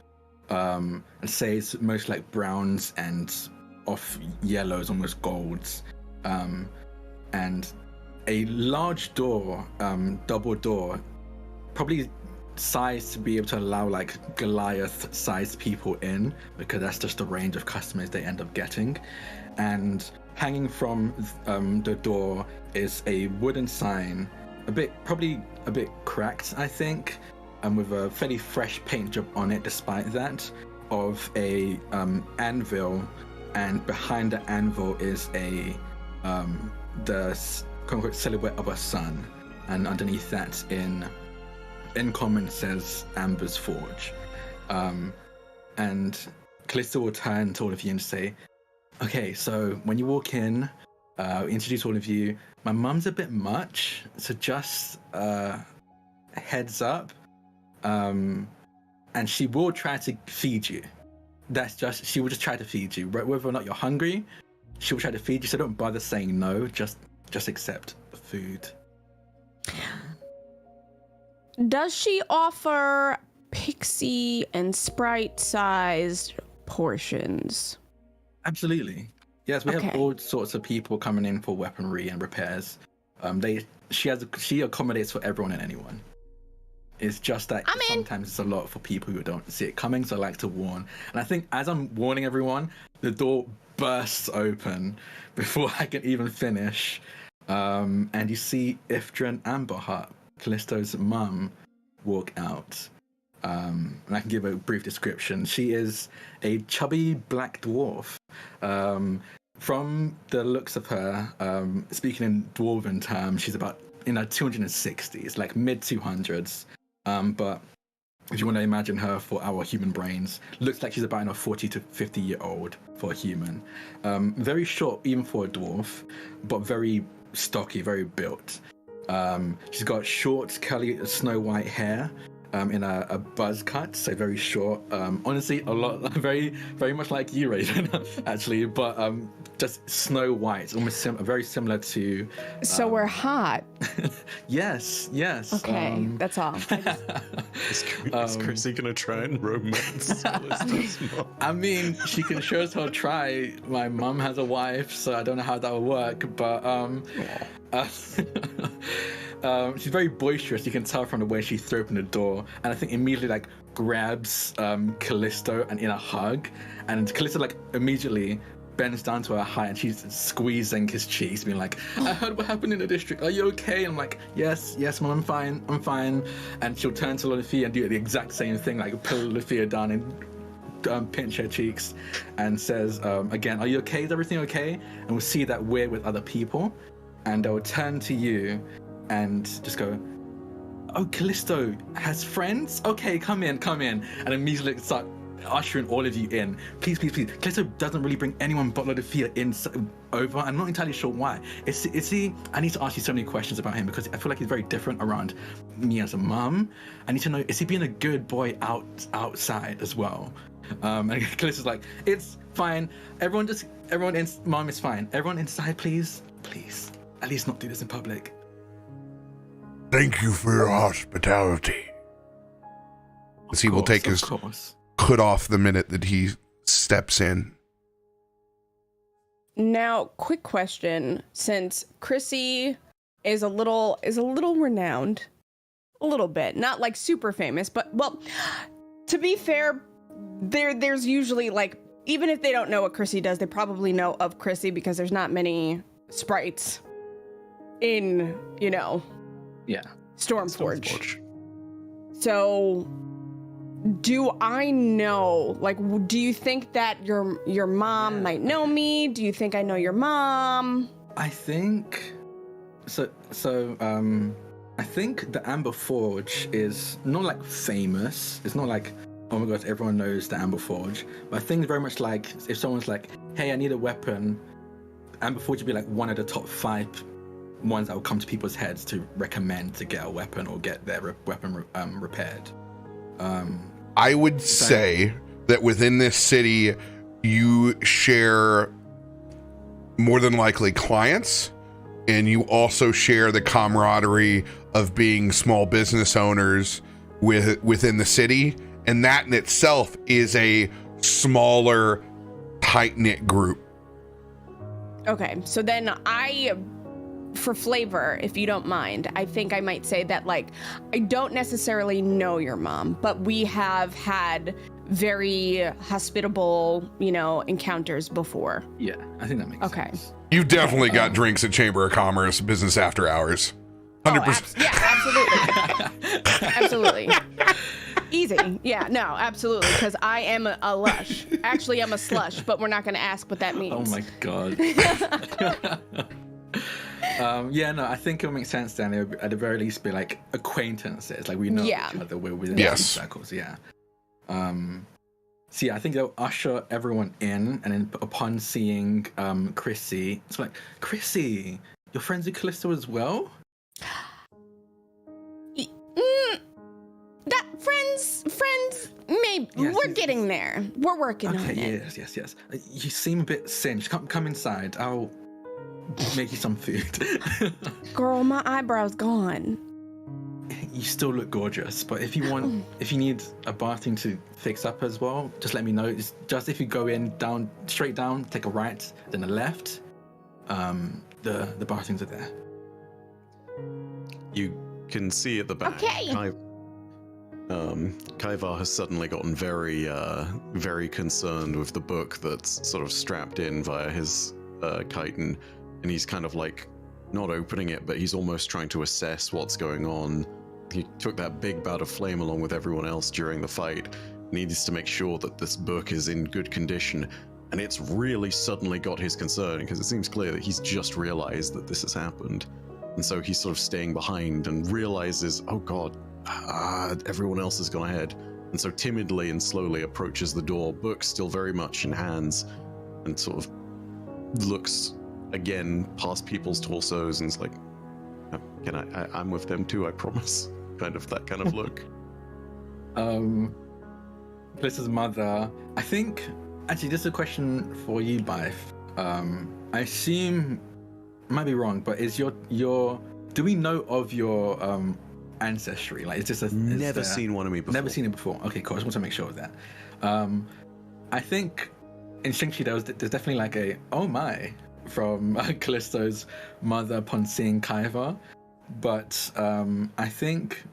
And say it's most like browns and off yellows, almost golds. And a large door, double door, probably sized to be able to allow like Goliath-sized people in, because that's just the range of customers they end up getting. And hanging from the door is a wooden sign probably a bit cracked, I think, and with a fairly fresh paint job on it despite that, of a anvil, and behind the anvil is the quote-unquote silhouette of a sun, and underneath that in common says Amber's Forge. And Kallisto will turn to all of you and say, okay, so when you walk in, introduce all of you. My mum's a bit much, so just heads up. And she will try to feed you. She will just try to feed you. Whether or not you're hungry, she will try to feed you, so don't bother saying no, just accept the food. Does she offer pixie and sprite sized portions? Absolutely. Yes, we have all sorts of people coming in for weaponry and repairs. She accommodates for everyone and anyone. It's just that sometimes it's a lot for people who don't see it coming, so I like to warn. And I think as I'm warning everyone, the door bursts open before I can even finish. And you see Ifrit and Amberheart, Kallisto's mum, walk out. And I can give a brief description. She is a chubby black dwarf. From the looks of her, speaking in dwarven terms, she's about in her 260s, like mid 200s. But if you want to imagine her for our human brains, looks like she's about a 40 to 50 year old for a human. Very short, even for a dwarf, but very stocky, very built. She's got short, curly, snow white hair. In a buzz cut, so very short. Honestly, a lot, very, very much like you, Raven, actually, but just snow white, almost very similar to. So we're hot. Yes. Okay, that's all. Is Chrissy gonna try and romance Kallisto's mom? I mean, she can sure as hell try. My mum has a wife, so I don't know how that will work, but she's very boisterous. You can tell from the way she threw open the door, and I think immediately grabs Kallisto and in a hug, and Kallisto immediately bends down to her height, and she's squeezing his cheeks, being like, "I heard what happened in the district. Are you okay?" And I'm like, "Yes, Mom, I'm fine." And she'll turn to Loluphia and do the exact same thing, pull Loluphia down and pinch her cheeks, and says, "Again, are you okay? Is everything okay?" And we'll see that we're with other people, and they'll turn to you and just go, "Oh, Kallisto has friends? Okay, come in." And immediately start ushering all of you in. Please. Kallisto doesn't really bring anyone but Loluphia in over. I'm not entirely sure why. Is he? I need to ask you so many questions about him because I feel like he's very different around me as a mum. I need to know, is he being a good boy outside as well? And Kallisto's like, "It's fine. Everyone, Mom is fine. Everyone inside, please. At least not do this in public." Thank you for your hospitality. As he will take his course. hood off the minute that he steps in. Now, quick question: since Chrissy is a little renowned, a little bit, not super famous, but to be fair, there's usually even if they don't know what Chrissy does, they probably know of Chrissy because there's not many sprites in Stormforge. So, do I know? Do you think that your mom might know me? Do you think I know your mom? I think so. I think the Amber Forge is not famous. It's not oh my gosh, everyone knows the Amber Forge. But I think very much if someone's "Hey, I need a weapon," Amber Forge would be one of the top 5 ones that will come to people's heads to recommend to get a weapon or get their weapon repaired. I would say that within this city, you share more than likely clients, and you also share the camaraderie of being small business owners within the city, and that in itself is a smaller, tight-knit group. Okay, so then for flavor, if you don't mind, I think I might say that I don't necessarily know your mom, but we have had very hospitable, encounters before. Yeah, I think that makes sense. You definitely got drinks at Chamber of Commerce, business after hours. 100%. Yeah, absolutely. Absolutely. Easy. Yeah, no, absolutely. Because I am a lush. Actually, I'm a slush, but we're not going to ask what that means. Oh my god. Yeah, no, I think it'll make sense then. It'll at the very least be like acquaintances. Like we know each other. We're within these circles. Yeah. So yeah, I think they'll usher everyone in, and then upon seeing Chrissy, it's like, Chrissy, you're friends with Kallisto as well? That friends, maybe. Yes, We're getting there. We're working on it. Yes. You seem a bit singed. Come inside. I'll make you some food. Girl, my eyebrow's gone. You still look gorgeous, but if you need a bathroom to fix up as well, just let me know. It's just if you go in straight down, take a right, then a left. The bathrooms are there. You can see at the back. Okay. Kaivar has suddenly gotten very, very concerned with the book that's sort of strapped in via his chitin, and he's kind of like not opening it, but he's almost trying to assess what's going on. He took that big bout of flame along with everyone else during the fight. Needs to make sure that this book is in good condition, and it's really suddenly got his concern because it seems clear that he's just realized that this has happened, and so he's sort of staying behind and realizes, oh god, everyone else has gone ahead, and so timidly and slowly approaches the door, book still very much in hands, and sort of looks again past people's torsos and is like, can I'm with them too, I promise. Kind of that kind of look. Kallisto's mother, I think, actually this is a question for you, Bife. I assume, I might be wrong, but is your do we know of your ancestry? Like, is this never seen one of me before. Never seen it before. Okay, cool. I just want to make sure of that. I think instinctually there's definitely like a oh my from Kallisto's mother upon seeing Kaiva, but I think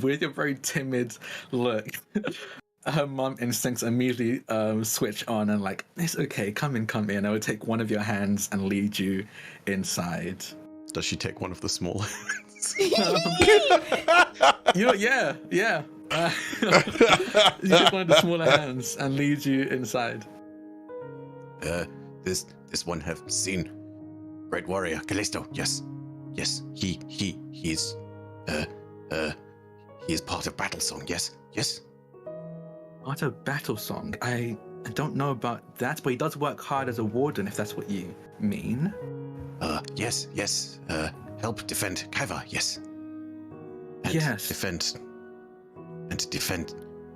with your very timid look, her mom instincts immediately switch on and like, it's okay, come in. I will take one of your hands and lead you inside. Does she take one of the small hands? Yeah. You take one of the smaller hands and lead you inside. This one have seen great warrior Kallisto. Yes, he is part of Battle Song. Yes. Part of Battle Song. I don't know about that, but he does work hard as a warden, if that's what you mean. Yes. Help defend Kaiva. Yes. And yes. Defend.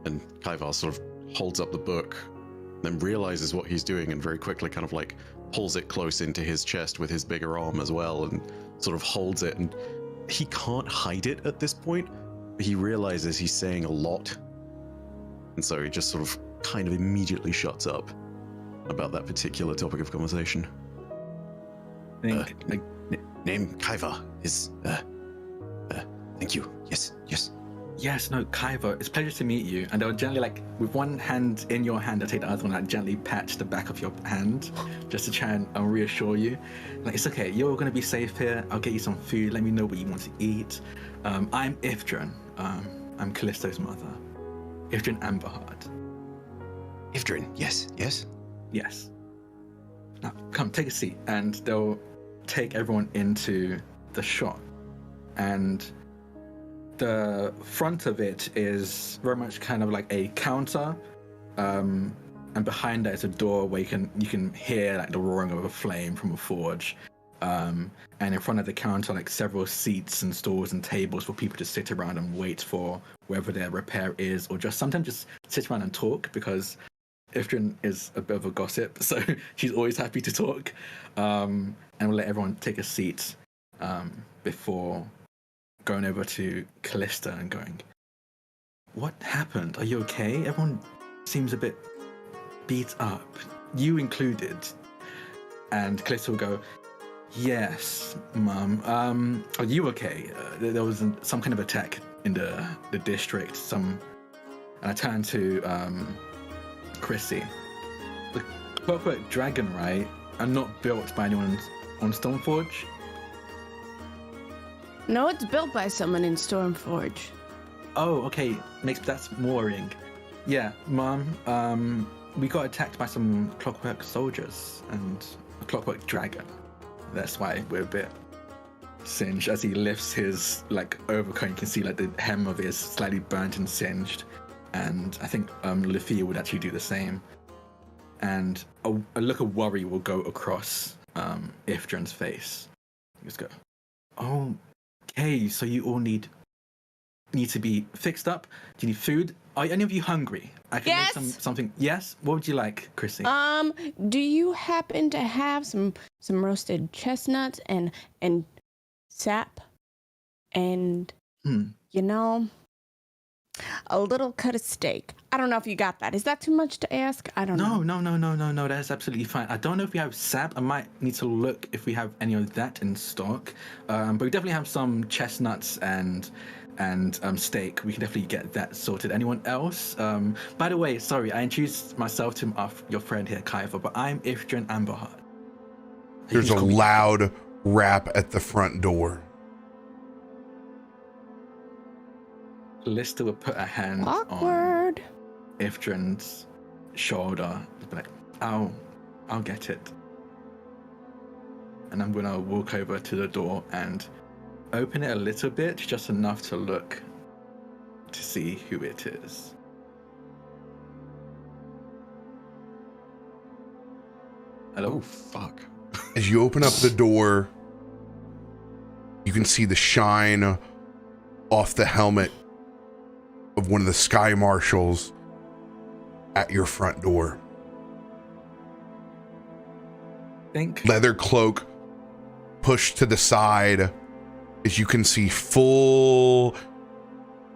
And Kaivar sort of holds up the book, then realizes what he's doing and very quickly kind of like pulls it close into his chest with his bigger arm as well and sort of holds it, and he can't hide it at this point. He realizes he's saying a lot, and so he just sort of kind of immediately shuts up about that particular topic of conversation. Name Kaiva is thank you. Yes, no, Kaiva, it's a pleasure to meet you. And I'll gently, like, with one hand in your hand, I'll take the other one, like, gently pat the back of your hand, just to try and reassure you. Like, it's okay, you're going to be safe here. I'll get you some food. Let me know what you want to eat. I'm Ifrit. I'm Kallisto's mother. Ifrit Amberheart. Ifrit, yes. Yes. Now, come, take a seat. And they'll take everyone into the shop. And the front of it is very much kind of like a counter, and behind that is a door where you can hear like the roaring of a flame from a forge, and in front of the counter like several seats and stools and tables for people to sit around and wait for wherever their repair is, or just sometimes just sit around and talk, because Ifrin is a bit of a gossip, so she's always happy to talk, and we'll let everyone take a seat before going over to Kallisto and going, what happened? Are you okay? Everyone seems a bit beat up, you included. And Kallisto will go, yes, Mum. Are you okay? There was some kind of attack in the district. And I turn to Chrissy. The Clockwork Dragon, right? Are not built by anyone on Stormforge. No, it's built by someone in Stormforge. Oh, okay. That's more worrying. Yeah, Mom. We got attacked by some clockwork soldiers and a clockwork dragon. That's why we're a bit singed. As he lifts his overcoat, you can see the hem of it is slightly burnt and singed. And I think Loluphia would actually do the same. And a look of worry will go across Ifrit's face. Just go, oh, okay, so you all need to be fixed up. Do you need food? Are any of you hungry? I can make something. Yes. What would you like, Chrissy? Do you happen to have some roasted chestnuts and sap and a little cut of steak? I don't know if you got that. Is that too much to ask? I don't know. No. That's absolutely fine. I don't know if we have sap. I might need to look if we have any of that in stock. But we definitely have some chestnuts and steak. We can definitely get that sorted. Anyone else? By the way, sorry, I introduced myself to your friend here, Kaifa, but I'm Ifrit Amberheart. There's a loud rap at the front door. Lister would put a hand on Ifrit's shoulder. Be like, I'll get it. And I'm gonna walk over to the door and open it a little bit, just enough to look to see who it is. Hello? Oh, fuck. As you open up the door, you can see the shine off the helmet of one of the Sky Marshals at your front door. Leather cloak pushed to the side. As you can see, full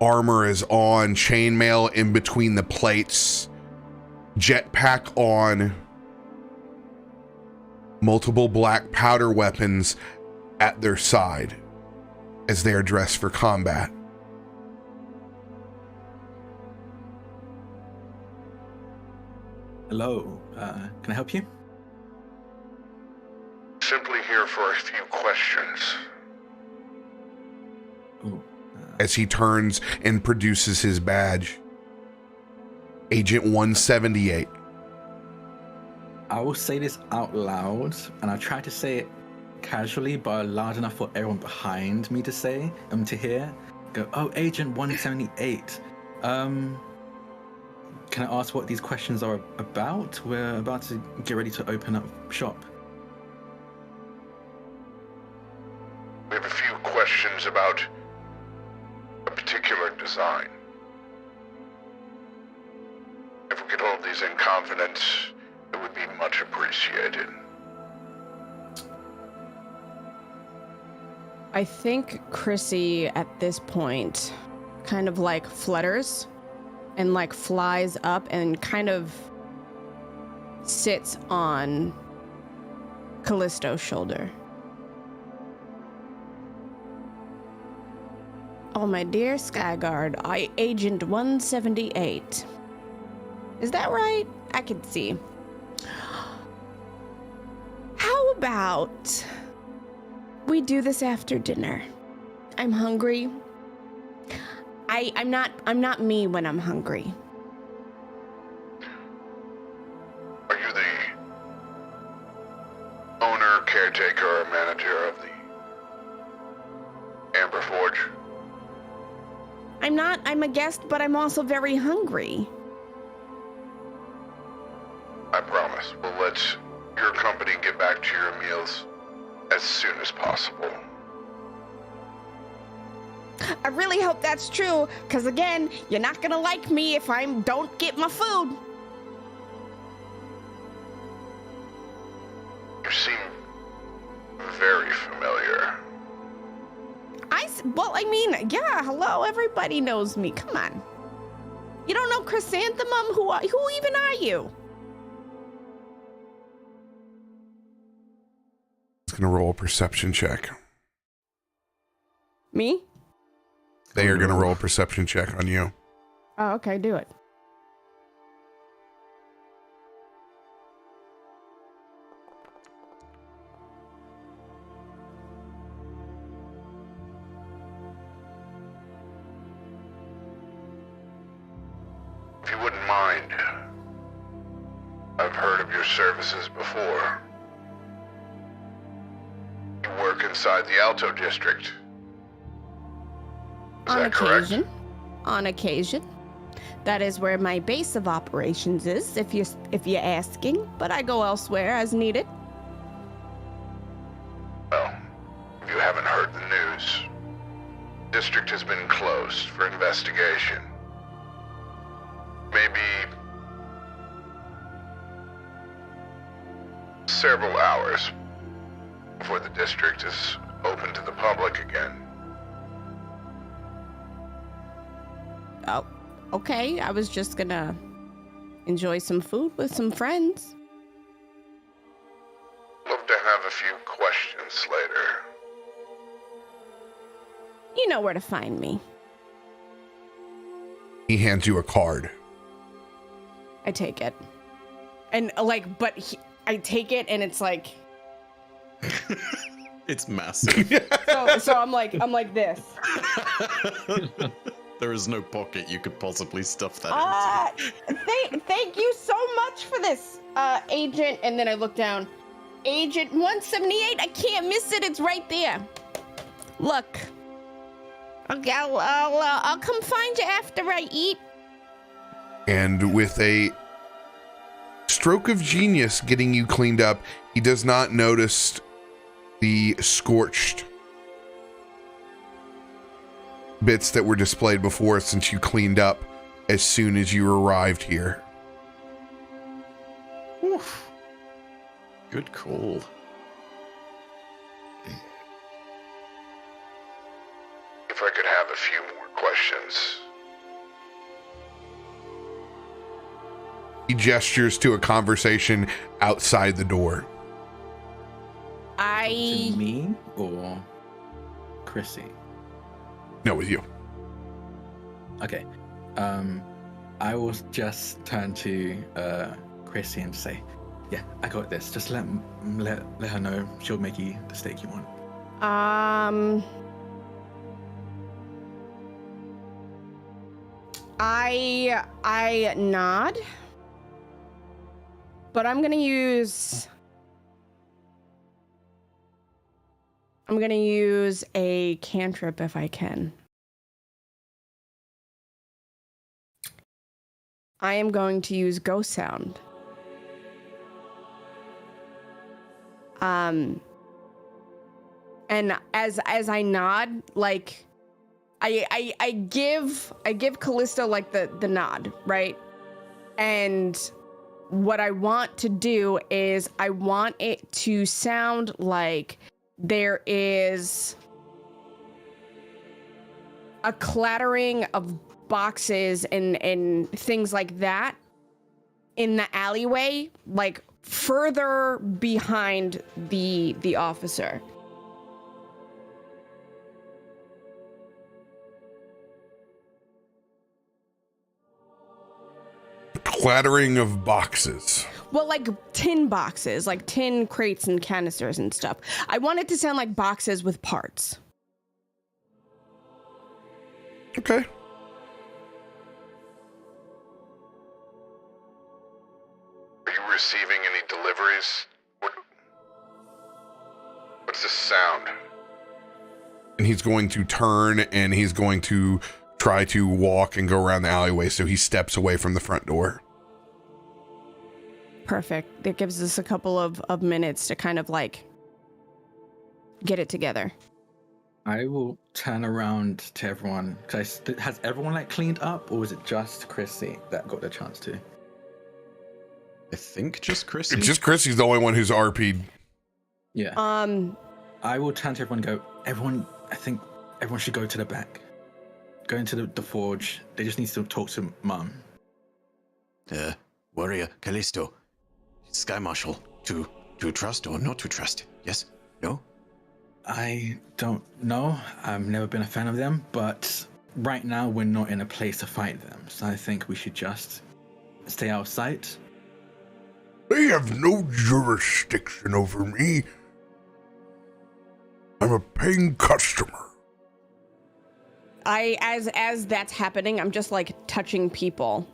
armor is on, chainmail in between the plates, jetpack on, multiple black powder weapons at their side as they are dressed for combat. Hello, can I help you? Simply here for a few questions. As he turns and produces his badge. Agent 178. I will say this out loud, and I try to say it casually, but loud enough for everyone behind me to say, to hear. Go, oh, Agent 178. Can I ask what these questions are about? We're about to get ready to open up shop. We have a few questions about a particular design. If we could hold these in confidence, it would be much appreciated. I think Chrissy at this point kind of flutters and flies up and kind of sits on Kallisto's shoulder. Oh, my dear Skyguard, Agent 178. Is that right? I can see. How about we do this after dinner? I'm hungry. I'm not me when I'm hungry. Are you the owner, caretaker, or manager of the Amber Forge? I'm not. I'm a guest, but I'm also very hungry. I promise. We'll let your company get back to your meals as soon as possible. I really hope that's true, because again, you're not gonna like me if I don't get my food. You seem very familiar. Yeah, hello, everybody knows me. Come on. You don't know Chrysanthemum? Who even are you? It's gonna roll a perception check. Me? They are gonna roll a perception check on you. Oh, okay, do it. mind. I've heard of your services before. You work inside the Alto District. Is On that correct? occasion. On occasion. That is where my base of operations is, if you're asking, but I go elsewhere as needed. Well, if you haven't heard the news, the district has been closed for investigation. Maybe several hours before the district is open to the public again. Oh, okay. I was just gonna enjoy some food with some friends. Love to have a few questions later. You know where to find me. He hands you a card. I take it. And I take it and it's like, It's massive. so I'm like this. There is no pocket you could possibly stuff that into. Thank you so much for this, Agent. And then I look down. Agent 178, I can't miss it. It's right there. Look. Okay, I'll come find you after I eat. And with a stroke of genius getting you cleaned up, he does not notice the scorched bits that were displayed before since you cleaned up as soon as you arrived here. Oof. Good call. If I could have a few more questions. He gestures to a conversation outside the door. To me or Chrissy? No, with you. Okay. I will just turn to Chrissy and say, "Yeah, I got this. Just let her know. She'll make you the steak you want." I nod, but I'm gonna use a cantrip if I can. I am going to use Ghost Sound. And as I nod, like I give Kallisto like the nod, right? And what I want to do is I want it to sound like there is a clattering of boxes and things like that in the alleyway, like further behind the officer. Clattering of boxes. Well, like tin boxes, like tin crates and canisters and stuff. I want it to sound like boxes with parts. Okay. Are you receiving any deliveries? What's this sound? And he's going to turn and he's going to try to walk and go around the alleyway, so he steps away from the front door. Perfect. That gives us a couple of minutes to kind of like get it together. I will turn around to everyone. Has everyone like cleaned up, or was it just Chrissy that got the chance to? I think just Chrissy. It's just Chrissy's the only one who's RP'd. Yeah. I will turn to everyone and go, everyone, I think everyone should go to the back. Go into the forge. They just need to talk to Mum. Warrior, Kallisto, Sky Marshal, to trust or not to trust? Yes? No? I don't know. I've never been a fan of them, but right now we're not in a place to fight them. So I think we should just stay out of sight. They have no jurisdiction over me. I'm a paying customer. As that's happening, I'm just like touching people.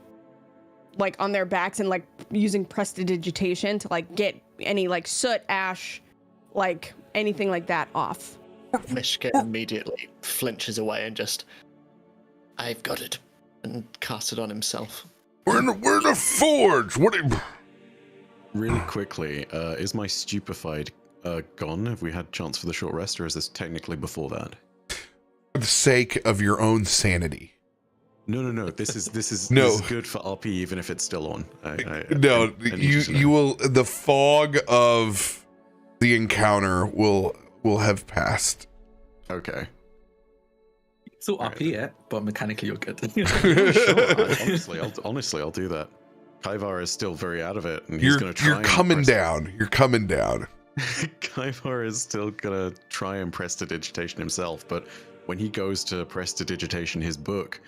like on their backs and like using prestidigitation to like get any like soot, ash, like anything like that off. Myshkin immediately flinches away and just, I've got it, and casts it on himself. We're in the forge. Really quickly, is my stupefied gone? Have we had a chance for the short rest, or is this technically before that? For the sake of your own sanity. No. This is No. This is good for RP, even if it's still on. No, I need to know. you will. The fog of the encounter will have passed. Okay. Still RP yet, but mechanically you're good. Sure. Honestly, I'll do that. Kaivar is still very out of it, and he's going to try. You're coming down. You're coming down. Kaivar is still going to try and prestidigitation himself, but when he goes to prestidigitation his book,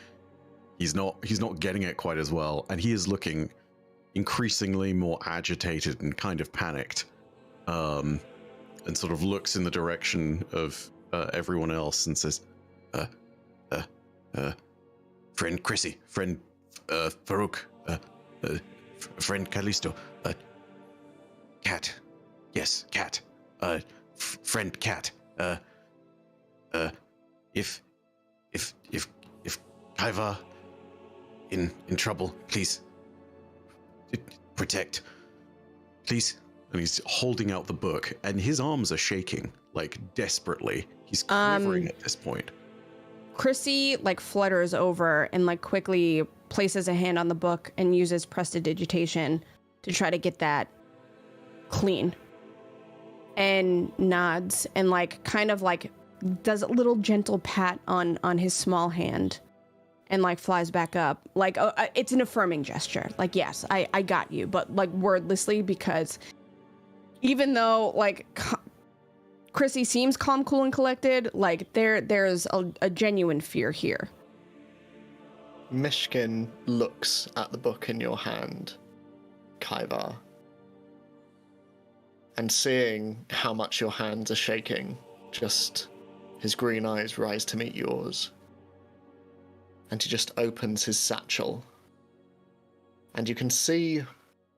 he's not getting it quite as well, and he is looking increasingly more agitated and kind of panicked, and sort of looks in the direction of everyone else and says, friend Chrissy, friend Farouk, friend Kallisto, Cat, yes, Cat, friend Cat, if Kaiva in trouble, please protect, please. And he's holding out the book, and his arms are shaking like desperately. He's quivering at this point. Chrissy like flutters over and like quickly places a hand on the book and uses prestidigitation to try to get that clean, and nods and like kind of like does a little gentle pat on his small hand and like flies back up. Like it's an affirming gesture. Like, yes, I got you, but like wordlessly, because even though like Chrissy seems calm, cool, and collected, like there's a genuine fear here. Myshkin looks at the book in your hand, Kaivar, and seeing how much your hands are shaking, just his green eyes rise to meet yours. And he just opens his satchel, and you can see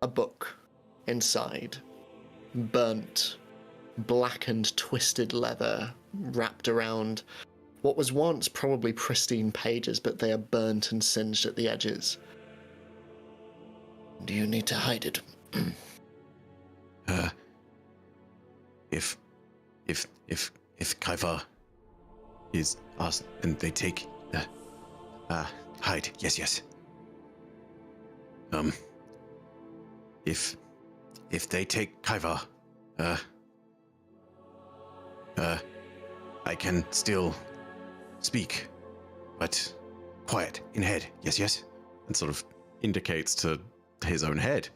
a book inside, burnt, blackened, twisted leather wrapped around what was once probably pristine pages, but they are burnt and singed at the edges. Do you need to hide it? If Kaiva is asked and they take hide, yes. If they take Kaiva, I can still speak, but quiet in head, yes. And sort of indicates to his own head.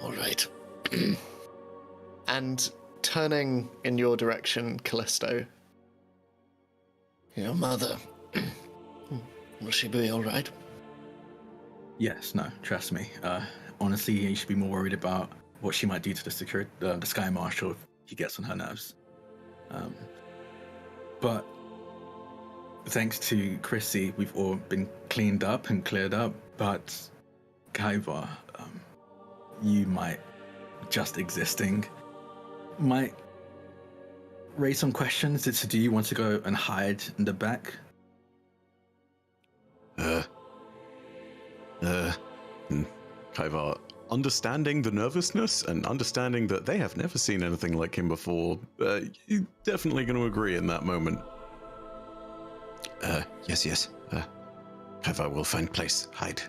All right. And turning in your direction, Kallisto. Your mother. Will she be all right? Yes, no, trust me. Honestly, you should be more worried about what she might do to the Sky Marshal if he gets on her nerves. But thanks to Chrissy, we've all been cleaned up and cleared up. But Kaiva, you might, just existing, might raise some questions. Do you want to go and hide in the back? Kaiva, understanding the nervousness and understanding that they have never seen anything like him before, you're definitely going to agree in that moment. Yes. Kaiva will find place, hide,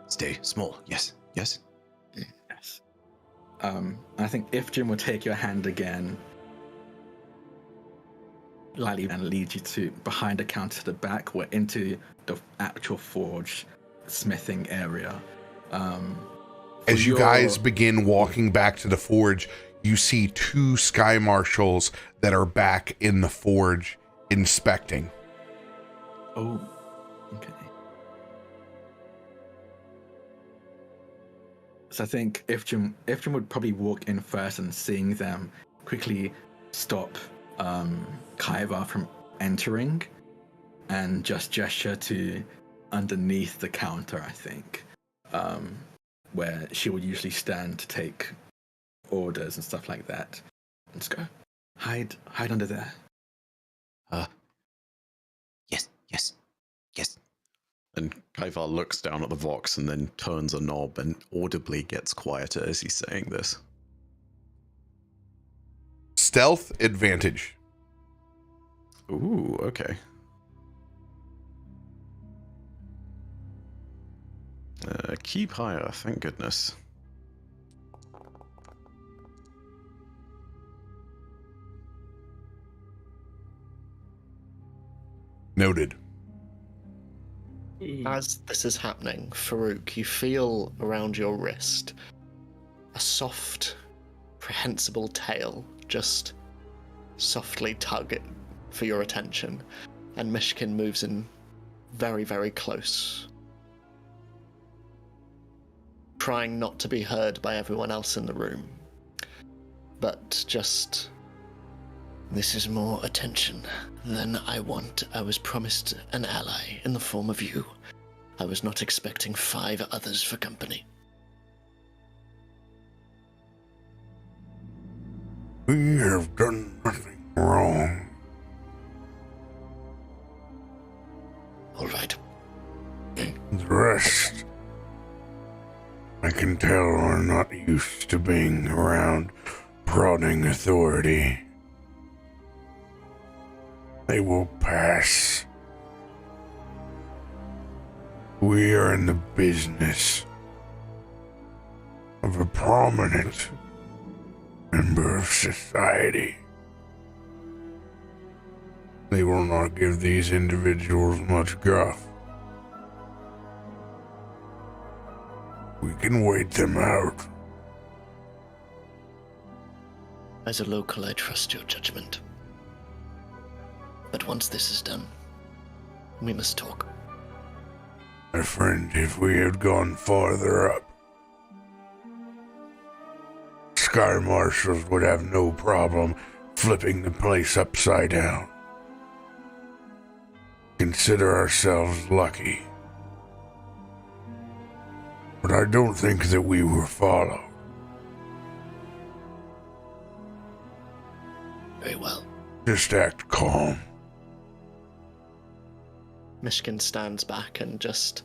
stay small, yes. Yes. I think if Jim will take your hand again, lightly, and lead you to behind the counter to the back, or into the actual forge smithing area. As you guys begin walking back to the forge, you see two Sky Marshals that are back in the forge inspecting. Oh, okay. So I think if Jim would probably walk in first and seeing them, quickly stop Kaiva from entering and just gesture to underneath the counter, I think, where she would usually stand to take orders and stuff like that. Let's go. Hide under there. Yes. And Kaivar looks down at the Vox and then turns a knob and audibly gets quieter as he's saying this. Stealth advantage. Ooh, okay. Keep higher, thank goodness. Noted. As this is happening, Farouk, you feel around your wrist a soft, prehensible tail just softly tug it for your attention, and Myshkin moves in very, very close, trying not to be heard by everyone else in the room, but just... This is more attention than I want. I was promised an ally in the form of you. I was not expecting 5 others for company. We have done nothing wrong. All right. The rest, I can tell, are not used to being around prodding authority. They will pass. We are in the business of a prominent member of society. They will not give these individuals much guff. We can wait them out. As a local, I trust your judgment. But once this is done, we must talk. My friend, if we had gone farther up, Sky Marshals would have no problem flipping the place upside down. Consider ourselves lucky. But I don't think that we were followed. Very well. Just act calm. Myshkin stands back and just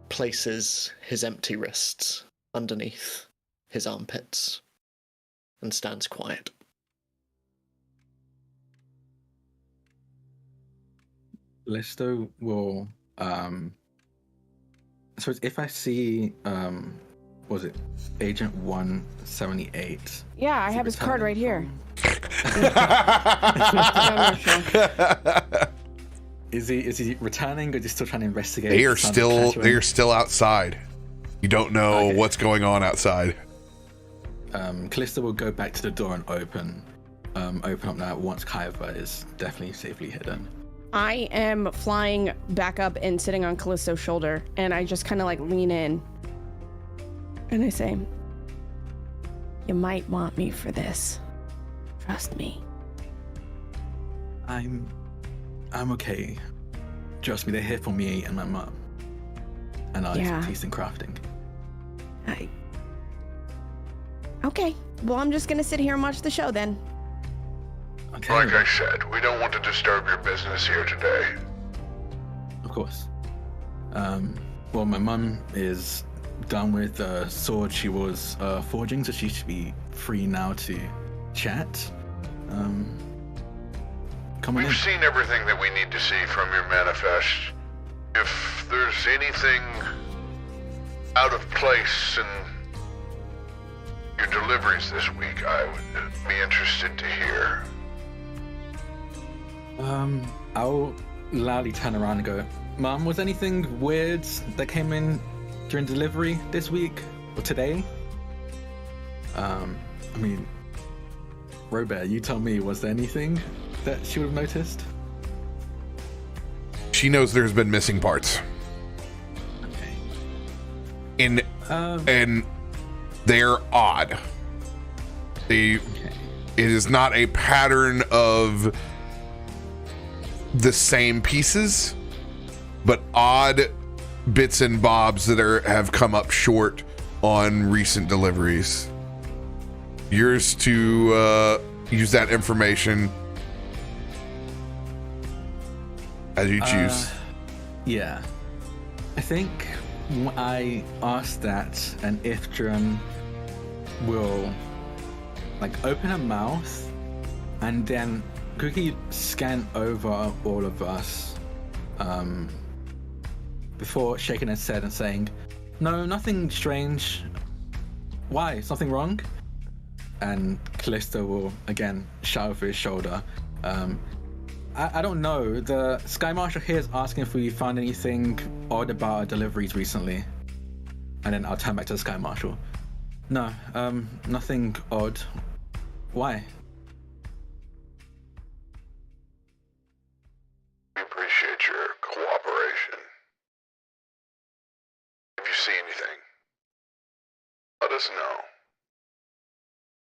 places his empty wrists underneath his armpits and stands quiet. Kallisto will so if I see was it Agent 178? Yeah, I have his card right here. Is he returning or is he still trying to investigate? They are still outside. You don't know what's going on outside. Kallisto will go back to the door and open up now once Kaiva is definitely safely hidden. I am flying back up and sitting on Kallisto's shoulder, and I just kind of like lean in. And I say, you might want me for this. Trust me. I'm okay. Trust me, they're here for me and my mum. And our expertise in crafting. Okay. Well, I'm just gonna sit here and watch the show then. Okay. Like I said, we don't want to disturb your business here today. Of course. Well, my mum is done with the sword she was forging, so she should be free now to chat. Come on in. We've seen everything that we need to see from your manifest. If there's anything out of place in your deliveries this week, I would be interested to hear. I'll loudly turn around and go, Mum, was anything weird that came in during delivery this week or today? I mean, RoBear, you tell me, was there anything that she would have noticed? She knows there's been missing parts. Okay. And they're odd. It is not a pattern of the same pieces. but odd bits and bobs that have come up short on recent deliveries. Yours to use that information as you choose. Yeah. I think I asked that, and Ifrit will like open her mouth and then quickly scan over all of us before shaking his head and saying, "No, nothing strange. Why? Something wrong?" And Kallisto will again shout over his shoulder, I don't know. The Sky Marshal here is asking if we found anything odd about our deliveries recently. And then I'll turn back to the Sky Marshal. No, nothing odd. Why? We appreciate your cooperation. If you see anything, let us know.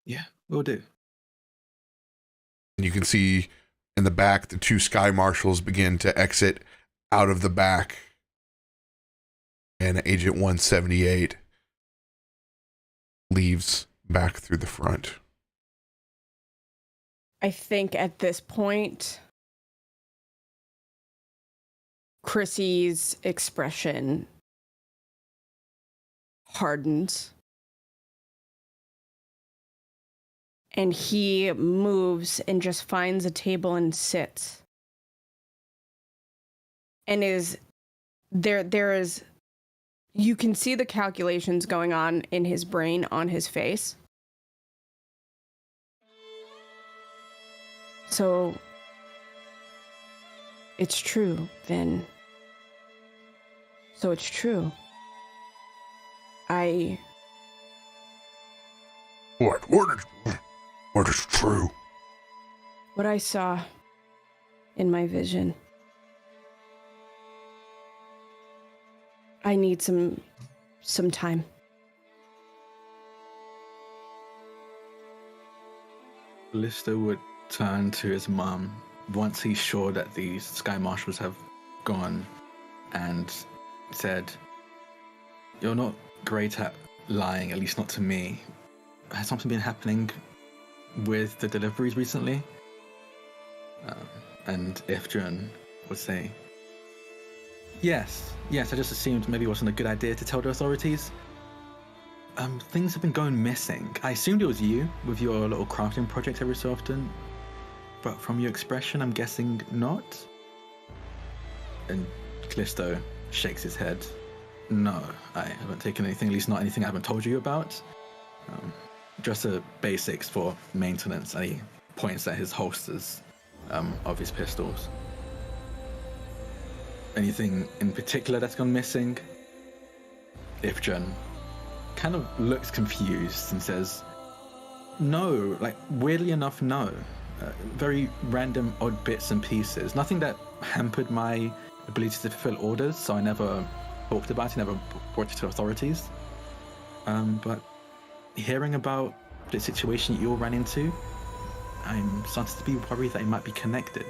Yeah, we'll do. You can see in the back, the two Sky Marshals begin to exit out of the back. And Agent 178 leaves back through the front. I think at this point, Chrissy's expression hardens. And he moves and just finds a table and sits. And there is, you can see the calculations going on in his brain, on his face. So, it's true, then. So it's true. What is true? What I saw in my vision. I need some time. Kallisto would turn to his mum once he's sure that the Sky Marshals have gone and said, "You're not great at lying, at least not to me. Has something been happening with the deliveries recently?" And Ifrit would say, Yes, I just assumed maybe it wasn't a good idea to tell the authorities. Things have been going missing. I assumed it was you with your little crafting project every so often, but from your expression, I'm guessing not. And Kallisto shakes his head. No, I haven't taken anything, at least not anything I haven't told you about. Just the basics for maintenance, and he points at his holsters of his pistols. Anything in particular that's gone missing? Ifrit kind of looks confused and says, "No, like weirdly enough, no. Very random odd bits and pieces. Nothing that hampered my ability to fulfill orders, so I never talked about it, never brought it to authorities. But hearing about the situation you all ran into, I'm starting to be worried that it might be connected."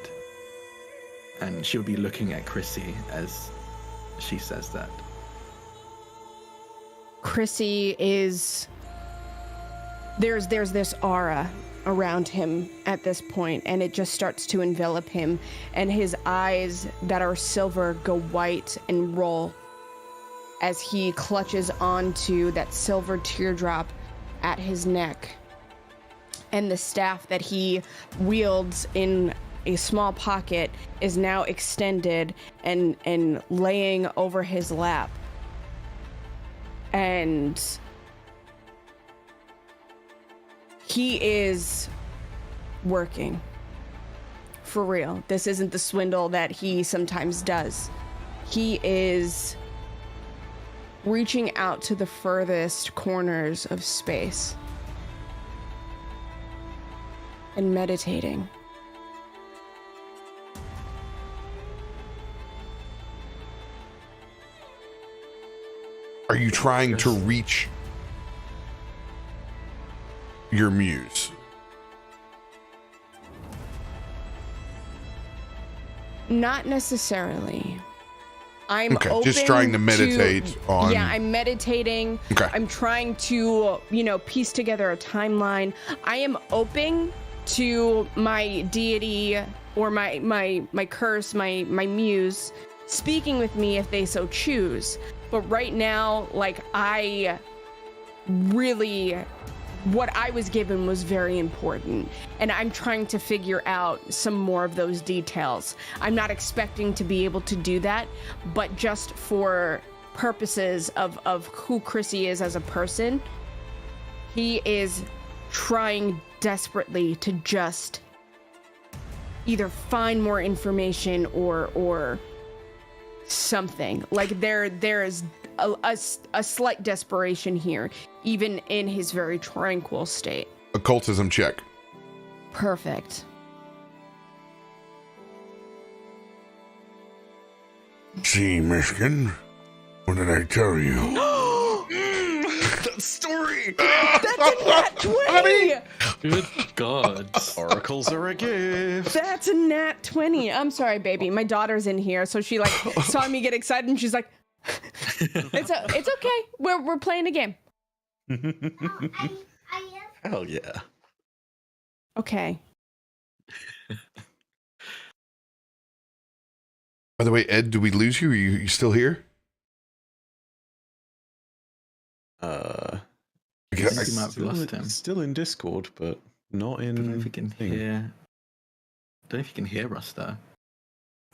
And she'll be looking at Chrissy as she says that. Chrissy is... There's this aura around him at this point, and it just starts to envelop him, and his eyes that are silver go white and roll as he clutches onto that silver teardrop at his neck. And the staff that he wields in a small pocket is now extended and laying over his lap. And he is working. For real. This isn't the swindle that he sometimes does. He is reaching out to the furthest corners of space and meditating. Are you trying to reach your muse? Not necessarily. I'm Okay, open just trying to meditate on. Yeah, I'm meditating. Okay. I'm trying to, piece together a timeline. I am open to my deity or my curse, my muse, speaking with me if they so choose. But right now, like, I really, what I was given was very important, and I'm trying to figure out some more of those details. I'm not expecting to be able to do that, but just for purposes of who Chrissy is as a person, he is trying desperately to just either find more information or something. Like there is a slight desperation here, even in his very tranquil state. Occultism check. Perfect. See, Myshkin, what did I tell you? That story! That's a nat 20! Good God. Oracles are a gift. That's a nat 20. I'm sorry, baby. My daughter's in here, so she saw me get excited and she's like, it's okay. We're playing a game. Hell yeah. Okay. By the way, Ed, did we lose you? Are you still here? I think you might have lost him. Still in Discord, but not in. I don't know if you can thing. hear. I don't know if you can hear us though,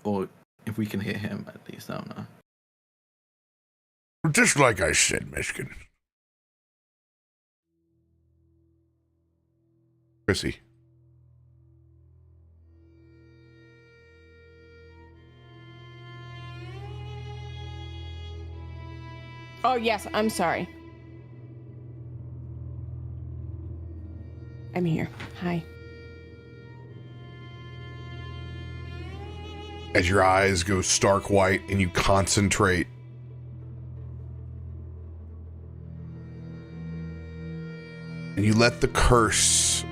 or if we can hear him at least. I don't know. Just like I said, Myshkin. Chrissy. Oh, yes. I'm sorry. I'm here. Hi. As your eyes go stark white and you concentrate, and you let the curse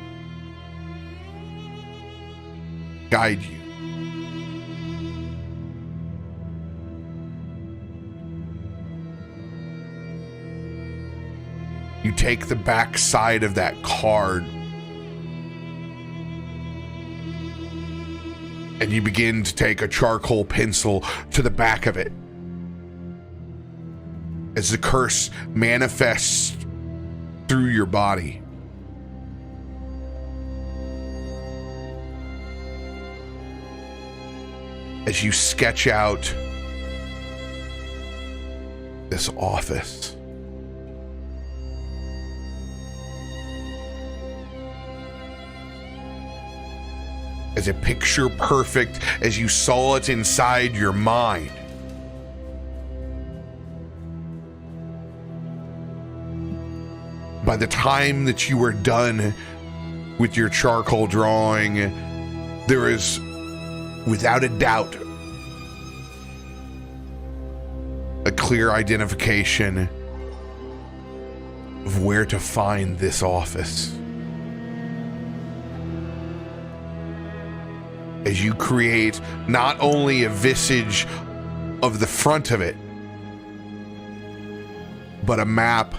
guide you. You take the back side of that card and you begin to take a charcoal pencil to the back of it. As the curse manifests through your body. As you sketch out this office. As a picture perfect as you saw it inside your mind. By the time that you are done with your charcoal drawing, there is, without a doubt, a clear identification of where to find this office. As you create not only a visage of the front of it, but a map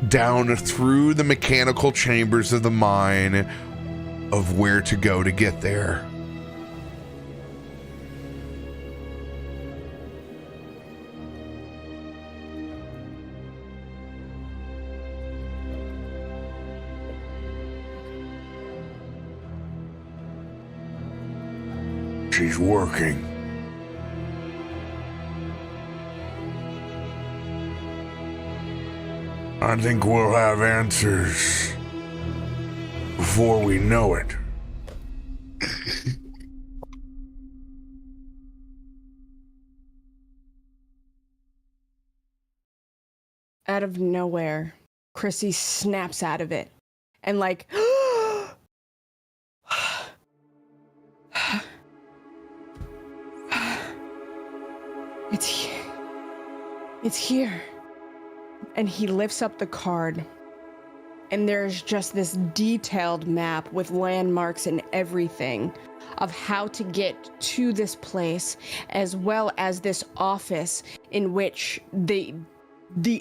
down through the mechanical chambers of the mine of where to go to get there. She's working. I think we'll have answers before we know it. Out of nowhere, Chrissy snaps out of it and like, it's here. It's here. And he lifts up the card And there's just this detailed map with landmarks and everything of how to get to this place, as well as this office in which the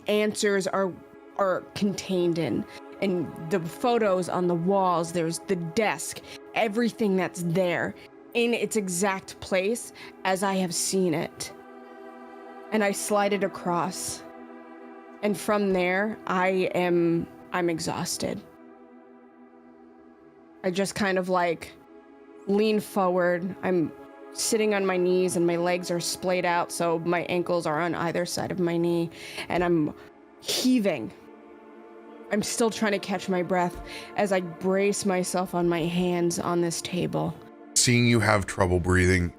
answers are contained in. And the photos on the walls, there's the desk, everything that's there in its exact place as I have seen it. And I slide it across. And from there, I'm exhausted. I just kind of like lean forward. I'm sitting on my knees and my legs are splayed out, so my ankles are on either side of my knee, and I'm heaving. I'm still trying to catch my breath as I brace myself on my hands on this table. Seeing you have trouble breathing,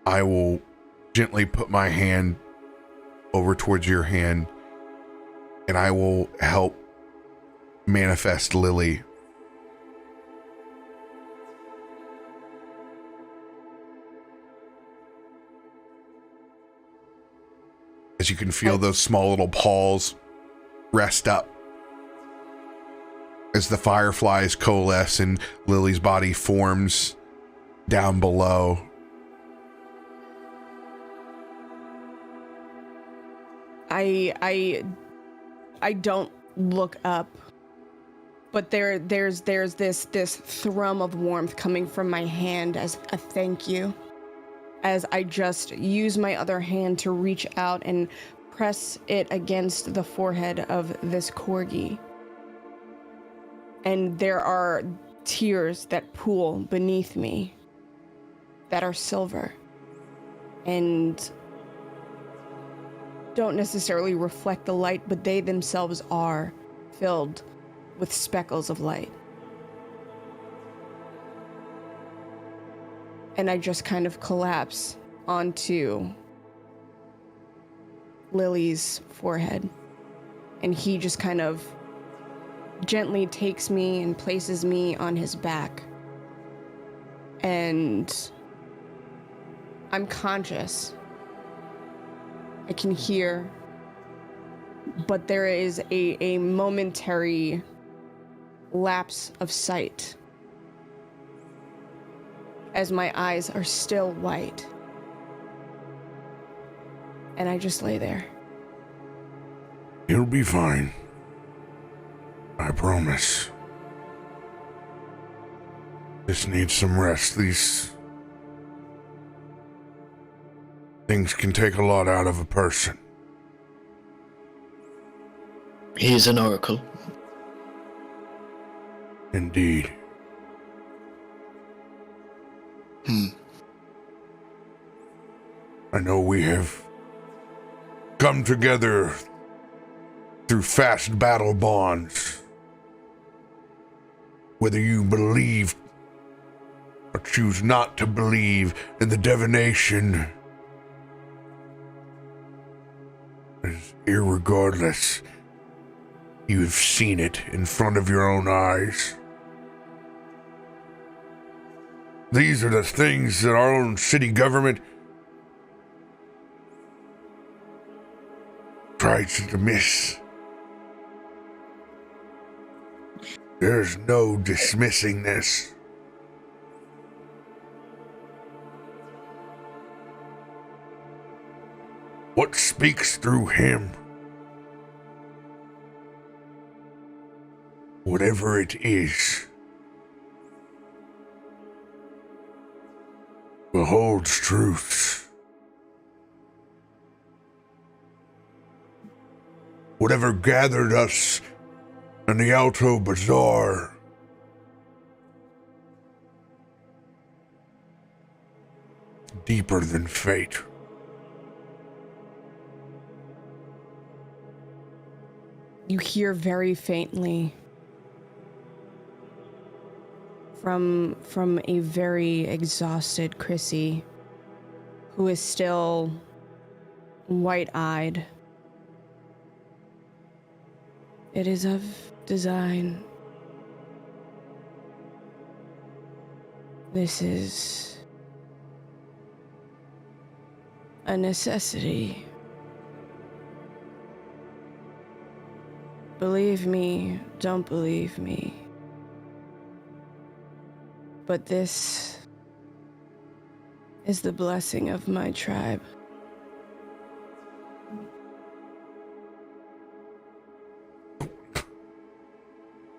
I will gently put my hand over towards your hand, and I will help manifest Lily. As you can feel those small little paws rest up as the fireflies coalesce and Lily's body forms down below. I don't look up, but there's this thrum of warmth coming from my hand as a thank you, as I just use my other hand to reach out and press it against the forehead of this corgi. And there are tears that pool beneath me that are silver and don't necessarily reflect the light, but they themselves are filled with speckles of light. And I just kind of collapse onto Lily's forehead. And he just kind of gently takes me and places me on his back. And I'm conscious. I can hear, but there is a momentary lapse of sight as my eyes are still white. And I just lay there. You'll be fine. I promise. Just need some rest. These things can take a lot out of a person. He's an oracle. Indeed. I know we have come together through fast battle bonds. Whether you believe or choose not to believe in the divination, irregardless, you've seen it in front of your own eyes. These are the things that our own city government tries to miss. There's no dismissing this. What speaks through him? Whatever it is, beholds truths. Whatever gathered us in the Alto Bazaar deeper than fate. You hear very faintly from a very exhausted Chrissy, who is still white-eyed. It is of design. This is a necessity. Believe me, don't believe me. But this is the blessing of my tribe.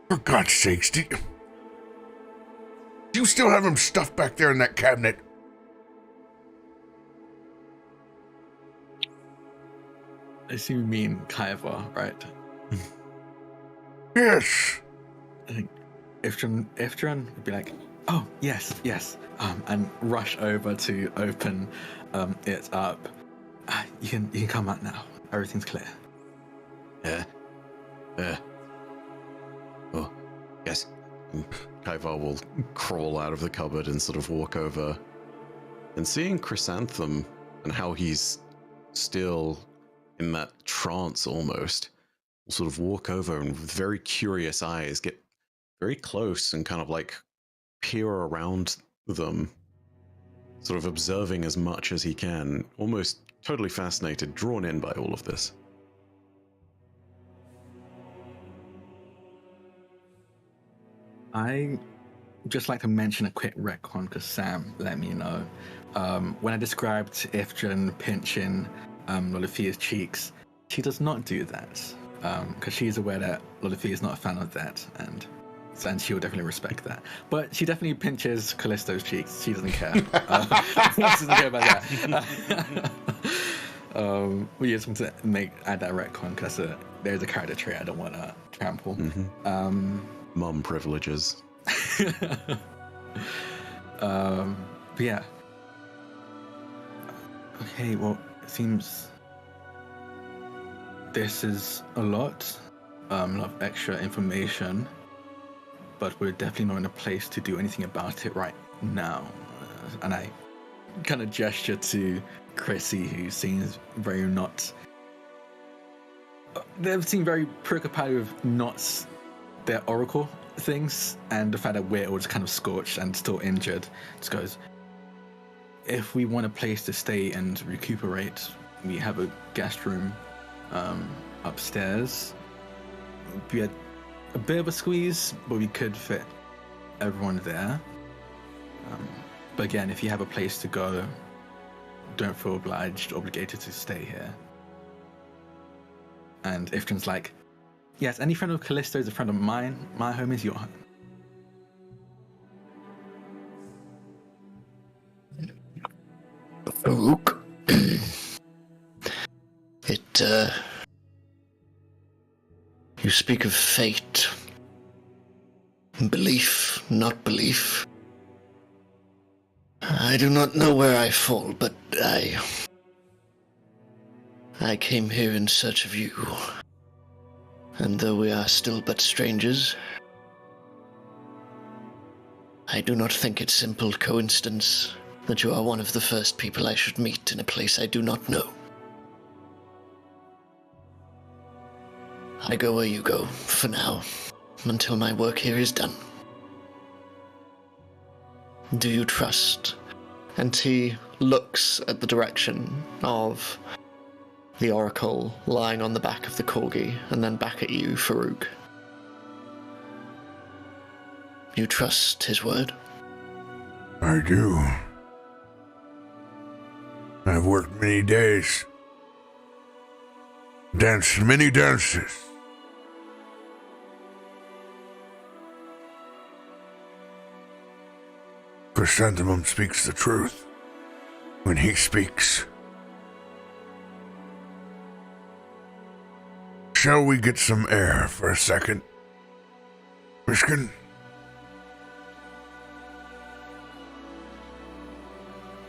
For God's sakes, do you still have him stuffed back there in that cabinet? I assume you mean Kaiva, right? Yes. I think Ifrit would be like, oh, yes, and rush over to open it up. You can come out now. Everything's clear. Oh, yes. Kaivar will crawl out of the cupboard and sort of walk over. And seeing Chrysanthemum and how he's still in that trance almost, will sort of walk over and with very curious eyes get very close and kind of like peer around them, sort of observing as much as he can, almost totally fascinated, drawn in by all of this. I just like to mention a quick retcon because Sam let me know. When I described Ifrit pinching Loluphia's cheeks, she does not do that because she's aware that Loluphia is not a fan of that, and she will definitely respect that. But she definitely pinches Kallisto's cheeks. She doesn't care. She doesn't care about that. We just want to add that retcon because there's a character trait I don't want to trample. Mum privileges. But yeah. Okay, well, it seems this is a lot of extra information, but we're definitely not in a place to do anything about it right now. And I kind of gesture to Chrissy, who seems very not... They seem very preoccupied with not their oracle things, and the fact that we're all just kind of scorched and still injured. Just goes, if we want a place to stay and recuperate, we have a guest room upstairs. It would be a bit of a squeeze, but we could fit everyone there. But again, if you have a place to go, don't feel obligated to stay here. And Ifrin's like, yes, any friend of Kallisto is a friend of mine. My home is your home. Farouk. You speak of fate. Belief, not belief. I do not know where I fall, but I came here in search of you. And though we are still but strangers, I do not think it simple coincidence that you are one of the first people I should meet in a place I do not know. I go where you go, for now, until my work here is done. Do you trust? And he looks at the direction of the oracle lying on the back of the corgi, and then back at you, Farouk. You trust his word? I do. I've worked many days. Danced many dances. Chrysanthemum speaks the truth when he speaks. Shall we get some air for a second? Myshkin?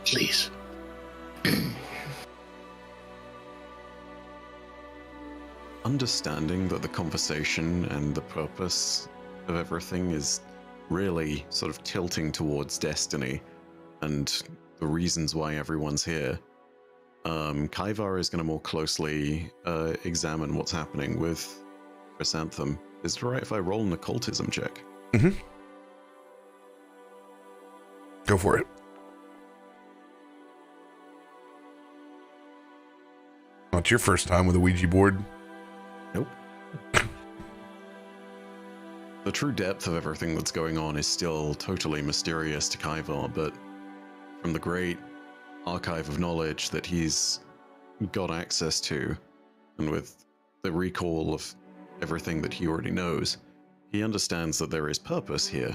Please. Understanding that the conversation and the purpose of everything is really sort of tilting towards destiny and the reasons why everyone's here, Kaivar is going to more closely examine what's happening with Chrysanthemum. Is it alright if I roll an occultism check? Mm-hmm. Go for it. Not your first time with a Ouija board. Nope. The true depth of everything that's going on is still totally mysterious to Kaivar, but from the great archive of knowledge that he's got access to, and with the recall of everything that he already knows, he understands that there is purpose here,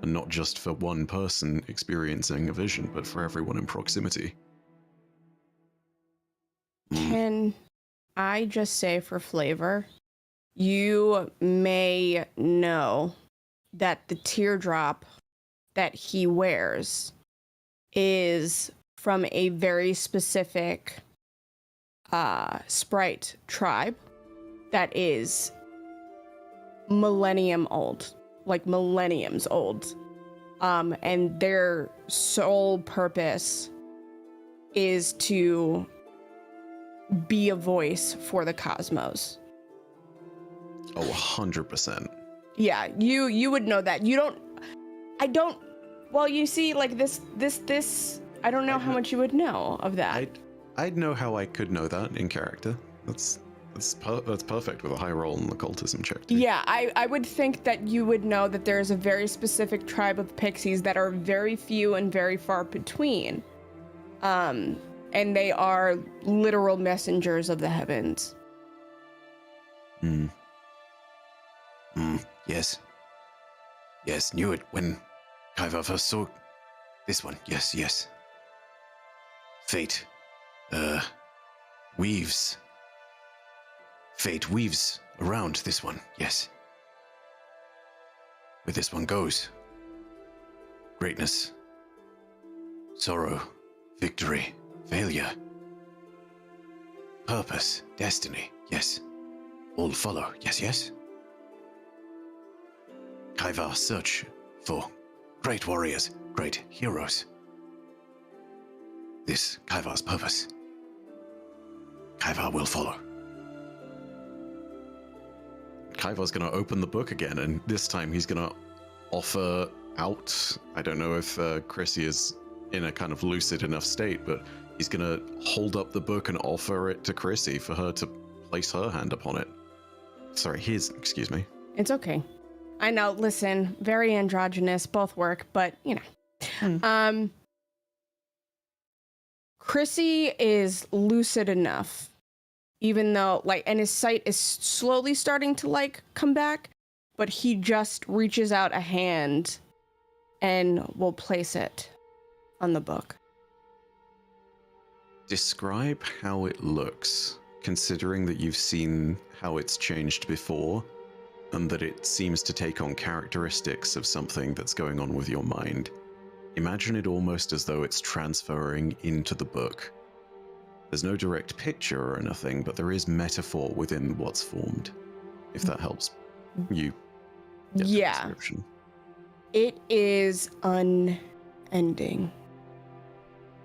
and not just for one person experiencing a vision, but for everyone in proximity. Can I just say for flavor, you may know that the teardrop that he wears is from a very specific Sprite tribe that is millennium old, like millenniums old. And their sole purpose is to be a voice for the cosmos. Oh, 100%. Yeah, you would know that. Well, you see, like this, I don't know how much you would know of that. I'd know how I could know that in character. That's perfect with a high roll in the occultism check, too. Yeah, I would think that you would know that there is a very specific tribe of pixies that are very few and very far between. And they are literal messengers of the heavens. Yes. Yes, knew it when Kaivar first saw this one. Yes. Fate weaves around this one, yes. Where this one goes. Greatness, sorrow, victory, failure, purpose, destiny, yes. All follow, yes. Kaivar search for great warriors, great heroes. This Kaivar's purpose. Kaivar will follow. Kaivar's going to open the book again, and this time he's going to offer out. I don't know if Chrissy is in a kind of lucid enough state, but he's going to hold up the book and offer it to Chrissy for her to place her hand upon it. Sorry, excuse me. It's okay. I know, listen, very androgynous, both work, but, you know. Chrissy is lucid enough, even though, and his sight is slowly starting to, come back, but he just reaches out a hand and will place it on the book. Describe how it looks, considering that you've seen how it's changed before, and that it seems to take on characteristics of something that's going on with your mind. Imagine it almost as though it's transferring into the book. There's no direct picture or anything, but there is metaphor within what's formed, if that helps you get the description. It is unending.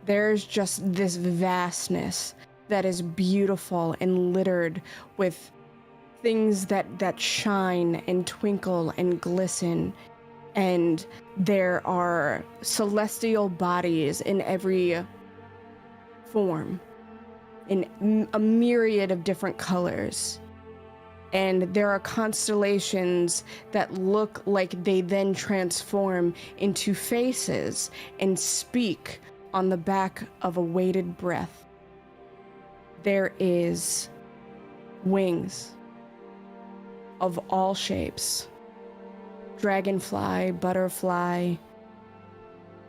There's just this vastness that is beautiful and littered with things that shine and twinkle and glisten, and there are celestial bodies in every form, in a myriad of different colors, and there are constellations that look like they then transform into faces and speak on the back of a weighted breath. There is wings of all shapes. Dragonfly, butterfly,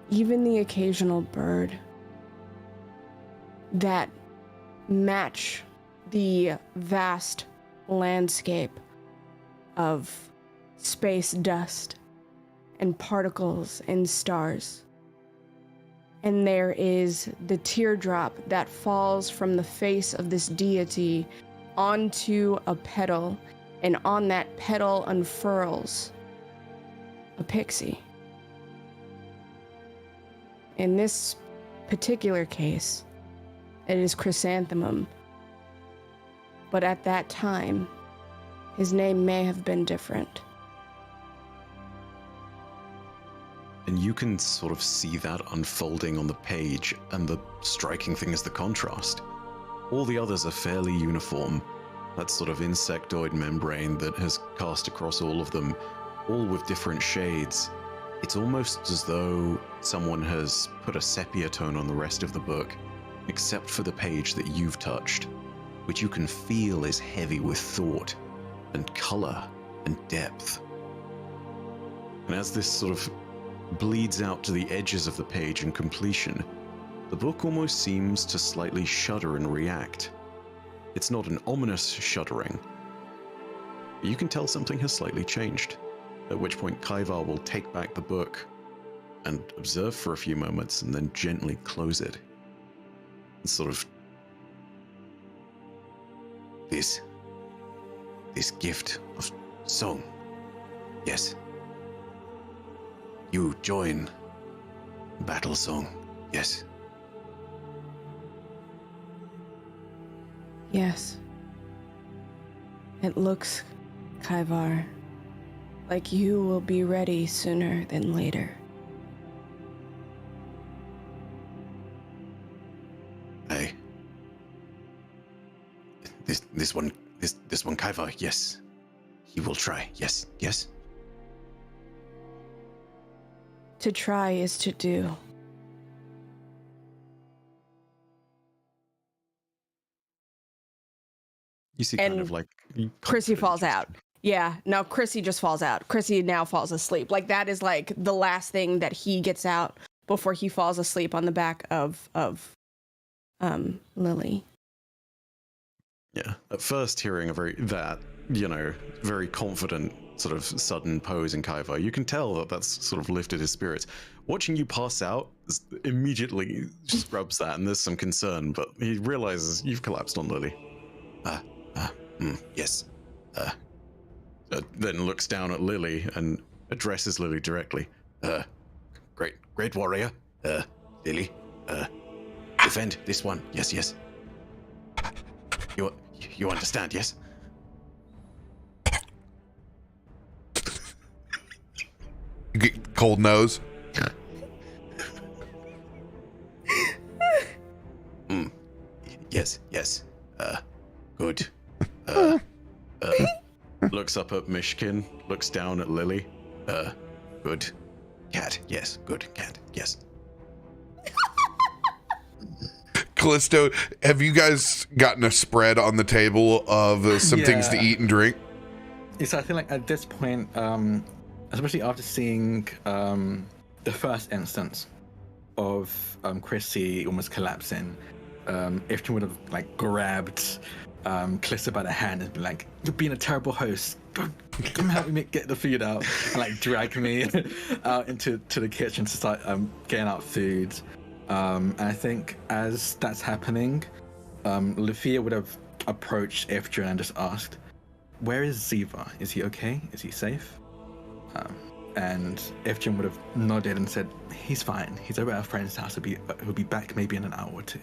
even the occasional bird that match the vast landscape of space dust and particles and stars. And there is the teardrop that falls from the face of this deity onto a petal, and on that petal unfurls a pixie. In this particular case, it is Chrysanthemum. But at that time, his name may have been different. And you can sort of see that unfolding on the page, and the striking thing is the contrast. All the others are fairly uniform. That sort of insectoid membrane that has cast across all of them all with different shades. It's almost as though someone has put a sepia tone on the rest of the book, except for the page that you've touched, which you can feel is heavy with thought and color and depth. And as this sort of bleeds out to the edges of the page in completion, the book almost seems to slightly shudder and react. It's not an ominous shuddering. You can tell something has slightly changed, at which point Kaivar will take back the book and observe for a few moments and then gently close it. And sort of... This gift of song. Yes. You join battle song. Yes. Yes. It looks, Kaivar, like you will be ready sooner than later. This one, Kaivar, yes. He will try, yes. To try is to do. You see And kind of like... Chrissy falls out. Yeah, no, Chrissy just falls out. Chrissy now falls asleep. Like, that is like the last thing that he gets out before he falls asleep on the back of Lily. Yeah, at first hearing a very confident sort of sudden pose in Kaivar, you can tell that that's sort of lifted his spirits. Watching you pass out immediately scrubs that, and there's some concern, but he realizes you've collapsed on Lily. Yes. Then looks down at Lily and addresses Lily directly. Great warrior. Lily. Defend this one. Yes. You understand, yes? You get cold nose. Yes. Good. Looks up at Myshkin, looks down at Lily. Good. Cat, yes. Good. Cat, yes. Kallisto, have you guys gotten a spread on the table of some things to eat and drink? Yes, I feel like at this point, especially after seeing the first instance of Chrissy almost collapsing, Ifrit would have like grabbed Kallisto by the hand and been like, "You're being a terrible host. Come help me get the food out," and like drag me out into the kitchen to start getting out food. And I think as that's happening, Loluphia would have approached Ifrit and just asked, "Where is Ziva? Is he okay? Is he safe?" And Ifrit would have nodded and said, "He's fine. He's over at our friend's house. He'll be back maybe in an hour or two."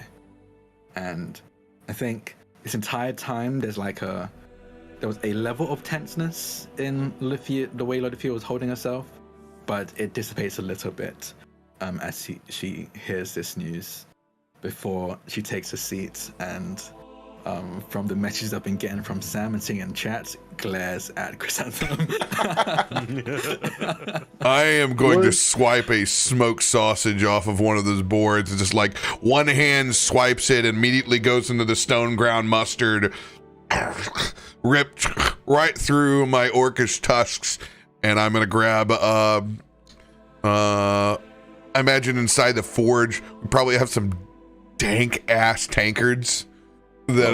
And I think this entire time there was a level of tenseness in Loluphia, the way Loluphia was holding herself, but it dissipates a little bit as she hears this news before she takes a seat and from the messages I've been getting from Sam and seeing in chat, glares at Chrysanthemum. I am going to swipe a smoked sausage off of one of those boards and just like one hand swipes it, immediately goes into the stone ground mustard, ripped right through my orcish tusks, and I'm gonna grab I imagine inside the forge we probably have some dank ass tankards. These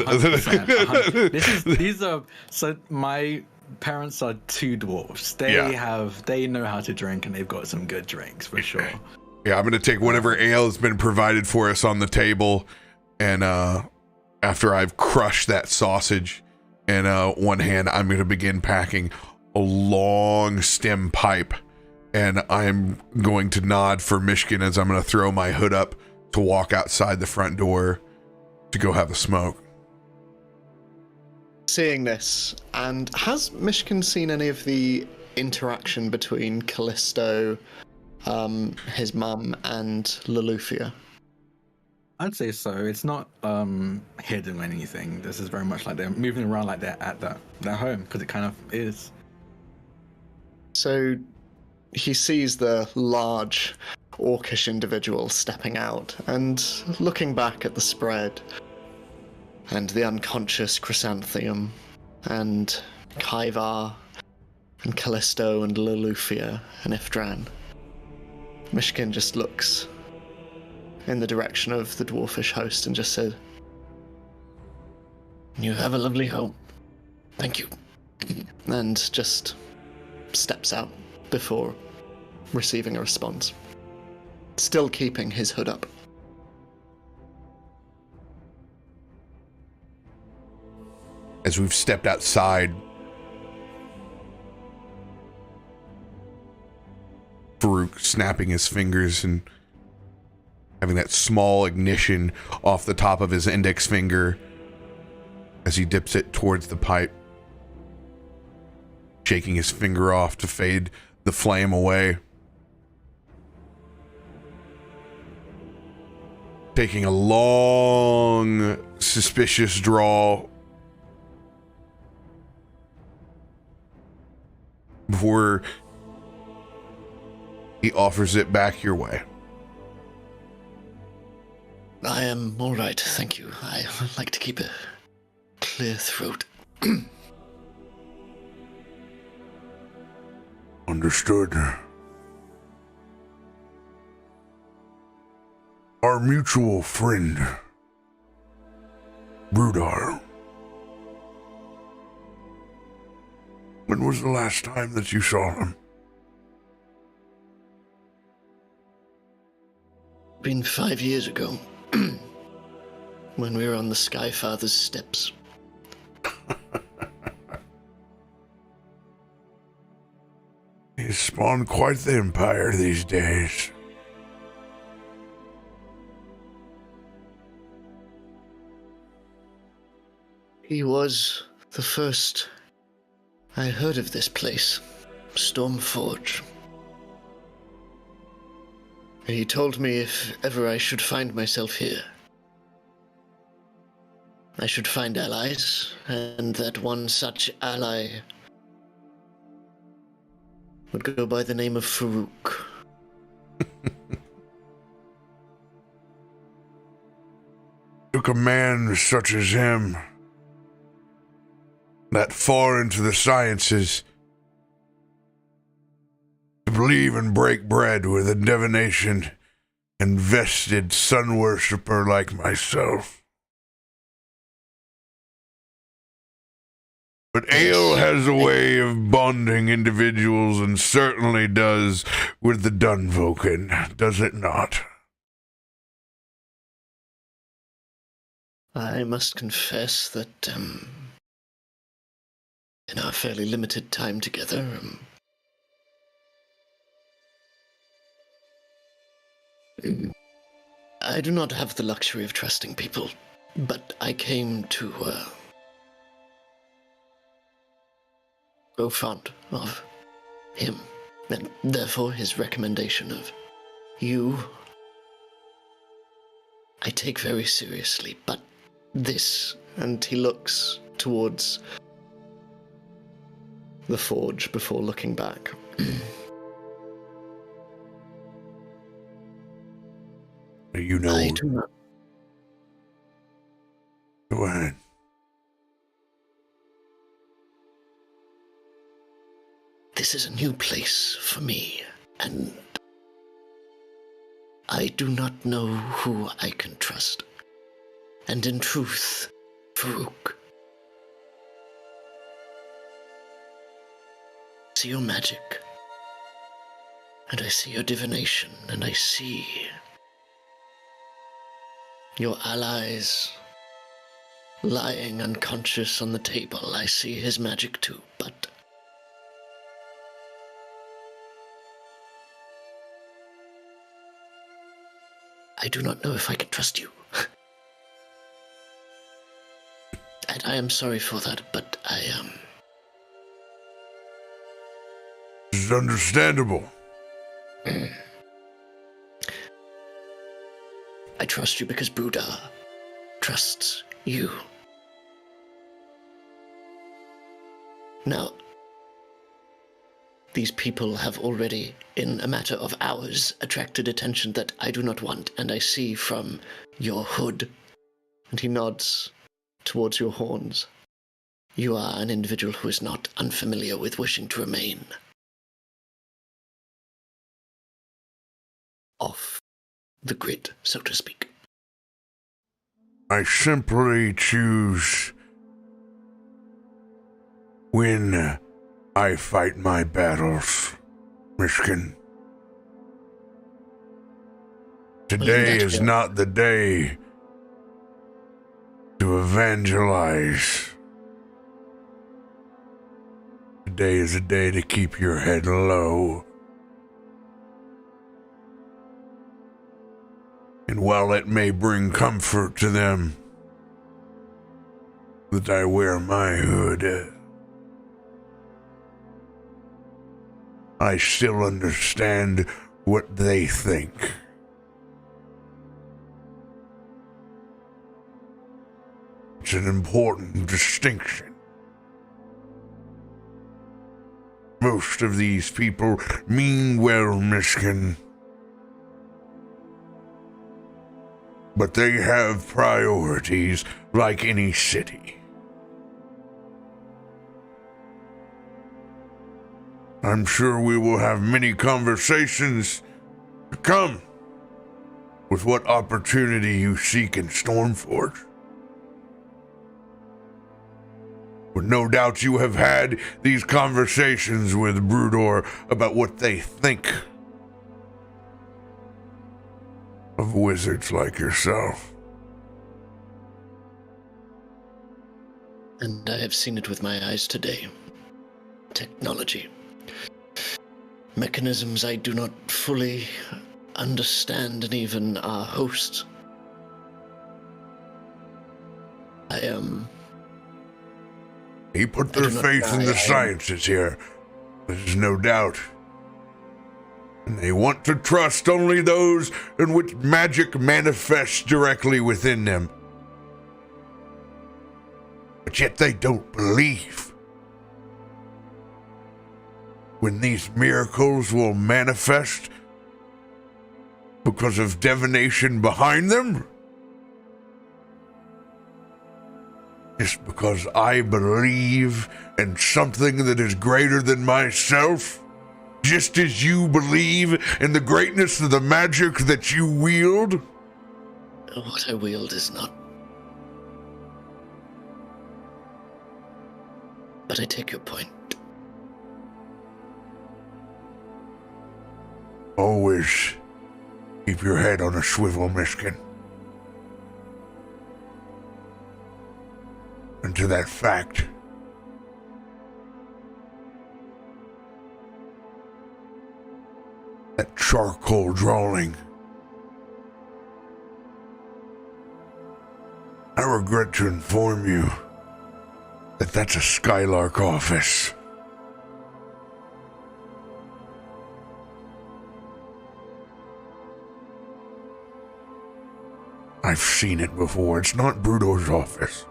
are so my parents are two dwarves. They know how to drink and they've got some good drinks for sure. Yeah, I'm gonna take whatever ale has been provided for us on the table, and after I've crushed that sausage in one hand, I'm gonna begin packing a long stem pipe, and I'm going to nod for Myshkin as I'm gonna throw my hood up to walk outside the front door to go have a smoke. Seeing this, and has Myshkin seen any of the interaction between Kallisto, his mum, and Loluphia? I'd say so. It's not hidden or anything. This is very much like they're moving around like they're at their home, because it kind of is. So he sees the large orcish individual stepping out and looking back at the spread and the unconscious Chrysanthemum and Kaivar and Kallisto and Loluphia and Ifrit. Myshkin just looks in the direction of the dwarfish host and just said, "You have a lovely home. Thank you." And just steps out before receiving a response, still keeping his hood up. As we've stepped outside, Farouk snapping his fingers and having that small ignition off the top of his index finger as he dips it towards the pipe, shaking his finger off to fade the flame away. Taking a long, suspicious draw before he offers it back your way. I am all right, thank you. I like to keep a clear throat. Understood. Our mutual friend, Brudar. When was the last time that you saw him? Been 5 years ago, when we were on the Skyfather's steps. He's spawned quite the empire these days. He was the first I heard of this place, Stormforge. He told me if ever I should find myself here, I should find allies, and that one such ally would go by the name of Farouk. Took a man such as him, that far into the sciences, to believe and break bread with a divination invested sun worshipper like myself. But ale has a way of bonding individuals, and certainly does with the Dunvoken, does it not? I must confess that, in our fairly limited time together, I do not have the luxury of trusting people, but I came to, grow fond of him, and therefore his recommendation of you I take very seriously, but this, and he looks towards the forge before looking back. You know. I do not. Go ahead. This is a new place for me, and I do not know who I can trust. And in truth, Farouk, I see your magic, and I see your divination, and I see your allies lying unconscious on the table. I see his magic too, but I do not know if I can trust you. And I am sorry for that, but I am. This is understandable. I trust you because Buddha trusts you. Now, These people have already, in a matter of hours, attracted attention that I do not want, and I see from your hood, and he nods towards your horns, you are an individual who is not unfamiliar with wishing to remain off the grid, so to speak. I simply choose when I fight my battles, Myshkin. Today is not the day to evangelize. Today is a day to keep your head low. And while it may bring comfort to them that I wear my hood, I still understand what they think. It's an important distinction. Most of these people mean well, Myshkin, but they have priorities like any city. I'm sure we will have many conversations to come with what opportunity you seek in Stormforge. But no doubt you have had these conversations with Brudor about what they think of wizards like yourself. And I have seen it with my eyes today. Technology. Mechanisms I do not fully understand, and even our host. He put their faith in the sciences here. There's no doubt. And they want to trust only those in which magic manifests directly within them. But yet they don't believe. When these miracles will manifest because of divination behind them? Just because I believe in something that is greater than myself? Just as you believe in the greatness of the magic that you wield? What I wield is not. But I take your point. Always keep your head on a swivel, Myshkin. And to that fact, that charcoal drawing, I regret to inform you that that's a Skylark office. I've seen it before. It's not Brudor's office.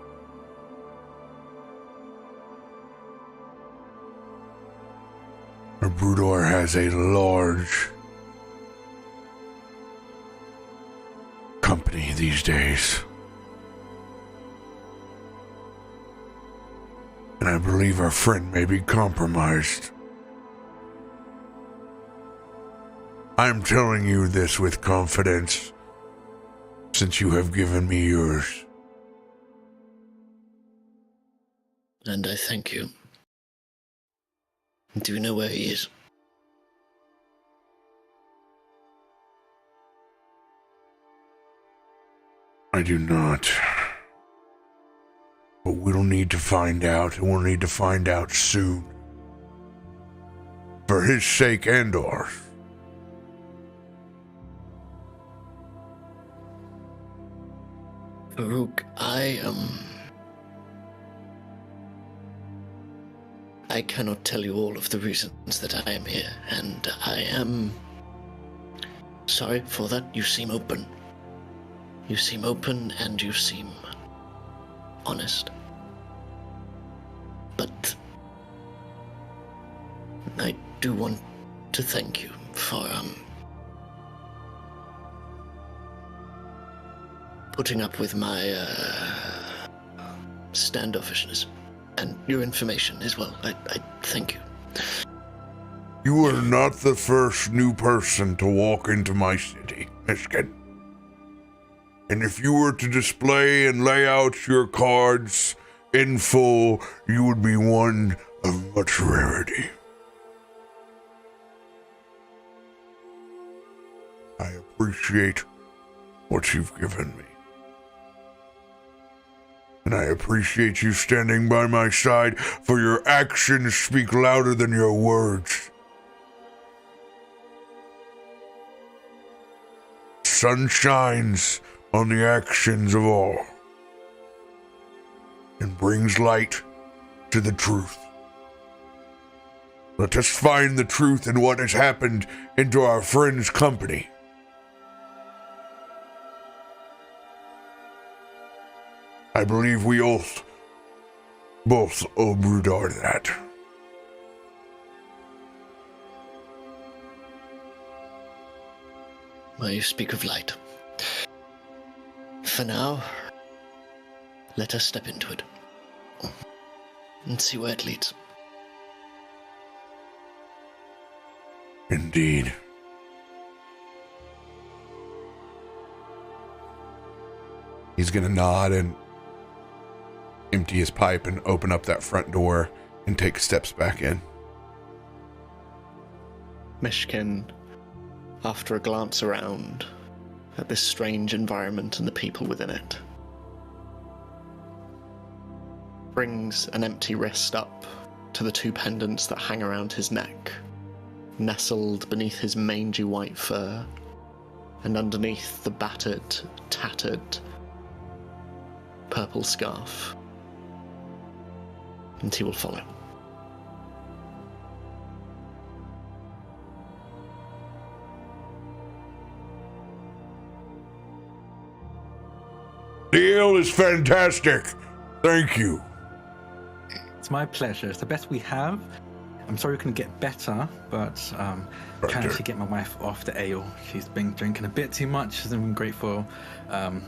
Brudor has a large company these days. And I believe our friend may be compromised. I'm telling you this with confidence, since you have given me yours. And I thank you. Do you know where he is? I do not. But we'll need to find out, and we'll need to find out soon. For his sake and ours. Farouk, I cannot tell you all of the reasons that I am here, and I am sorry for that. You seem open. You seem open and you seem honest. But do want to thank you for putting up with my standoffishness and your information as well. I thank you. You are not the first new person to walk into my city, Myshkin. And if you were to display and lay out your cards in full, you would be one of much rarity. I appreciate what you've given me. And I appreciate you standing by my side, for your actions speak louder than your words. Sun shines on the actions of all and brings light to the truth. Let us find the truth in what has happened into our friend's company. I believe we both owe Brudar that. Well, you speak of light. For now, let us step into it and see where it leads. Indeed. He's gonna nod and empty his pipe and open up that front door and take steps back in. Myshkin, after a glance around at this strange environment and the people within it, brings an empty wrist up to the two pendants that hang around his neck, nestled beneath his mangy white fur, and underneath the battered, tattered, purple scarf. And he will follow. The ale is fantastic. Thank you. It's my pleasure. It's the best we have. I'm sorry we couldn't get better, but trying to get my wife off the ale. She's been drinking a bit too much. She's been great for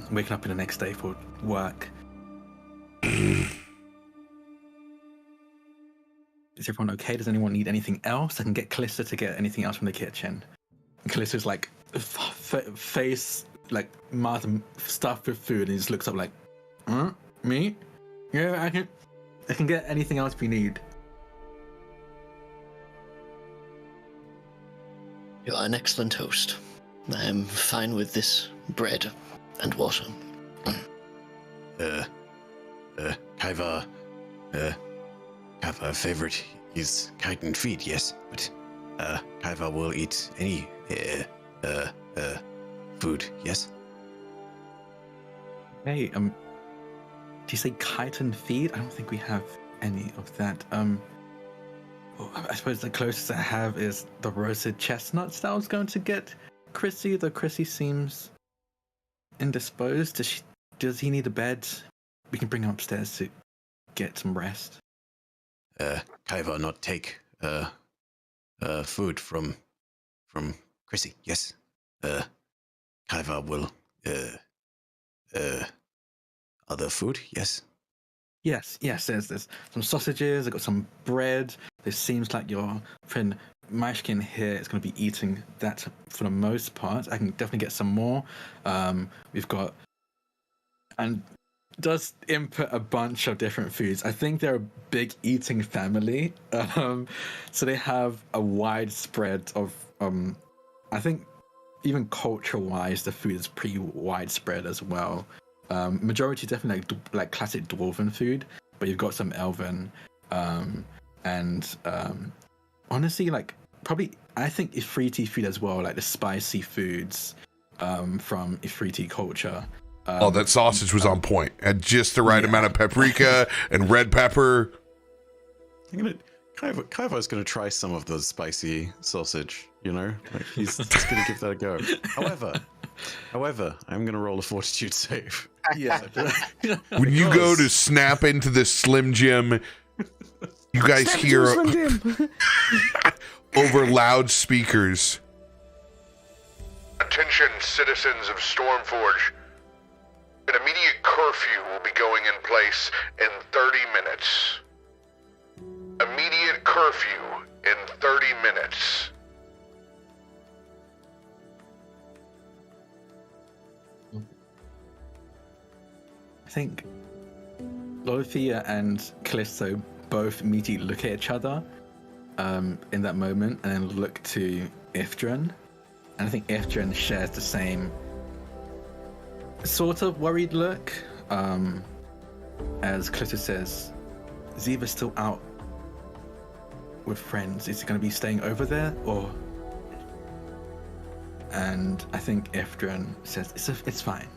waking up in the next day for work. Is everyone okay? Does anyone need anything else? I can get Kallisto to get anything else from the kitchen. And Callisto's like face, like mouth stuffed with food, and he just looks up like, me? Yeah, I can get anything else we need. You are an excellent host. I am fine with this bread and water. Kaiva favorite is kite and feed, yes, but Kaiva will eat any food, yes. Hey, do you say kite and feed? I don't think we have any of that. I suppose the closest I have is the roasted chestnuts that I was going to get Chrissy, though Chrissy seems indisposed. Does he need a bed? We can bring him upstairs to get some rest. Kaiva not take food from Chrissy, yes. Kaiva will other food, yes. Yes, there's some sausages, I've got some bread. This seems like your friend Myshkin here is going to be eating that for the most part. I can definitely get some more. We've got... And does input a bunch of different foods. I think they're a big eating family. So they have a wide spread of... I think even culture-wise, the food is pretty widespread as well. Majority definitely like classic dwarven food, but you've got some elven, and honestly, like probably I think Ifriti food as well, like the spicy foods from Ifriti culture. That sausage was on point. Had just the right amount of paprika and red pepper. Kaiva's gonna try some of the spicy sausage, you know? Like he's gonna give that a go. However, I'm gonna roll a fortitude save. Yeah. When you go to snap into the Slim Jim, you guys hear over loudspeakers. Attention, citizens of Stormforge. An immediate curfew will be going in place in 30 minutes. Immediate curfew in 30 minutes. I think Loluphia and Kallisto both immediately look at each other in that moment and then look to Ifrit. And I think Ifrit shares the same sort of worried look as Kallisto says, is Eva still out with friends? Is he going to be staying over there or... And I think Ifrit says, it's fine.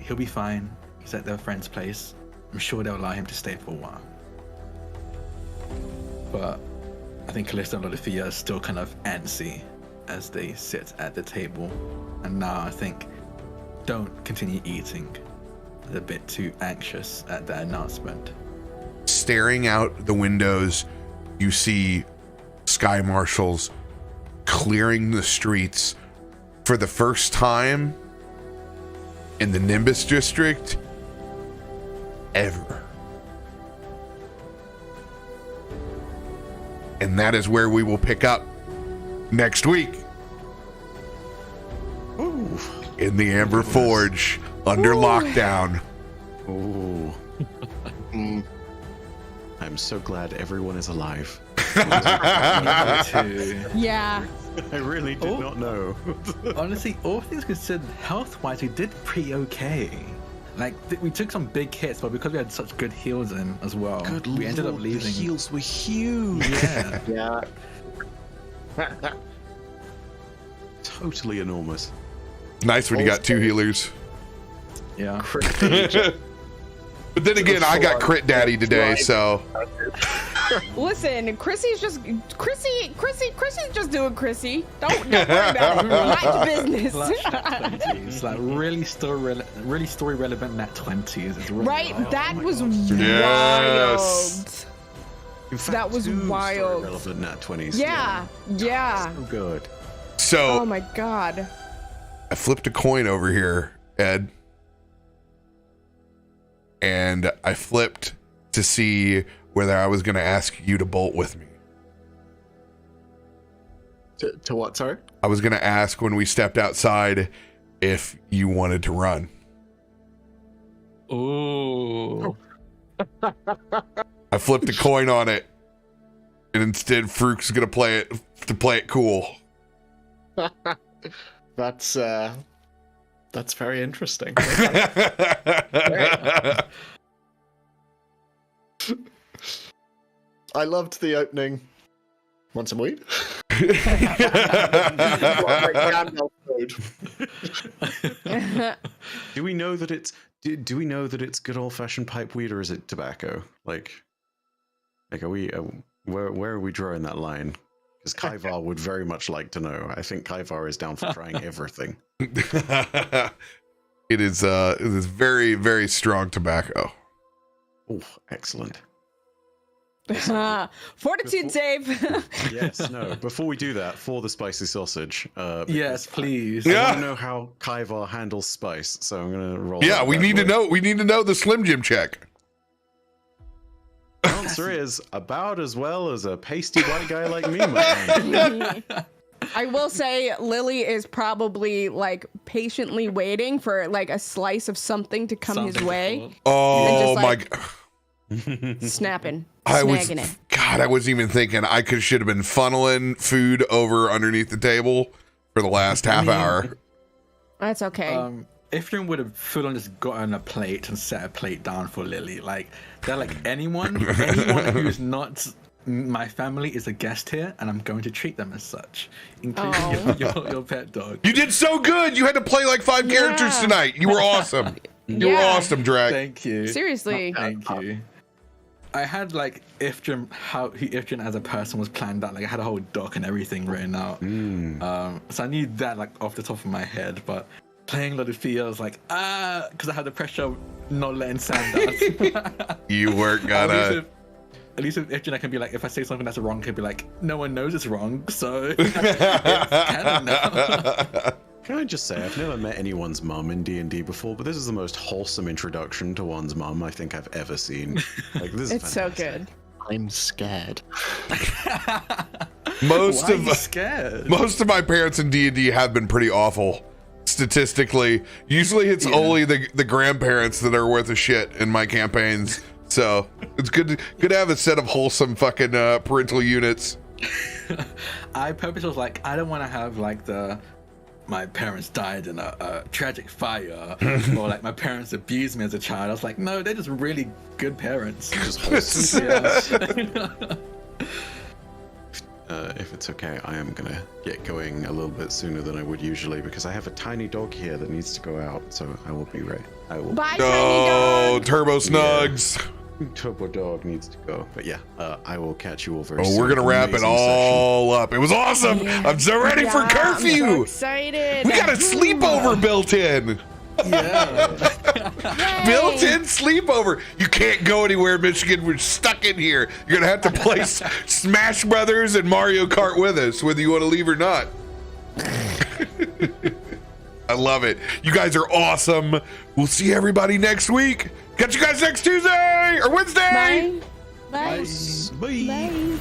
He'll be fine. He's at their friend's place. I'm sure they'll allow him to stay for a while. But I think Kallisto and Loluphia are still kind of antsy as they sit at the table. And now I think don't continue eating. They're a bit too anxious at that announcement. Staring out the windows, you see sky marshals clearing the streets for the first time in the Nimbus district ever. And that is where we will pick up next week. Ooh. In the Amber Forge under lockdown. Ooh. I'm so glad everyone is alive. Yeah. I really did not know. Honestly, all things considered, health-wise, we did pretty okay. Like, we took some big hits, but because we had such good heals in as well, Good we ended up lord, losing. The heals were huge. Yeah. Yeah. Totally enormous. Nice when you got two healers. Yeah. But then again, I got crit daddy today, so. Listen, Chrissy's just doing Chrissy. Don't worry about it. Mind your business. It's like really story relevant nat 20s. It's really Right? wild. That was Yes. wild. In fact, That was 2 wild. relevant nat 20s. Yeah. So good. So Oh my god. I flipped a coin over here, Ed. And I flipped to see whether I was going to ask you to bolt with me. To what, sorry? I was going to ask when we stepped outside if you wanted to run. Ooh. I flipped a coin on it. And instead, Farouk's going to play it cool. That's very interesting. I loved the opening. Want some weed? Do we know that it's do we know that it's good old fashioned pipe weed or is it tobacco? Like are we where are we drawing that line? Because Kaivar would very much like to know. I think Kaivar is down for trying everything. It is very, very strong tobacco. Oh, excellent. Fortitude save. Yes, no. Before we do that, for the spicy sausage. Yes, please. I Yeah. want to know how Kaivar handles spice, so I'm gonna roll. Yeah, that we bad need to boy. know. We need to know the Slim Jim check. The answer is about as well as a pasty white guy like me, my man. I will say Lily is probably like patiently waiting for like a slice of something to come his way. Oh And just, my like, god! Snapping. I was Snagging it. God. I wasn't even thinking. I should have been funneling food over underneath the table for the last half hour. That's okay. Ifrit would have full on just gotten a plate and set a plate down for Lily. Like, they're like, anyone who's not my family is a guest here, and I'm going to treat them as such, including your pet dog. You did so good. You had to play like 5 characters tonight. You were awesome. You were Yeah. awesome, Drak. Thank you. Seriously. Thank you. I had like Ifrit, how Ifrit as a person was planned out. Like I had a whole doc and everything written out. So I knew that like off the top of my head. But playing Loluphia, I was like, because I had the pressure of not letting Sam down. You weren't gonna. At least if Jenna can be like, if I say something that's wrong, can be like, no one knows it's wrong, so it's canon now. Can I just say, I've never met anyone's mum in D&D before, but this is the most wholesome introduction to one's mum I think I've ever seen. Like, this is It's so fantastic. good. I'm scared. Most Why of are you scared? most of my parents in D&D have been pretty awful statistically. Usually it's only the grandparents that are worth a shit in my campaigns. So it's good to have a set of wholesome fucking parental units. I purposely was like, I don't want to have like my parents died in a tragic fire, or like my parents abused me as a child. I was like, no, they're just really good parents. Just wholesome. Yeah. If it's okay, I am gonna get going a little bit sooner than I would usually because I have a tiny dog here that needs to go out, so I will be right. I will. Bye, No, tiny dog. Turbo Snugs. Turbo dog needs to go, but yeah, I will catch you all very Oh, soon. we're gonna wrap it Amazing all up. It was awesome. Yeah. I'm so ready for I'm so curfew. excited. We got a sleepover built in. Yeah. Built-in sleepover. You can't go anywhere, Michigan. We're stuck in here. You're gonna have to play Smash Brothers and Mario Kart with us, whether you want to leave or not. I love it. You guys are awesome. We'll see everybody next week. Catch you guys next Tuesday or Wednesday. Bye. Bye. Bye. Bye.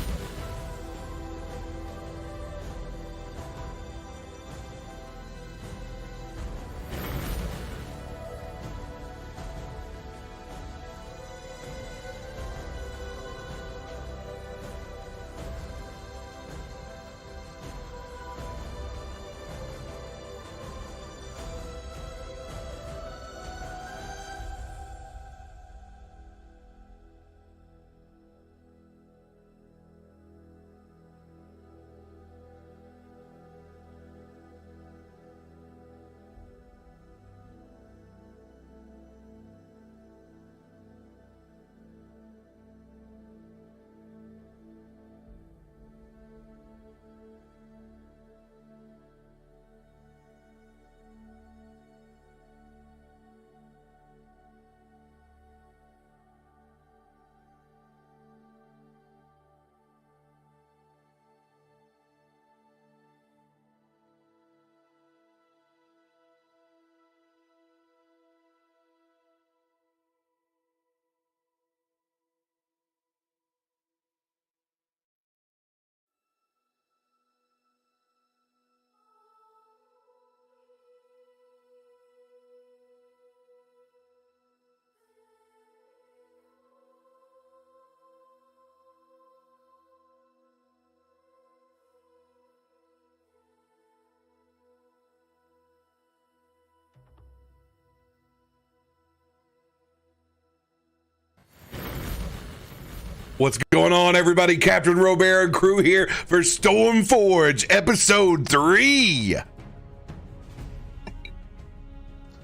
What's going on, everybody? CaptainRoBear and crew here for Stormforge episode 3.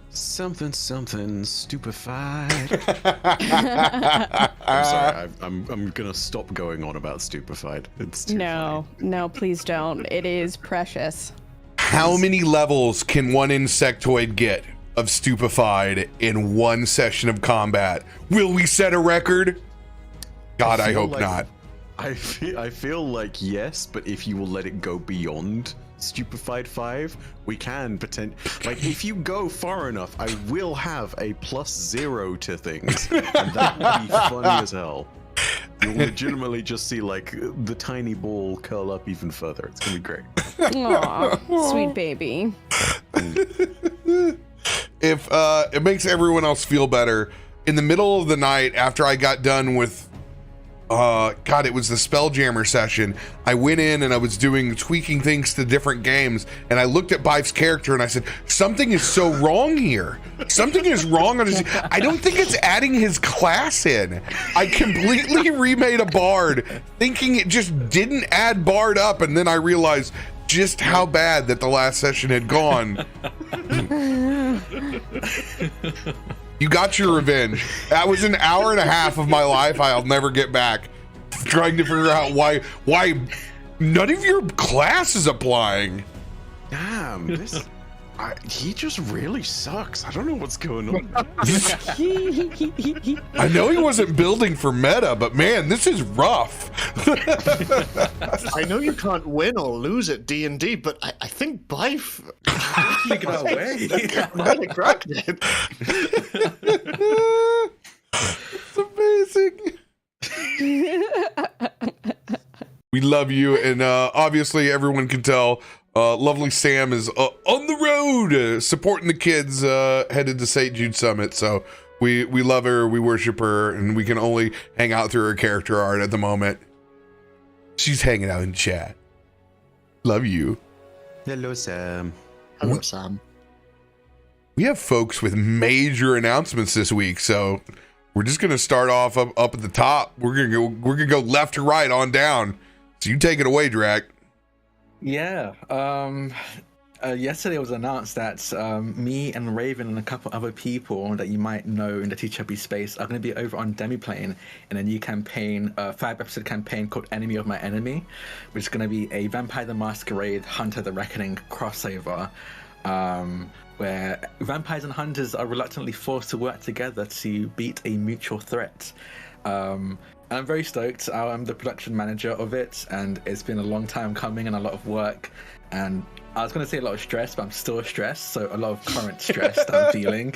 Something stupefied. I'm sorry. I'm gonna stop going on about stupefied. It's too No, please don't. It is precious. How many levels can one Insectoid get of stupefied in one session of combat? Will we set a record? God, I hope not. I feel like yes, but if you will let it go beyond Stupefied 5, we can like if you go far enough, I will have a +0 to things, and that would be funny as hell. You'll legitimately just see like the tiny ball curl up even further. It's gonna be great. Aw, sweet baby. If it makes everyone else feel better, in the middle of the night after I got done with God, it was the Spelljammer session. I went in and I was tweaking things to different games, and I looked at Bife's character and I said, something is so wrong here. Something is wrong on his. I don't think it's adding his class in. I completely remade a Bard, thinking it just didn't add Bard up, and then I realized just how bad that the last session had gone. You got your revenge. That was an hour and a half of my life I'll never get back, trying to figure out why none of your class is applying. Damn, this He just really sucks. I don't know what's going on. I know he wasn't building for meta, but man, this is rough. I know you can't win or lose at D&D, but I think Bife Take it away. might have cracked it. It's amazing. We love you, and obviously everyone can tell lovely Sam is on the road supporting the kids headed to St. Jude Summit. So we love her, we worship her, and we can only hang out through her character art at the moment. She's hanging out in chat. Love you. Hello, Sam. Hello, Sam. We have folks with major announcements this week, so we're just gonna start off up at the top. We're gonna go left to right on down. So you take it away, Drak. Yeah. Yesterday it was announced that me and Raven and a couple other people that you might know in the TTRP space are going to be over on Demiplane in a new campaign, a 5-episode campaign called Enemy of My Enemy, which is going to be a Vampire the Masquerade, Hunter the Reckoning crossover, where vampires and hunters are reluctantly forced to work together to beat a mutual threat. I'm very stoked. I'm the production manager of it, and it's been a long time coming and a lot of work. And I was going to say a lot of stress, but I'm still stressed, so a lot of current stress that I'm feeling.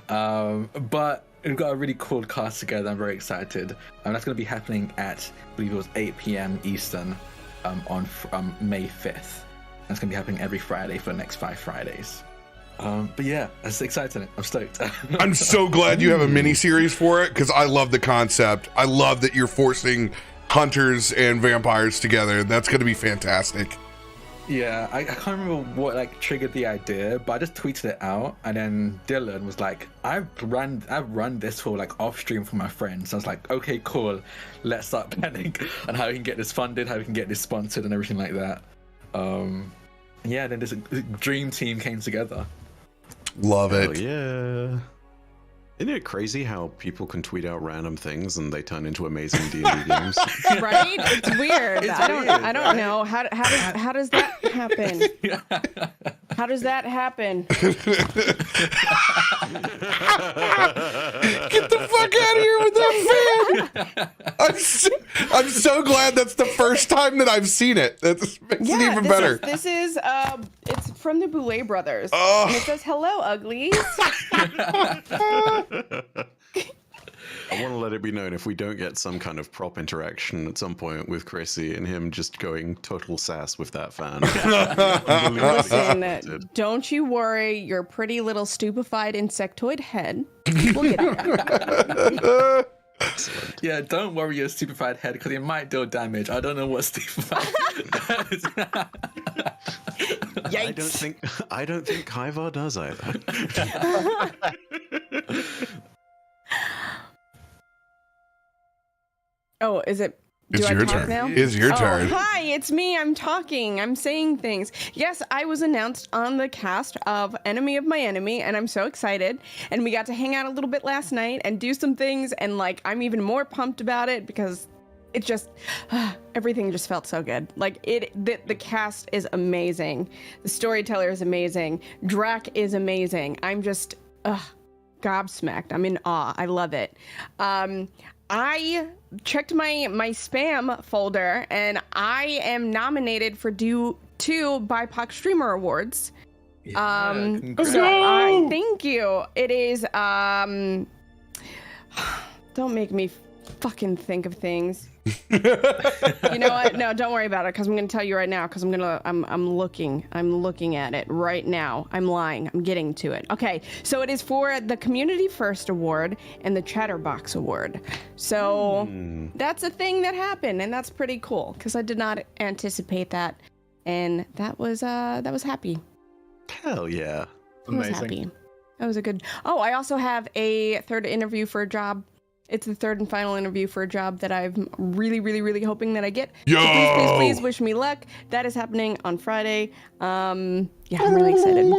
But we've got a really cool cast together. I'm very excited. And that's going to be happening at, I believe it was 8 p.m. Eastern on May 5th. And it's going to be happening every Friday for the next 5 Fridays. But yeah, it's exciting. I'm stoked. I'm so glad you have a mini series for it, because I love the concept. I love that you're forcing hunters and vampires together. That's going to be fantastic. Yeah, I can't remember what triggered the idea, but I just tweeted it out, and then Dylan was like, I've run this for off stream for my friends. I was like, okay, cool, let's start planning on how we can get this funded, how we can get this sponsored, and everything like that. Yeah, then this dream team came together. Love it. Oh, yeah. Isn't it crazy how people can tweet out random things and they turn into amazing D&D games? Right? It's weird. It's I don't right? know. How does that happen? How does that happen? Get the fuck out of here with that fan! I'm so glad that's the first time that I've seen it. That makes it even better. This is it's from the Boulet brothers. Oh. And it says, "Hello, uglies." I want to let it be known, if we don't get some kind of prop interaction at some point with Chrissy and him just going total sass with that fan. Listen, don't you worry your pretty little stupefied insectoid head. We'll get it. Yeah, don't worry your stupefied head, because it might deal damage. I don't know what stupefied is. Yikes. I don't think Kaivar does either. Oh, is it? It's Do I your talk turn. now? It's your turn. Hi, it's me. I'm talking. I'm saying things. Yes, I was announced on the cast of Enemy of My Enemy, and I'm so excited. And we got to hang out a little bit last night and do some things, and I'm even more pumped about it because it just everything just felt so good. The cast is amazing. The storyteller is amazing. Drak is amazing. I'm just gobsmacked. I'm in awe. I love it. I checked my spam folder, and I am nominated for 2 BIPOC Streamer Awards. Thank you. It is don't make me fucking think of things. You know what? No, don't worry about it, because I'm going to tell you right now, because I'm looking at it right now. I'm lying. I'm getting to it. Okay, so it is for the Community First Award and the Chatterbox Award. So that's a thing that happened, and that's pretty cool, because I did not anticipate that, and that was happy. Hell yeah. I was happy. That was a good. Oh, I also have a third interview for a job. It's the third and final interview for a job that I'm really, really, really hoping that I get. Yo! So please wish me luck. That is happening on Friday. I'm really excited.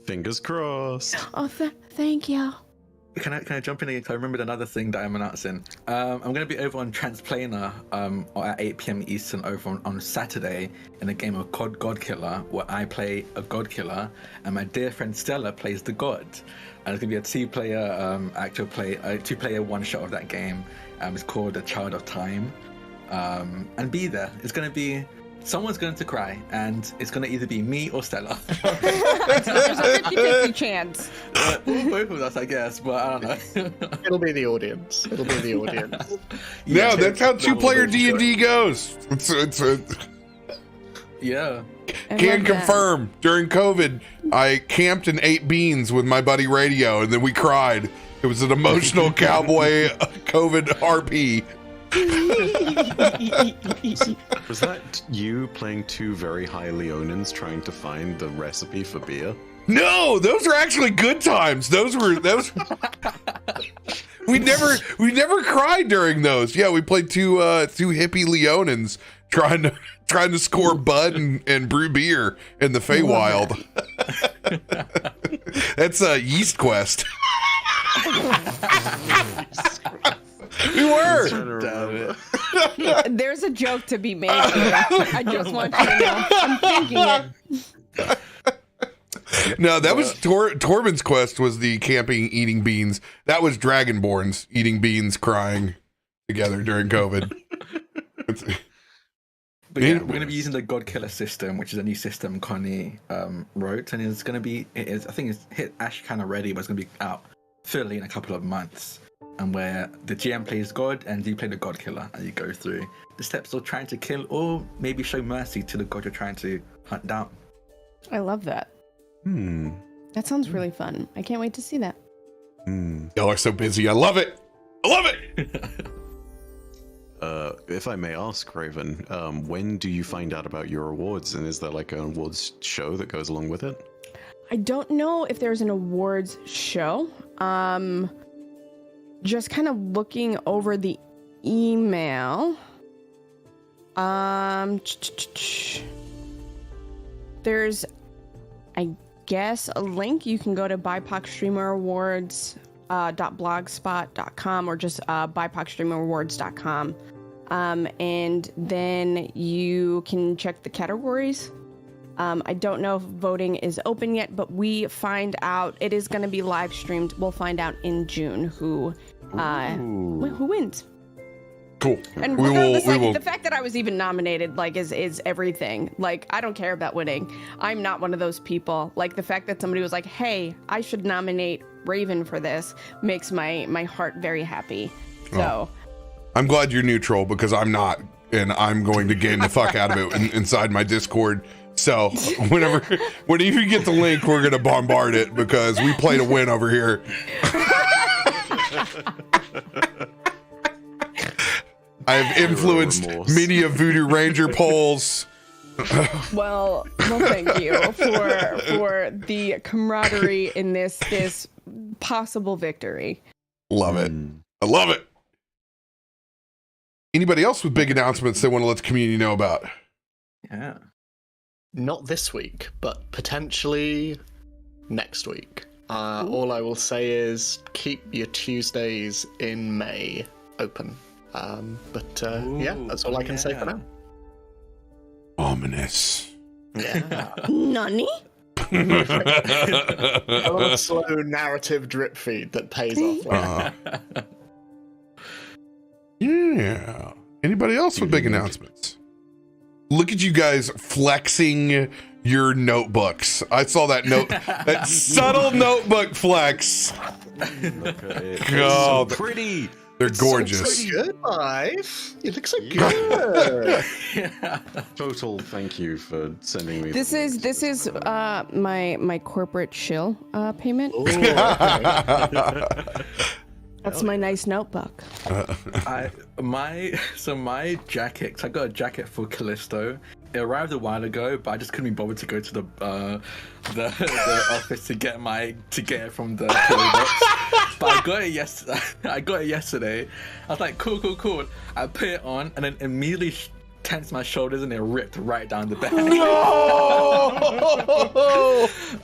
Fingers crossed. Oh, thank you. Can I jump in again? 'Cause I remembered another thing that I'm announcing. I'm going to be over on Transplanar at 8 p.m. Eastern over on Saturday in a game of God Killer, where I play a God Killer and my dear friend Stella plays the God. And it's going to be a two-player one-shot of that game. It's called The Child of Time. And be there. It's going to be... Someone's going to cry, and it's going to either be me or Stella. There's a 50-50 chance. Both of us, I guess, but I don't know. It'll be the audience. No, that's how two-player D&D goes. Yeah. Can confirm. During COVID, I camped and ate beans with my buddy Radio, and then we cried. It was an emotional cowboy COVID RP. Was that you playing two very high Leonins trying to find the recipe for beer? No, those are actually good times. Those we never cried during those. Yeah, we played two hippie Leonins trying to score bud and brew beer in the Feywild. That's a Yeast Quest. We were. There's a joke to be made here. I just want you to know. I'm thinking it. No, that was Torben's quest was the camping eating beans. That was Dragonborns eating beans crying together during COVID. But yeah, we're going to be using the God Killer system, which is a new system Connie wrote, and it's going to be, I think it's hit Ash kind of ready, but it's going to be out fully in a couple of months. And where the GM plays God and you play the God Killer, and you go through the steps of trying to kill or maybe show mercy to the God you're trying to hunt down. I love that. That sounds really fun. I can't wait to see that. Y'all are so busy. I love it. I love it. If I may ask, Raven, when do you find out about your awards? And is there like an awards show that goes along with it? I don't know if there's an awards show. Just kind of looking over the email. There's, I guess, a link. You can go to BIPOCStreamerAwards.blogspot.com or just BIPOCStreamerAwards.com. And then you can check the categories. I don't know if voting is open yet, but we find out it is going to be live streamed. We'll find out in June who wins. Cool. And regardless, the fact that I was even nominated, is everything. Like, I don't care about winning. I'm not one of those people. Like, the fact that somebody was like, hey, I should nominate Raven for this makes my heart very happy. So. I'm glad you're neutral because I'm not, and I'm going to gain the fuck out of it inside my Discord. So whenever you get the link, we're going to bombard it because we play to win over here. I've influenced many of Voodoo Ranger polls. Well, thank you for the camaraderie in this possible victory. Love it. I love it. Anybody else with big announcements they want to let the community know about? Yeah. Not this week, but potentially next week. All I will say is keep your Tuesdays in May open. Yeah, that's all I can say for now. Ominous. Yeah. Nani? A little slow narrative drip feed that pays off later. Yeah. Anybody else with big announcements? Look at you guys flexing your notebooks. I saw that that subtle notebook flex. Look at it. God, so pretty. They're gorgeous. So good, Live. You look so good. Total thank you for sending me. This is my corporate shill payment. Ooh, okay. That's my nice notebook. My jacket. I got a jacket for Kallisto. It arrived a while ago, but I just couldn't be bothered to go to the office to get it from the box. But I got it yesterday. I was like, cool. I put it on and then immediately tensed my shoulders and it ripped right down the back. No!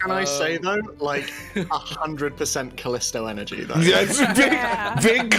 Can I say though, like 100% Kallisto energy though? Yeah, it's big, big